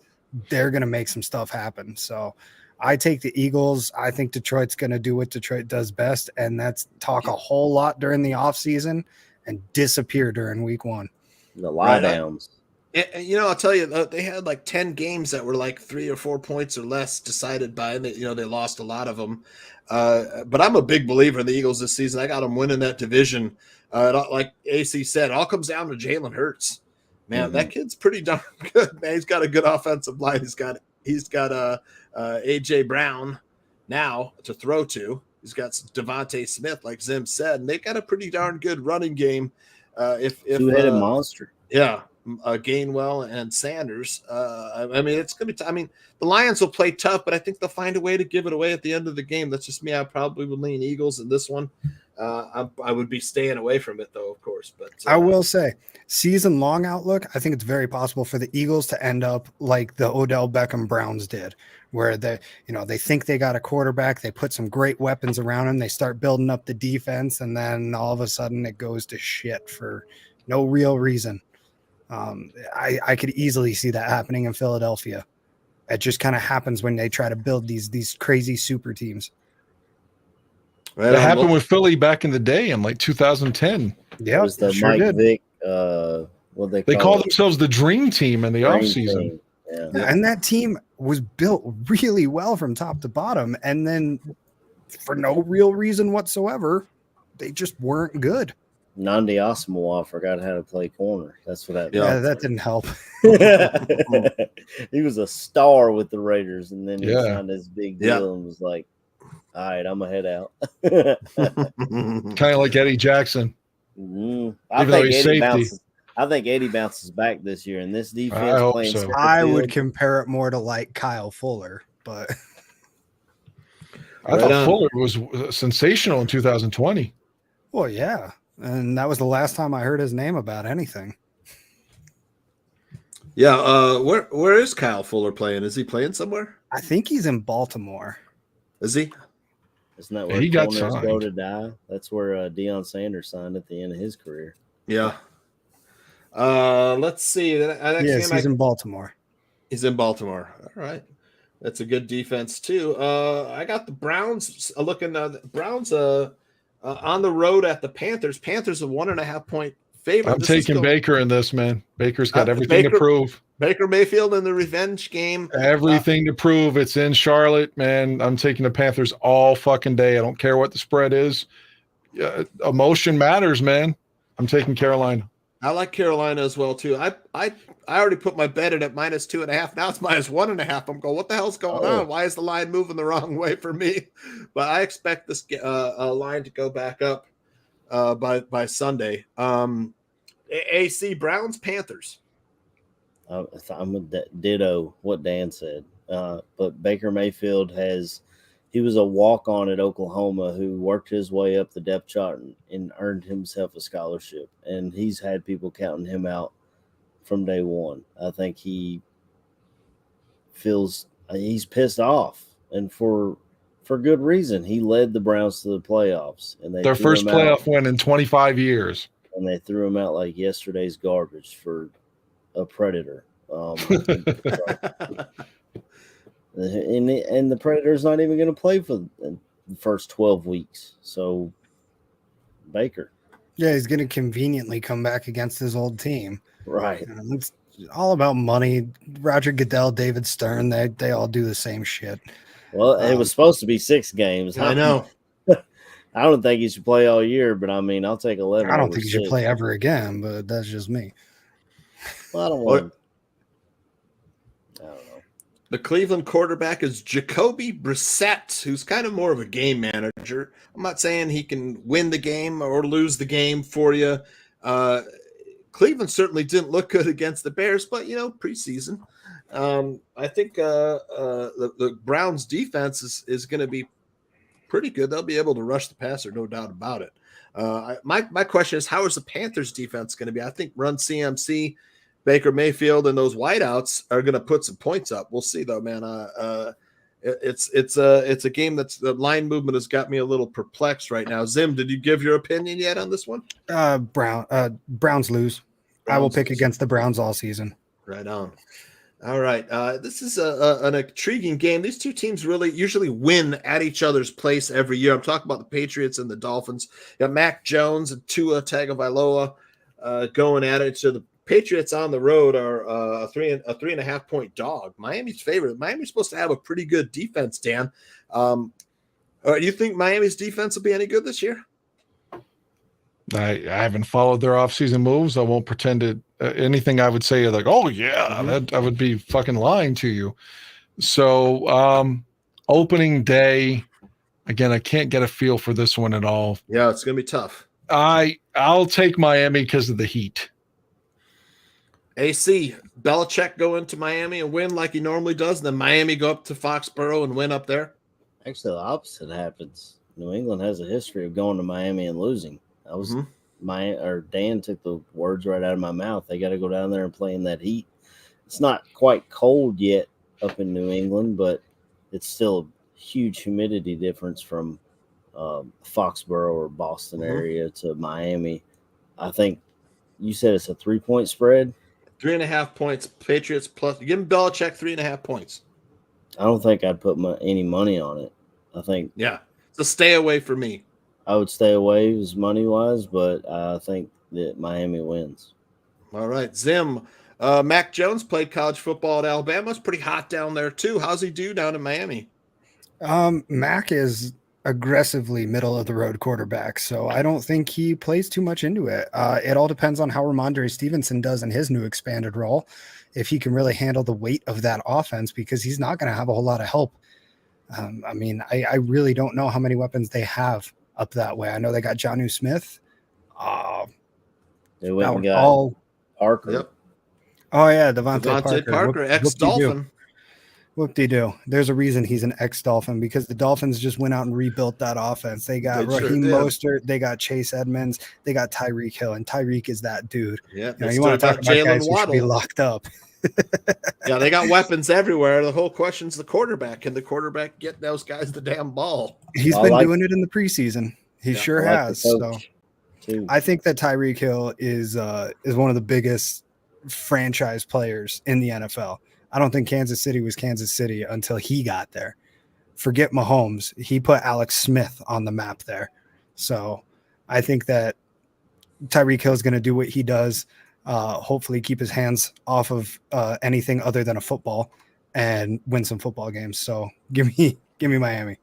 they're going to make some stuff happen. So I take the Eagles. I think Detroit's going to do what Detroit does best, and that's talk a whole lot during the offseason and disappear during week 1. The lie downs. I'll tell you, they had like 10 games that were like 3 or 4 points or less decided by, and they lost a lot of them. But I'm a big believer in the Eagles this season. I got them winning that division. Like AC said, it all comes down to Jalen Hurts. Man, that kid's pretty darn good. Man, he's got a good offensive line. He's got A.J. Brown now to throw to. He's got Devontae Smith, like Zim said, and they got a pretty darn good running game. If two-headed monster. Yeah. Gainwell and Sanders. It's going to be the Lions will play tough, but I think they'll find a way to give it away at the end of the game. That's just me. I probably would lean Eagles in this one. I would be staying away from it, though, of course. But I will say, season-long outlook, I think it's very possible for the Eagles to end up like the Odell Beckham Browns did, where they think they got a quarterback, they put some great weapons around him, they start building up the defense, and then all of a sudden it goes to shit for no real reason. I could easily see that happening in Philadelphia. It just kind of happens when they try to build these crazy super teams. That happened with Philly back in the day in like 2010. Yeah, it was the Mike Vick. They call themselves the Dream Team in the offseason. Yeah, and that team was built really well from top to bottom, and then for no real reason whatsoever, they just weren't good. Nnamdi Asomugha forgot how to play corner. That's what that meant. Yeah, that didn't help. He was a star with the Raiders, and then he signed this big deal and was like, all right, I'm going to head out. Kind of like Eddie Jackson. I think Eddie bounces back this year, and this defense playing so. I would compare it more to like Kyle Fuller, but I thought Fuller was sensational in 2020. Well, yeah. And that was the last time I heard his name about anything. Yeah. Where is Kyle Fuller playing? Is he playing somewhere? I think he's in Baltimore. Is he? Isn't that where he got corners signed? Go to die? That's where Deion Sanders signed at the end of his career. Yeah. Let's see. Yes, he's in Baltimore. He's in Baltimore. All right. That's a good defense too. I got the Browns looking. The Browns on the road at the Panthers. Panthers a 1.5 point favorite. I'm taking Baker in this, man. Baker's got everything to prove. Baker Mayfield in the revenge game. Everything to prove. It's in Charlotte, man. I'm taking the Panthers all fucking day. I don't care what the spread is. Emotion matters, man. I'm taking Carolina. I like Carolina as well too. I already put my bet in at -2.5. Now it's -1.5. I'm going, what the hell's going on? Why is the line moving the wrong way for me? But I expect this line to go back up by Sunday. AC Browns Panthers. I'm with ditto what Dan said. But Baker Mayfield he was a walk-on at Oklahoma who worked his way up the depth chart and earned himself a scholarship. And he's had people counting him out from day one. I think he's pissed off, and for good reason. He led the Browns to the playoffs, and their first playoff win in 25 years. And they threw him out like yesterday's garbage for a predator. And the Predator's not even going to play for the first 12 weeks. So, Baker. Yeah, he's going to conveniently come back against his old team. Right. It's all about money. Roger Goodell, David Stern, they all do the same shit. Well, it was supposed to be 6 games. I know. I don't think he should play all year, but I mean, I'll take 11. I don't think he should play ever again, but that's just me. Well, I don't want to. The Cleveland quarterback is Jacoby Brissett, who's kind of more of a game manager. I'm not saying he can win the game or lose the game for you. Cleveland certainly didn't look good against the Bears, but, preseason. I think the Browns defense is going to be pretty good. They'll be able to rush the passer, no doubt about it. My question is, how is the Panthers defense going to be? I think run CMC, Baker Mayfield, and those wideouts are going to put some points up. We'll see, though, man. It's a game that's the line movement has got me a little perplexed right now. Zim, did you give your opinion yet on this one? Browns lose. I will pick against the Browns all season. Right on. All right. This is an intriguing game. These two teams usually win at each other's place every year. I'm talking about the Patriots and the Dolphins. You got Mac Jones and Tua Tagovailoa going at it. So the Patriots on the road are a 3.5 point dog. Miami's favorite. Miami's supposed to have a pretty good defense, Dan. Do you think Miami's defense will be any good this year? I haven't followed their offseason moves. I won't pretend to anything I would say like, oh yeah, I would be fucking lying to you. So opening day, again, I can't get a feel for this one at all. Yeah, it's gonna be tough. I'll take Miami because of the heat. AC, Belichick go into Miami and win like he normally does, and then Miami go up to Foxborough and win up there? Actually, the opposite happens. New England has a history of going to Miami and losing. That was Dan took the words right out of my mouth. They got to go down there and play in that heat. It's not quite cold yet up in New England, but it's still a huge humidity difference from Foxborough or Boston area to Miami. I think you said it's a 3-point spread. 3.5 points. Patriots plus. Give him Belichick 3.5 points. I don't think I'd put any money on it. I think. Yeah. It's a stay away for me. I would stay away money wise, but I think that Miami wins. All right. Zim. Mac Jones played college football at Alabama. It's pretty hot down there too. How's he do down in Miami? Mac is aggressively middle of the road quarterback, so I don't think he plays too much into it. It all depends on how Ramondre Stevenson does in his new expanded role, if he can really handle the weight of that offense, because he's not going to have a whole lot of help. I really don't know how many weapons they have up that way. I know they got Jonnu Smith. They went and got Parker. Yep. Oh yeah, Devontae Parker, ex-Dolphin. Whoop-de-doo. There's a reason he's an ex-Dolphin, because the Dolphins just went out and rebuilt that offense. They got Raheem Mostert, they got Chase Edmonds, they got Tyreek Hill, and Tyreek is that dude. Yeah, you want to talk about guys who should be locked up. Yeah, they got weapons everywhere. The whole question's the quarterback. Can the quarterback get those guys the damn ball? He's been doing it in the preseason. He sure has. So I think that Tyreek Hill is one of the biggest franchise players in the NFL. I don't think Kansas City was Kansas City until he got there. Forget Mahomes. He put Alex Smith on the map there. So I think that Tyreek Hill is going to do what he does. Hopefully keep his hands off of anything other than a football and win some football games. So give me Miami.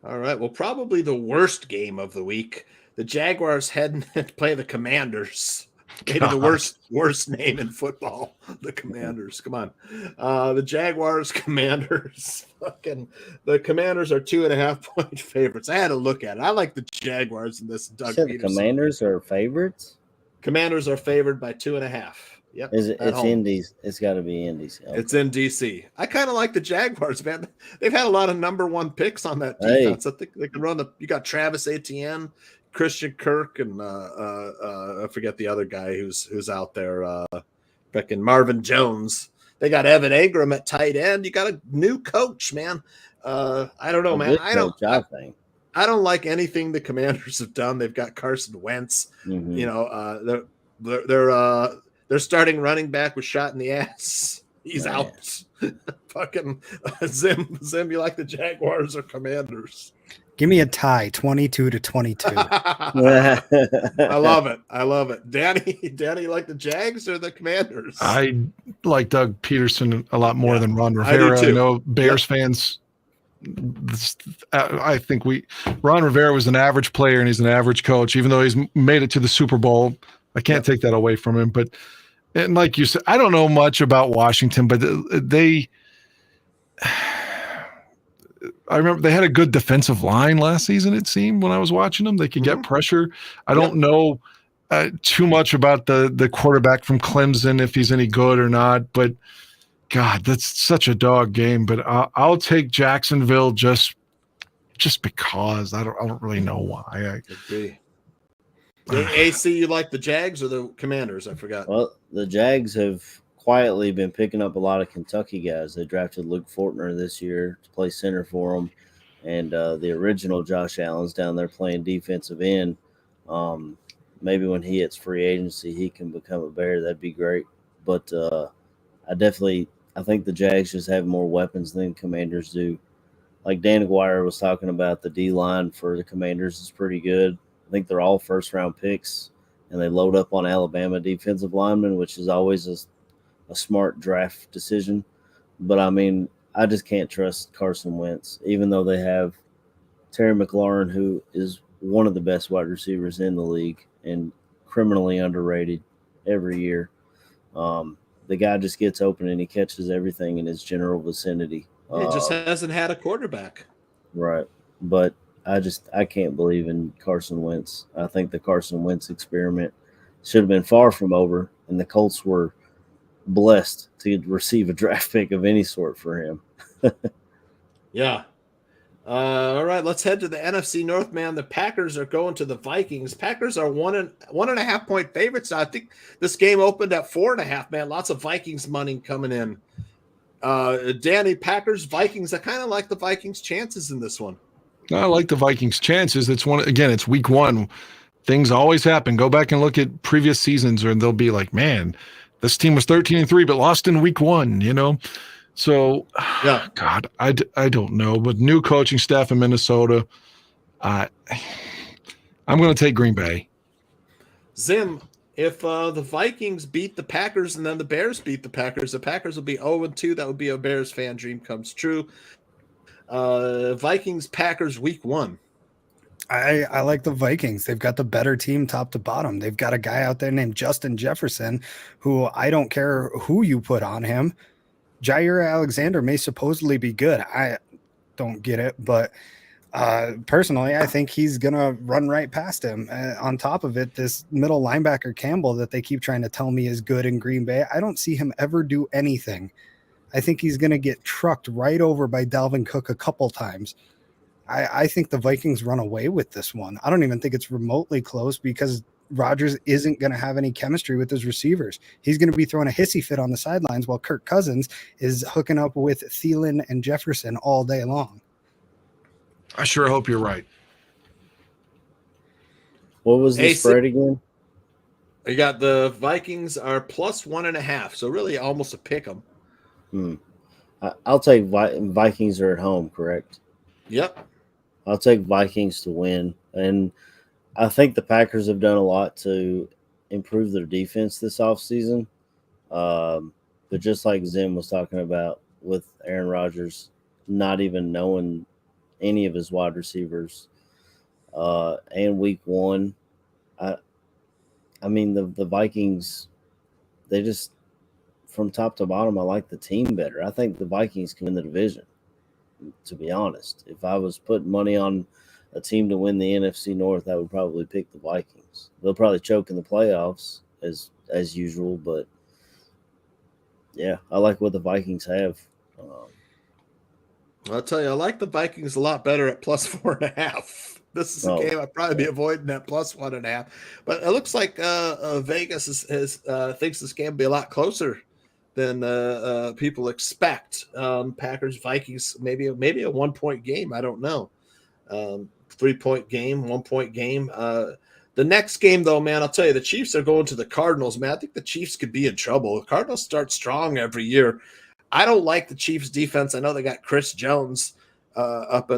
All right. Well, probably the worst game of the week. The Jaguars heading to play the Commanders. Maybe the worst name in football. The Commanders. Come on. The Jaguars, Commanders. The Commanders are 2.5-point favorites. I had to look at it. I like the Jaguars in this. Doug Peterson. The Commanders are favorites? Commanders are favored by 2.5. Yep. It's Indy's. It's got to be Indy's. Okay. It's in DC. I kind of like the Jaguars, man. They've had a lot of number one picks on that defense. I think they can run you got Travis Etienne, Christian Kirk, and I forget the other guy who's out there. Freaking Marvin Jones. They got Evan Ingram at tight end. You got a new coach, man. I don't know, man. I don't like anything the Commanders have done. They've got Carson Wentz. Mm-hmm. You know, they're starting running back with shot in the ass. He's out. Fucking Zim, you like the Jaguars or Commanders? Give me a tie, 22-22. I love it. Danny, you like the Jags or the Commanders? I like Doug Peterson a lot more than Ron Rivera. I know Bears fans. I think Ron Rivera was an average player and he's an average coach, even though he's made it to the Super Bowl. I can't take that away from him. And like you said, I don't know much about Washington, but I remember they had a good defensive line last season, it seemed, when I was watching them. They could get pressure. I don't know too much about the quarterback from Clemson, if he's any good or not. But, God, that's such a dog game. But I'll take Jacksonville just because. I don't really know why. AC, you like the Jags or the Commanders? I forgot. Well, the Jags have quietly been picking up a lot of Kentucky guys. They drafted Luke Fortner this year to play center for them, and the original Josh Allen's down there playing defensive end. Maybe when he hits free agency, he can become a Bear. That'd be great. But I think the Jags just have more weapons than Commanders do. Like Dan Aguire was talking about, the D-line for the Commanders is pretty good. I think they're all first-round picks, and they load up on Alabama defensive linemen, which is always a smart draft decision. But, I mean, I just can't trust Carson Wentz, even though they have Terry McLaurin, who is one of the best wide receivers in the league and criminally underrated every year. The guy just gets open and he catches everything in his general vicinity. He just hasn't had a quarterback. Right. But I can't believe in Carson Wentz. I think the Carson Wentz experiment should have been far from over, and the Colts were blessed to receive a draft pick of any sort for him. Yeah. All right, let's head to the NFC North, man. The Packers are going to the Vikings. Packers are 1.5-point favorites. I think this game opened at 4.5, man. Lots of Vikings money coming in. Danny, Packers, Vikings. I kind of like the Vikings' chances in this one. I like the Vikings' chances. It's week one. Things always happen. Go back and look at previous seasons, and they'll be like, man, this team was 13-3, but lost in week one, you know? So, yeah. God, I don't know. But new coaching staff in Minnesota, I'm going to take Green Bay. Zim, if the Vikings beat the Packers and then the Bears beat the Packers will be 0-2. That would be a Bears fan dream comes true. Vikings, Packers, week one. I like the Vikings. They've got the better team top to bottom. They've got a guy out there named Justin Jefferson, who I don't care who you put on him. Jair Alexander may supposedly be good. I don't get it, but personally, I think he's going to run right past him. On top of it, this middle linebacker Campbell that they keep trying to tell me is good in Green Bay, I don't see him ever do anything. I think he's going to get trucked right over by Dalvin Cook a couple times. I think the Vikings run away with this one. I don't even think it's remotely close because Rodgers isn't going to have any chemistry with his receivers. He's going to be throwing a hissy fit on the sidelines while Kirk Cousins is hooking up with Thielen and Jefferson all day long. I sure hope you're right. What was the spread again? You got the Vikings are plus 1.5, so really almost a pick 'em. I'll take Vikings are at home, correct? Yep. I'll take Vikings to win. And I think the Packers have done a lot to improve their defense this offseason. But just like Zim was talking about with Aaron Rodgers not even knowing any of his wide receivers, and week one, I mean, the Vikings, they just, from top to bottom, I like the team better. I think the Vikings can win the division, to be honest. If I was putting money on a team to win the NFC North, I would probably pick the Vikings. They'll probably choke in the playoffs as usual, but yeah, I like what the Vikings have. I'll tell you, I like the Vikings a lot better at plus 4.5. This is a game I'd probably be avoiding that plus 1.5. But it looks like Vegas thinks this game will be a lot closer than people expect. Packers, Vikings, maybe a 1-point game. I don't know. 3-point game, 1-point game. The next game, though, man, I'll tell you, the Chiefs are going to the Cardinals, man. I think the Chiefs could be in trouble. The Cardinals start strong every year. I don't like the Chiefs' defense. I know they got Chris Jones up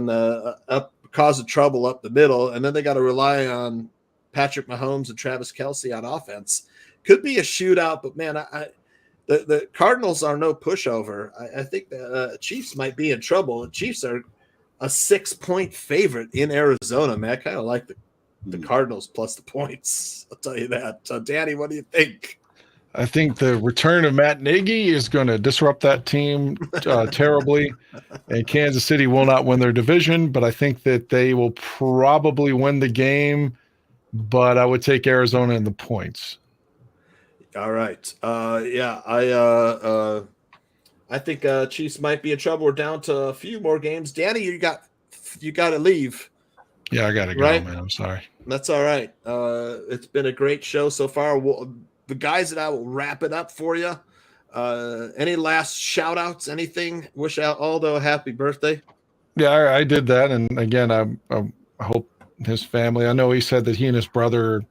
causing trouble up the middle, and then they got to rely on Patrick Mahomes and Travis Kelce on offense. Could be a shootout, but man, the Cardinals are no pushover. I think the Chiefs might be in trouble. The Chiefs are a 6-point favorite in Arizona, man. I kind of like the Cardinals plus the points. I'll tell you that. Danny, what do you think? I think the return of Matt Nagy is going to disrupt that team terribly, and Kansas City will not win their division, but I think that they will probably win the game, but I would take Arizona in the points. All right. Yeah, I think Chiefs might be in trouble. We're down to a few more games. Danny, you got to leave. Yeah, I got to go, right? Man. I'm sorry. That's all right. It's been a great show so far. The guys that I will wrap it up for you. Any last shout outs, anything? Wish out Aldo a happy birthday. Yeah, I did that. And again, I hope his family, I know he said that he and his brother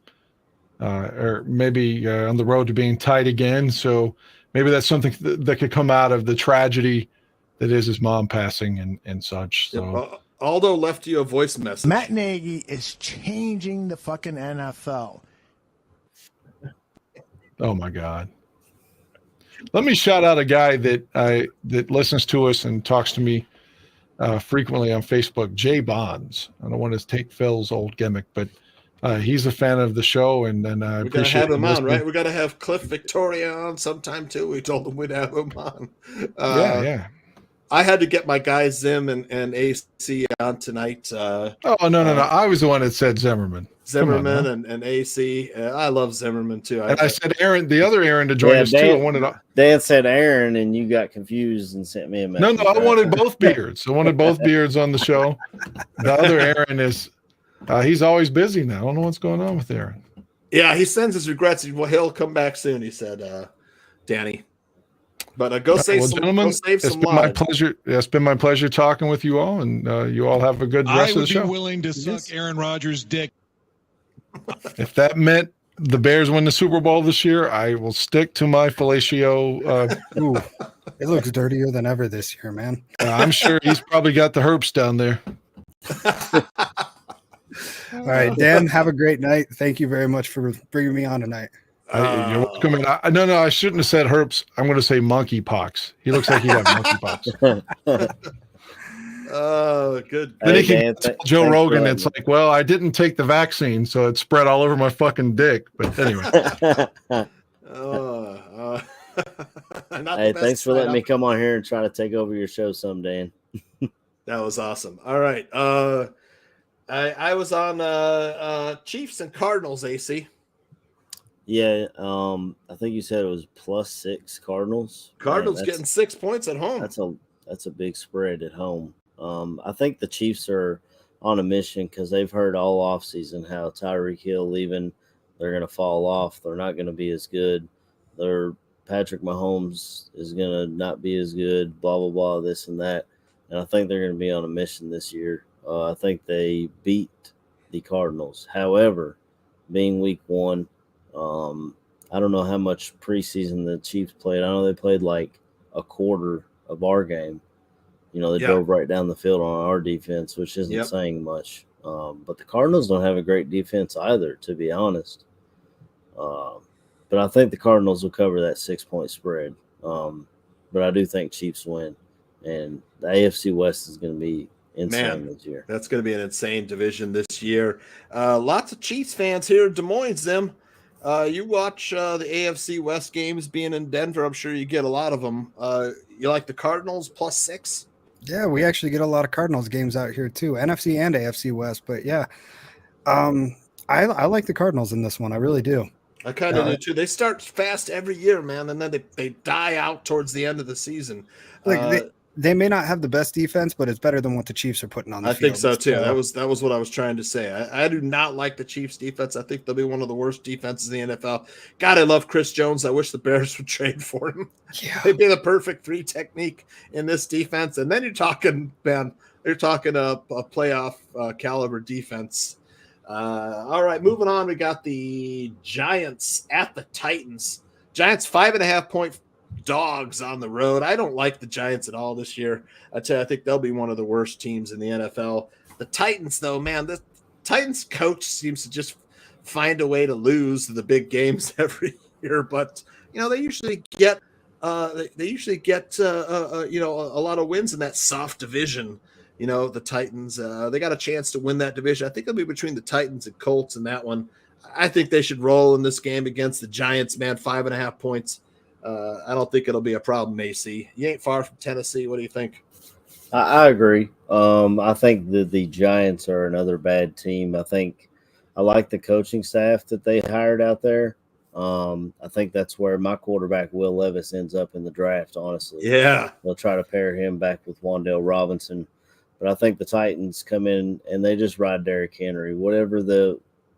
are maybe on the road to being tight again. So maybe that's something that could come out of the tragedy that is his mom passing and such. So Aldo left you a voice message. Matt Nagy is changing the fucking NFL. Oh my God. Let me shout out a guy that listens to us and talks to me frequently on Facebook, Jay Bonds. I don't want to take Phil's old gimmick, but he's a fan of the show, and I appreciate have him on, right? We got to have Cliff Victoria on sometime too. We told him we'd have him on. Yeah. I had to get my guys Zim and AC on tonight. No. I was the one that said Zimmerman. And AC. I love Zimmerman too. I said Aaron, the other Aaron, to join us too. Dan said Aaron, and you got confused and sent me a message. No, I wanted both beards. I wanted both beards on the show. The other Aaron is, he's always busy now. I don't know what's going on with Aaron. Yeah, he sends his regrets. He'll come back soon, he said, Danny. But go save some lives. My pleasure. It's been my pleasure talking with you all, and you all have a good rest of the show. I would be willing to suck Aaron Rodgers' dick. If that meant the Bears win the Super Bowl this year, I will stick to my fellatio. It looks dirtier than ever this year, man. I'm sure he's probably got the herps down there. All right, Dan, have a great night. Thank you very much for bringing me on tonight. You're welcome. No, I shouldn't have said herps. I'm going to say monkeypox. He looks like he got monkeypox. Oh, good. Then he can Joe Rogan. It's like, well, I didn't take the vaccine, so it spread all over my fucking dick. But anyway. Hey, thanks for letting me come on here and try to take over your show someday. That was awesome. All right. I was on Chiefs and Cardinals, AC. Yeah, I think you said it was +6 Cardinals. Cardinals getting 6 points at home. That's a big spread at home. I think the Chiefs are on a mission because they've heard all offseason how Tyreek Hill leaving, they're going to fall off. They're not going to be as good. Patrick Mahomes is going to not be as good, blah, blah, blah, this and that. And I think they're going to be on a mission this year. I think they beat the Cardinals. However, being week one, I don't know how much preseason the Chiefs played. I know they played like a quarter of our game. They drove right down the field on our defense, which isn't saying much. But the Cardinals don't have a great defense either, to be honest. But I think the Cardinals will cover that 6-point spread. But I do think Chiefs win. And the AFC West is going to be insane this year. That's going to be an insane division this year. Lots of Chiefs fans here in Des Moines, Zim. You watch the AFC West games being in Denver. I'm sure you get a lot of them. You like the Cardinals +6? Yeah, we actually get a lot of Cardinals games out here too, NFC and AFC West. But yeah, I like the Cardinals in this one. I really do. I kind of do too. They start fast every year, man, and then they die out towards the end of the season. They may not have the best defense, but it's better than what the Chiefs are putting on the field. I think so too. That was what I was trying to say. I do not like the Chiefs defense. I think they'll be one of the worst defenses in the NFL. God, I love Chris Jones. I wish the Bears would trade for him. Yeah. They'd be the perfect 3 technique in this defense. And then you're talking, man, a playoff caliber defense. All right, moving on. We got the Giants at the Titans. Giants 5.5-point dogs on the road. I don't like the Giants at all this year. I think they'll be one of the worst teams in the NFL. The Titans, though, man, the Titans coach seems to just find a way to lose the big games every year. But they usually get a lot of wins in that soft division. The Titans, they got a chance to win that division. I think it'll be between the Titans and Colts in that one. I think they should roll in this game against the Giants, man. 5.5 points. I don't think it'll be a problem, AC. You ain't far from Tennessee. What do you think? I agree. I think the Giants are another bad team. I like the coaching staff that they hired out there. I think that's where my quarterback, Will Levis, ends up in the draft, honestly. Yeah. They'll try to pair him back with Wan'Dale Robinson. But I think the Titans come in and they just ride Derrick Henry. Whatever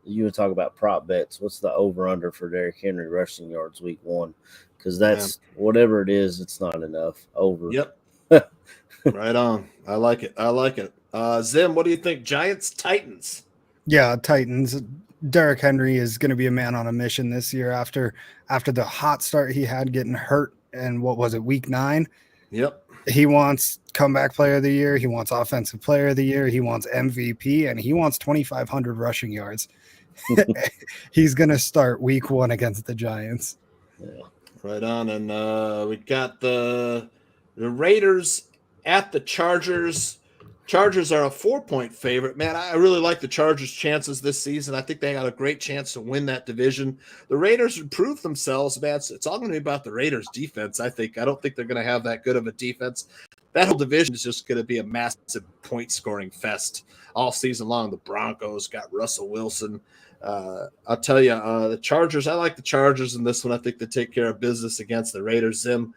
you would talk about prop bets, what's the over-under for Derrick Henry rushing yards week 1? Because that's whatever it is, it's not enough. Over. Yep. Right on. I like it. Zim, what do you think? Giants, Titans? Yeah, Titans. Derrick Henry is going to be a man on a mission this year after the hot start he had getting hurt. And what was it, week 9? Yep. He wants comeback player of the year. He wants offensive player of the year. He wants MVP, and he wants 2,500 rushing yards. He's going to start week 1 against the Giants. Yeah. Right on. And we got the Raiders at the Chargers. Chargers are a 4-point favorite. Man, I really like the Chargers' chances this season. I think they got a great chance to win that division. The Raiders improved themselves, man. It's all going to be about the Raiders' defense, I think. I don't think they're going to have that good of a defense. That whole division is just going to be a massive point-scoring fest all season long. The Broncos got Russell Wilson. I'll tell you, the Chargers, I like the Chargers in this one. I think they take care of business against the Raiders. Zim,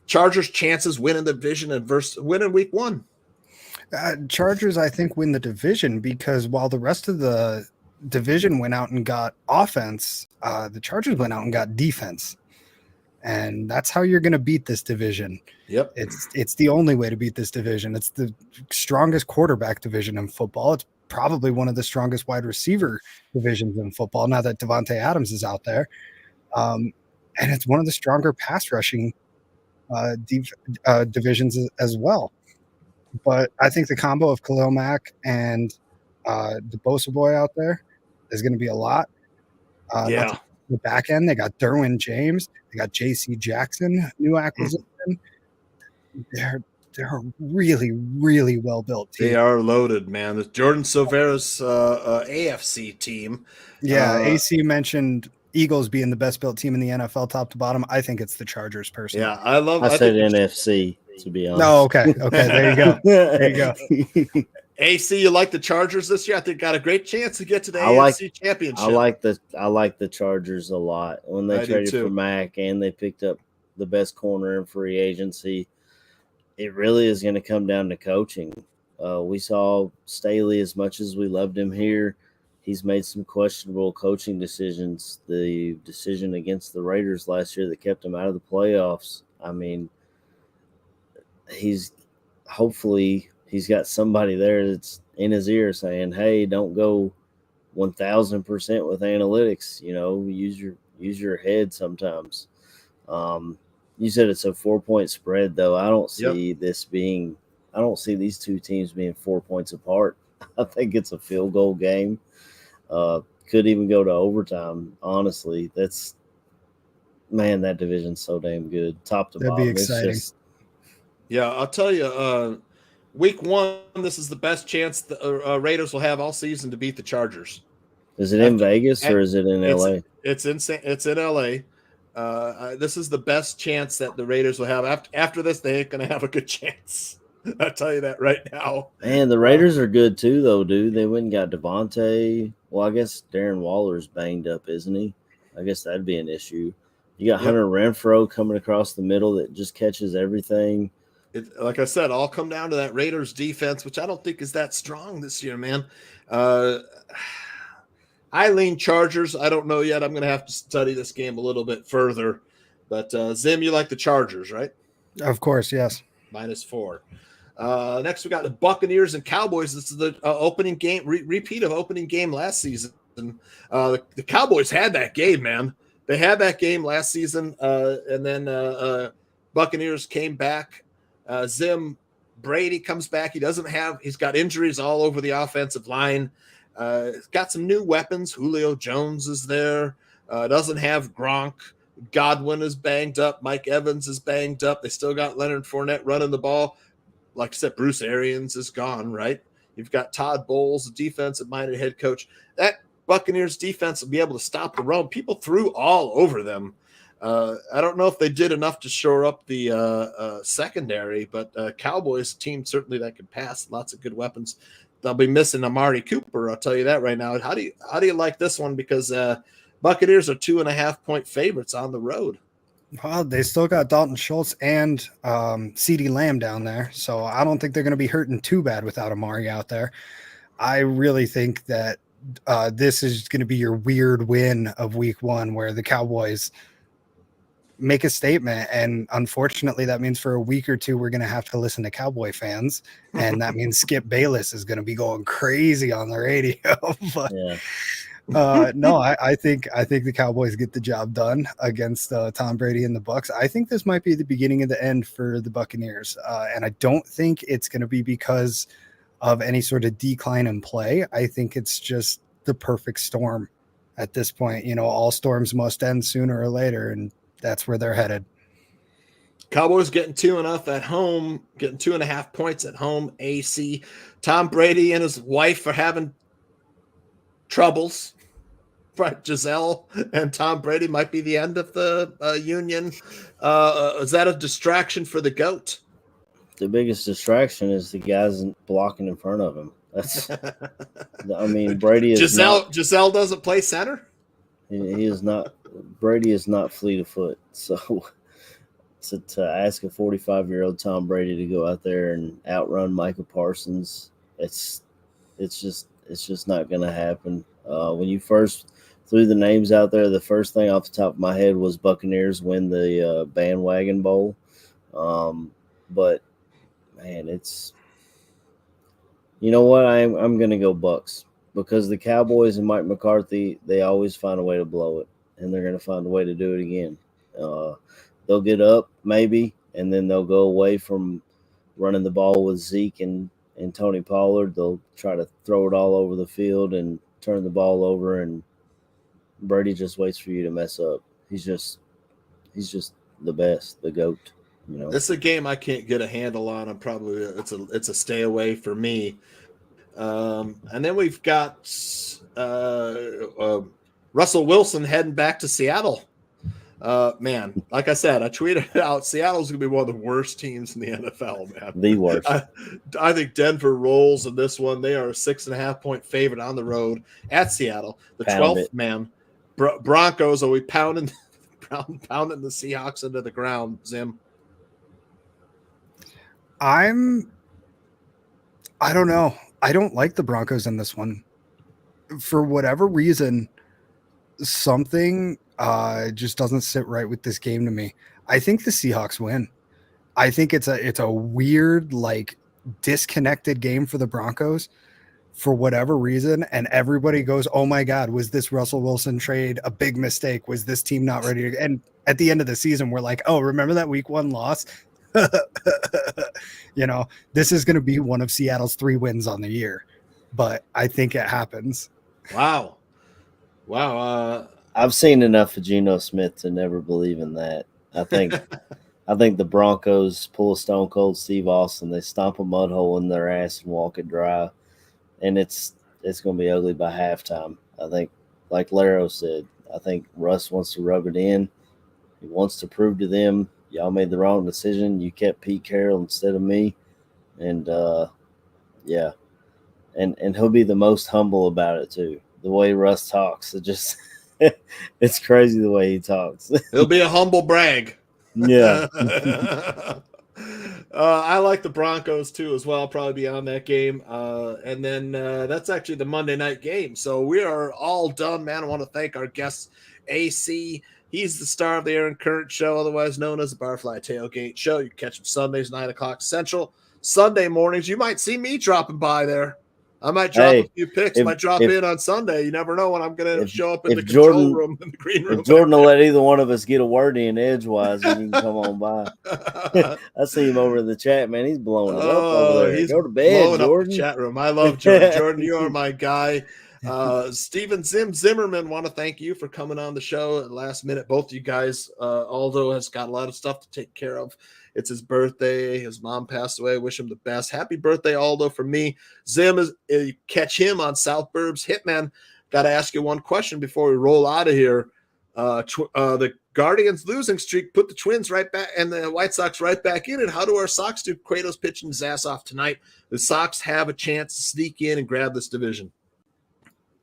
Chargers' chances winning the division and winning week 1. Chargers, I think, win the division because while the rest of the division went out and got offense, the Chargers went out and got defense. And that's how you're going to beat this division. Yep. It's the only way to beat this division. It's the strongest quarterback division in football. It's probably one of the strongest wide receiver divisions in football now that Devontae Adams is out there. And it's one of the stronger pass rushing divisions as well. But I think the combo of Khalil Mack and the Bosa boy out there is going to be a lot. The back end, they got Derwin James. They got J.C. Jackson, new acquisition. They're a really, really well-built team. They are loaded, man. The Jordan Silvera's AFC team. Yeah, AC mentioned Eagles being the best-built team in the NFL top to bottom. I think it's the Chargers, personally. Yeah, I said NFC, to be honest. No, okay. There you go. AC, you like the Chargers this year? I think got a great chance to get to the AFC Championship. I like the Chargers a lot. When they traded for Mack and they picked up the best corner in free agency, it really is going to come down to coaching. We saw Staley, as much as we loved him here, he's made some questionable coaching decisions. The decision against the Raiders last year that kept him out of the playoffs. I mean, he's got somebody there that's in his ear saying, "Hey, don't go 1,000% with analytics. Use your head sometimes." You said it's a 4-point spread, though. I don't see these two teams being 4 points apart. I think it's a field goal game. Could even go to overtime. Honestly, that division's so damn good, top to bottom. That'd be exciting. Yeah, I'll tell you. Week 1, this is the best chance the Raiders will have all season to beat the Chargers. Is it in Vegas or is it in LA? It's in LA. This is the best chance that the Raiders will have. After this, they ain't going to have a good chance. I'll tell you that right now. Man, the Raiders are good too, though, dude. They went and got Devontae. Well, I guess Darren Waller's banged up, isn't he? I guess that'd be an issue. You got Hunter Renfrow coming across the middle that just catches everything. Like I said, all come down to that Raiders defense, which I don't think is that strong this year, man. I lean Chargers. I don't know yet. I'm going to have to study this game a little bit further. But Zim, you like the Chargers, right? Of course, yes. -4. Next, we got the Buccaneers and Cowboys. This is the opening game, repeat of opening game last season. The Cowboys had that game, man. They had that game last season, and then Buccaneers came back. Zim Brady comes back. He's got injuries all over the offensive line. Got some new weapons. Julio Jones is there. Doesn't have Gronk. Godwin is banged up. Mike Evans is banged up. They still got Leonard Fournette running the ball. Like I said, Bruce Arians is gone, right? You've got Todd Bowles, a defensive-minded head coach. That Buccaneers defense will be able to stop the run. People threw all over them. I don't know if they did enough to shore up the secondary, but Cowboys team certainly that can pass. Lots of good weapons. They'll be missing Amari Cooper. I'll tell you that right now. How do you like this one? Because Buccaneers are 2.5-point favorites on the road. Well, they still got Dalton Schultz and CeeDee Lamb down there, so I don't think they're going to be hurting too bad without Amari out there. I really think that this is going to be your weird win of week 1 where the Cowboys make a statement, and unfortunately that means for a week or two we're going to have to listen to Cowboy fans, and that means Skip Bayless is going to be going crazy on the radio. But no, I think the Cowboys get the job done against Tom Brady and the Bucs. I think this might be the beginning of the end for the Buccaneers, and I don't think it's going to be because of any sort of decline in play. I think it's just the perfect storm at this point. You know, all storms must end sooner or later, and that's where they're headed. Cowboys getting 2.5 at home, getting 2.5 points at home. AC. Tom Brady and his wife are having troubles. Right, Giselle and Tom Brady might be the end of the union. Is that a distraction for the GOAT? The biggest distraction is the guys blocking in front of him. That's, I mean, Brady is Giselle doesn't play center. He is not. Brady is not fleet of foot. So to ask a 45-year-old Tom Brady to go out there and outrun Micah Parsons, it's just not going to happen. When you first threw the names out there, the first thing off the top of my head was Buccaneers win the bandwagon bowl. But man, you know what? I'm going to go Bucs because the Cowboys and Mike McCarthy, they always find a way to blow it, and they're going to find a way to do it again. They'll get up maybe, and then they'll go away from running the ball with Zeke and Tony Pollard. They'll try to throw it all over the field and turn the ball over, and Brady just waits for you to mess up. He's just the best, the GOAT. You know, this is a game I can't get a handle on. I'm probably it's a stay away for me. And then we've got Russell Wilson heading back to Seattle. Man, like I said, I tweeted out Seattle's going to be one of the worst teams in the NFL, man. The worst. I think Denver rolls in this one. They are a 6.5-point favorite on the road at Seattle. The 12th man. Broncos, are we pounding the Seahawks into the ground, Zim? I don't know. I don't like the Broncos in this one. For whatever reason, something just doesn't sit right with this game to me. I think the Seahawks win. I think it's a weird, like, disconnected game for the Broncos for whatever reason, and everybody goes, oh my God, was this Russell Wilson trade a big mistake? Was this team not ready to? And at the end of the season, we're like, oh, remember that week 1 loss? You know, this is going to be one of Seattle's 3 wins on the year. but I think it happens. Wow. I've seen enough of Geno Smith to never believe in that. I think the Broncos pull a Stone Cold Steve Austin. They stomp a mud hole in their ass and walk it dry, and it's going to be ugly by halftime. I think, like Laro said, I think Russ wants to rub it in. He wants to prove to them, y'all made the wrong decision. You kept Pete Carroll instead of me, and yeah, and he'll be the most humble about it too. The way Russ talks, it's crazy the way he talks. It'll be a humble brag. Yeah. I like the Broncos too as well. I'll probably be on that game. And then that's actually the Monday night game. So we are all done, man. I want to thank our guest, AC. He's the star of the Aaron Current Show, otherwise known as the Barfly Tailgate Show. You can catch him Sundays, 9 o'clock Central. Sunday mornings, you might see me dropping by there. I might drop a few picks. Might drop in on Sunday. You never know when I'm going to show up in the control room, in the green room. If Jordan will let either one of us get a word in edgewise, then you can come on by. I see him over in the chat, man. He's blowing it up over there. Go to bed, Jordan. Up the chat room. I love Jordan. Jordan, you are my guy. Steven Zim Zimmerman, want to thank you for coming on the show at last minute. Both of you guys. Aldo has got a lot of stuff to take care of. It's his birthday. His mom passed away. Wish him the best. Happy birthday, Aldo, from me. Zim, you catch him on South Burbs Hitman. Got to ask you one question before we roll out of here. The Guardians losing streak put the Twins right back and the White Sox right back in it. How do our Sox do? Cueto's pitching his ass off tonight. The Sox have a chance to sneak in and grab this division.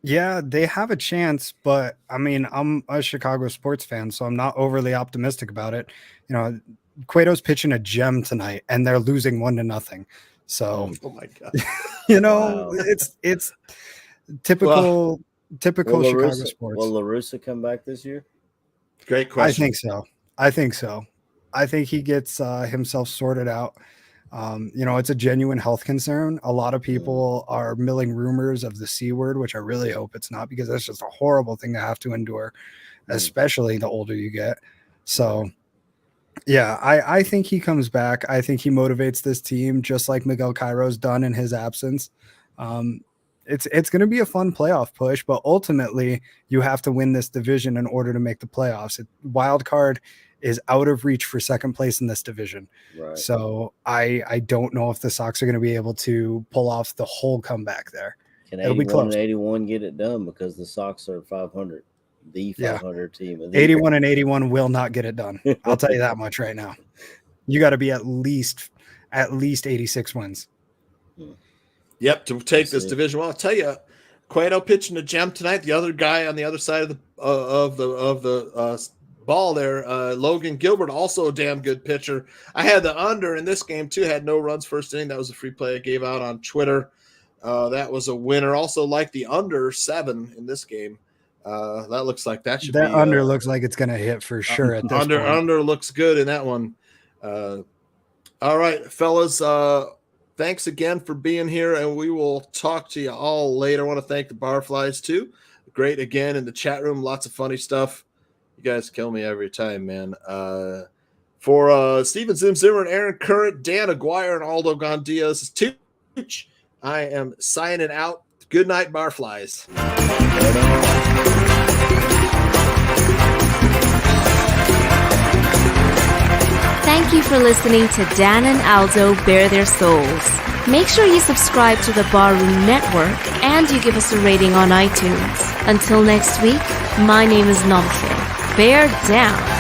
Yeah, they have a chance, but I mean, I'm a Chicago sports fan, so I'm not overly optimistic about it. You know, Cueto's pitching a gem tonight, and they're losing 1-0. So, oh my god, you know, it's typical Chicago sports. Will La Russa come back this year? Great question. I think so. I think he gets himself sorted out. You know, it's a genuine health concern. A lot of people are milling rumors of the C word, which I really hope it's not, because that's just a horrible thing to have to endure, especially the older you get. So, yeah, I think he comes back. I think he motivates this team just like Miguel Cairo's done in his absence. It's going to be a fun playoff push, but ultimately you have to win this division in order to make the playoffs. Wild card is out of reach for second place in this division. Right. So I don't know if the Sox are going to be able to pull off the whole comeback there. Can 81 and 81 get it done, because the Sox are 500, the 500 team. 81 and 81 will not get it done. I'll tell you that much right now. You got to be at least 86 wins. Yep, to take this division. Well, I'll tell you, Cueto pitching a gem tonight. The other guy on the other side of the ball there, Logan Gilbert, also a damn good pitcher. I had the under in this game too. Had no runs first inning. That was a free play I gave out on Twitter. That was a winner. Also like the under 7 in this game. That looks like that should be. That under looks like it's going to hit for sure. At this point. Under looks good in that one. All right, fellas. Thanks again for being here, and we will talk to you all later. I want to thank the Barflies too. Great again in the chat room. Lots of funny stuff. You guys kill me every time, man. For Steven Zim Zimmerman, Aaron Current, Dan Aguire, and Aldo Gandia, this is Tooch. I am signing out. Good night, Barflies. Thank you for listening to Dan and Aldo Bare Their Souls. Make sure you subscribe to the Barroom Network and you give us a rating on iTunes. Until next week, my name is Namse. Bear down.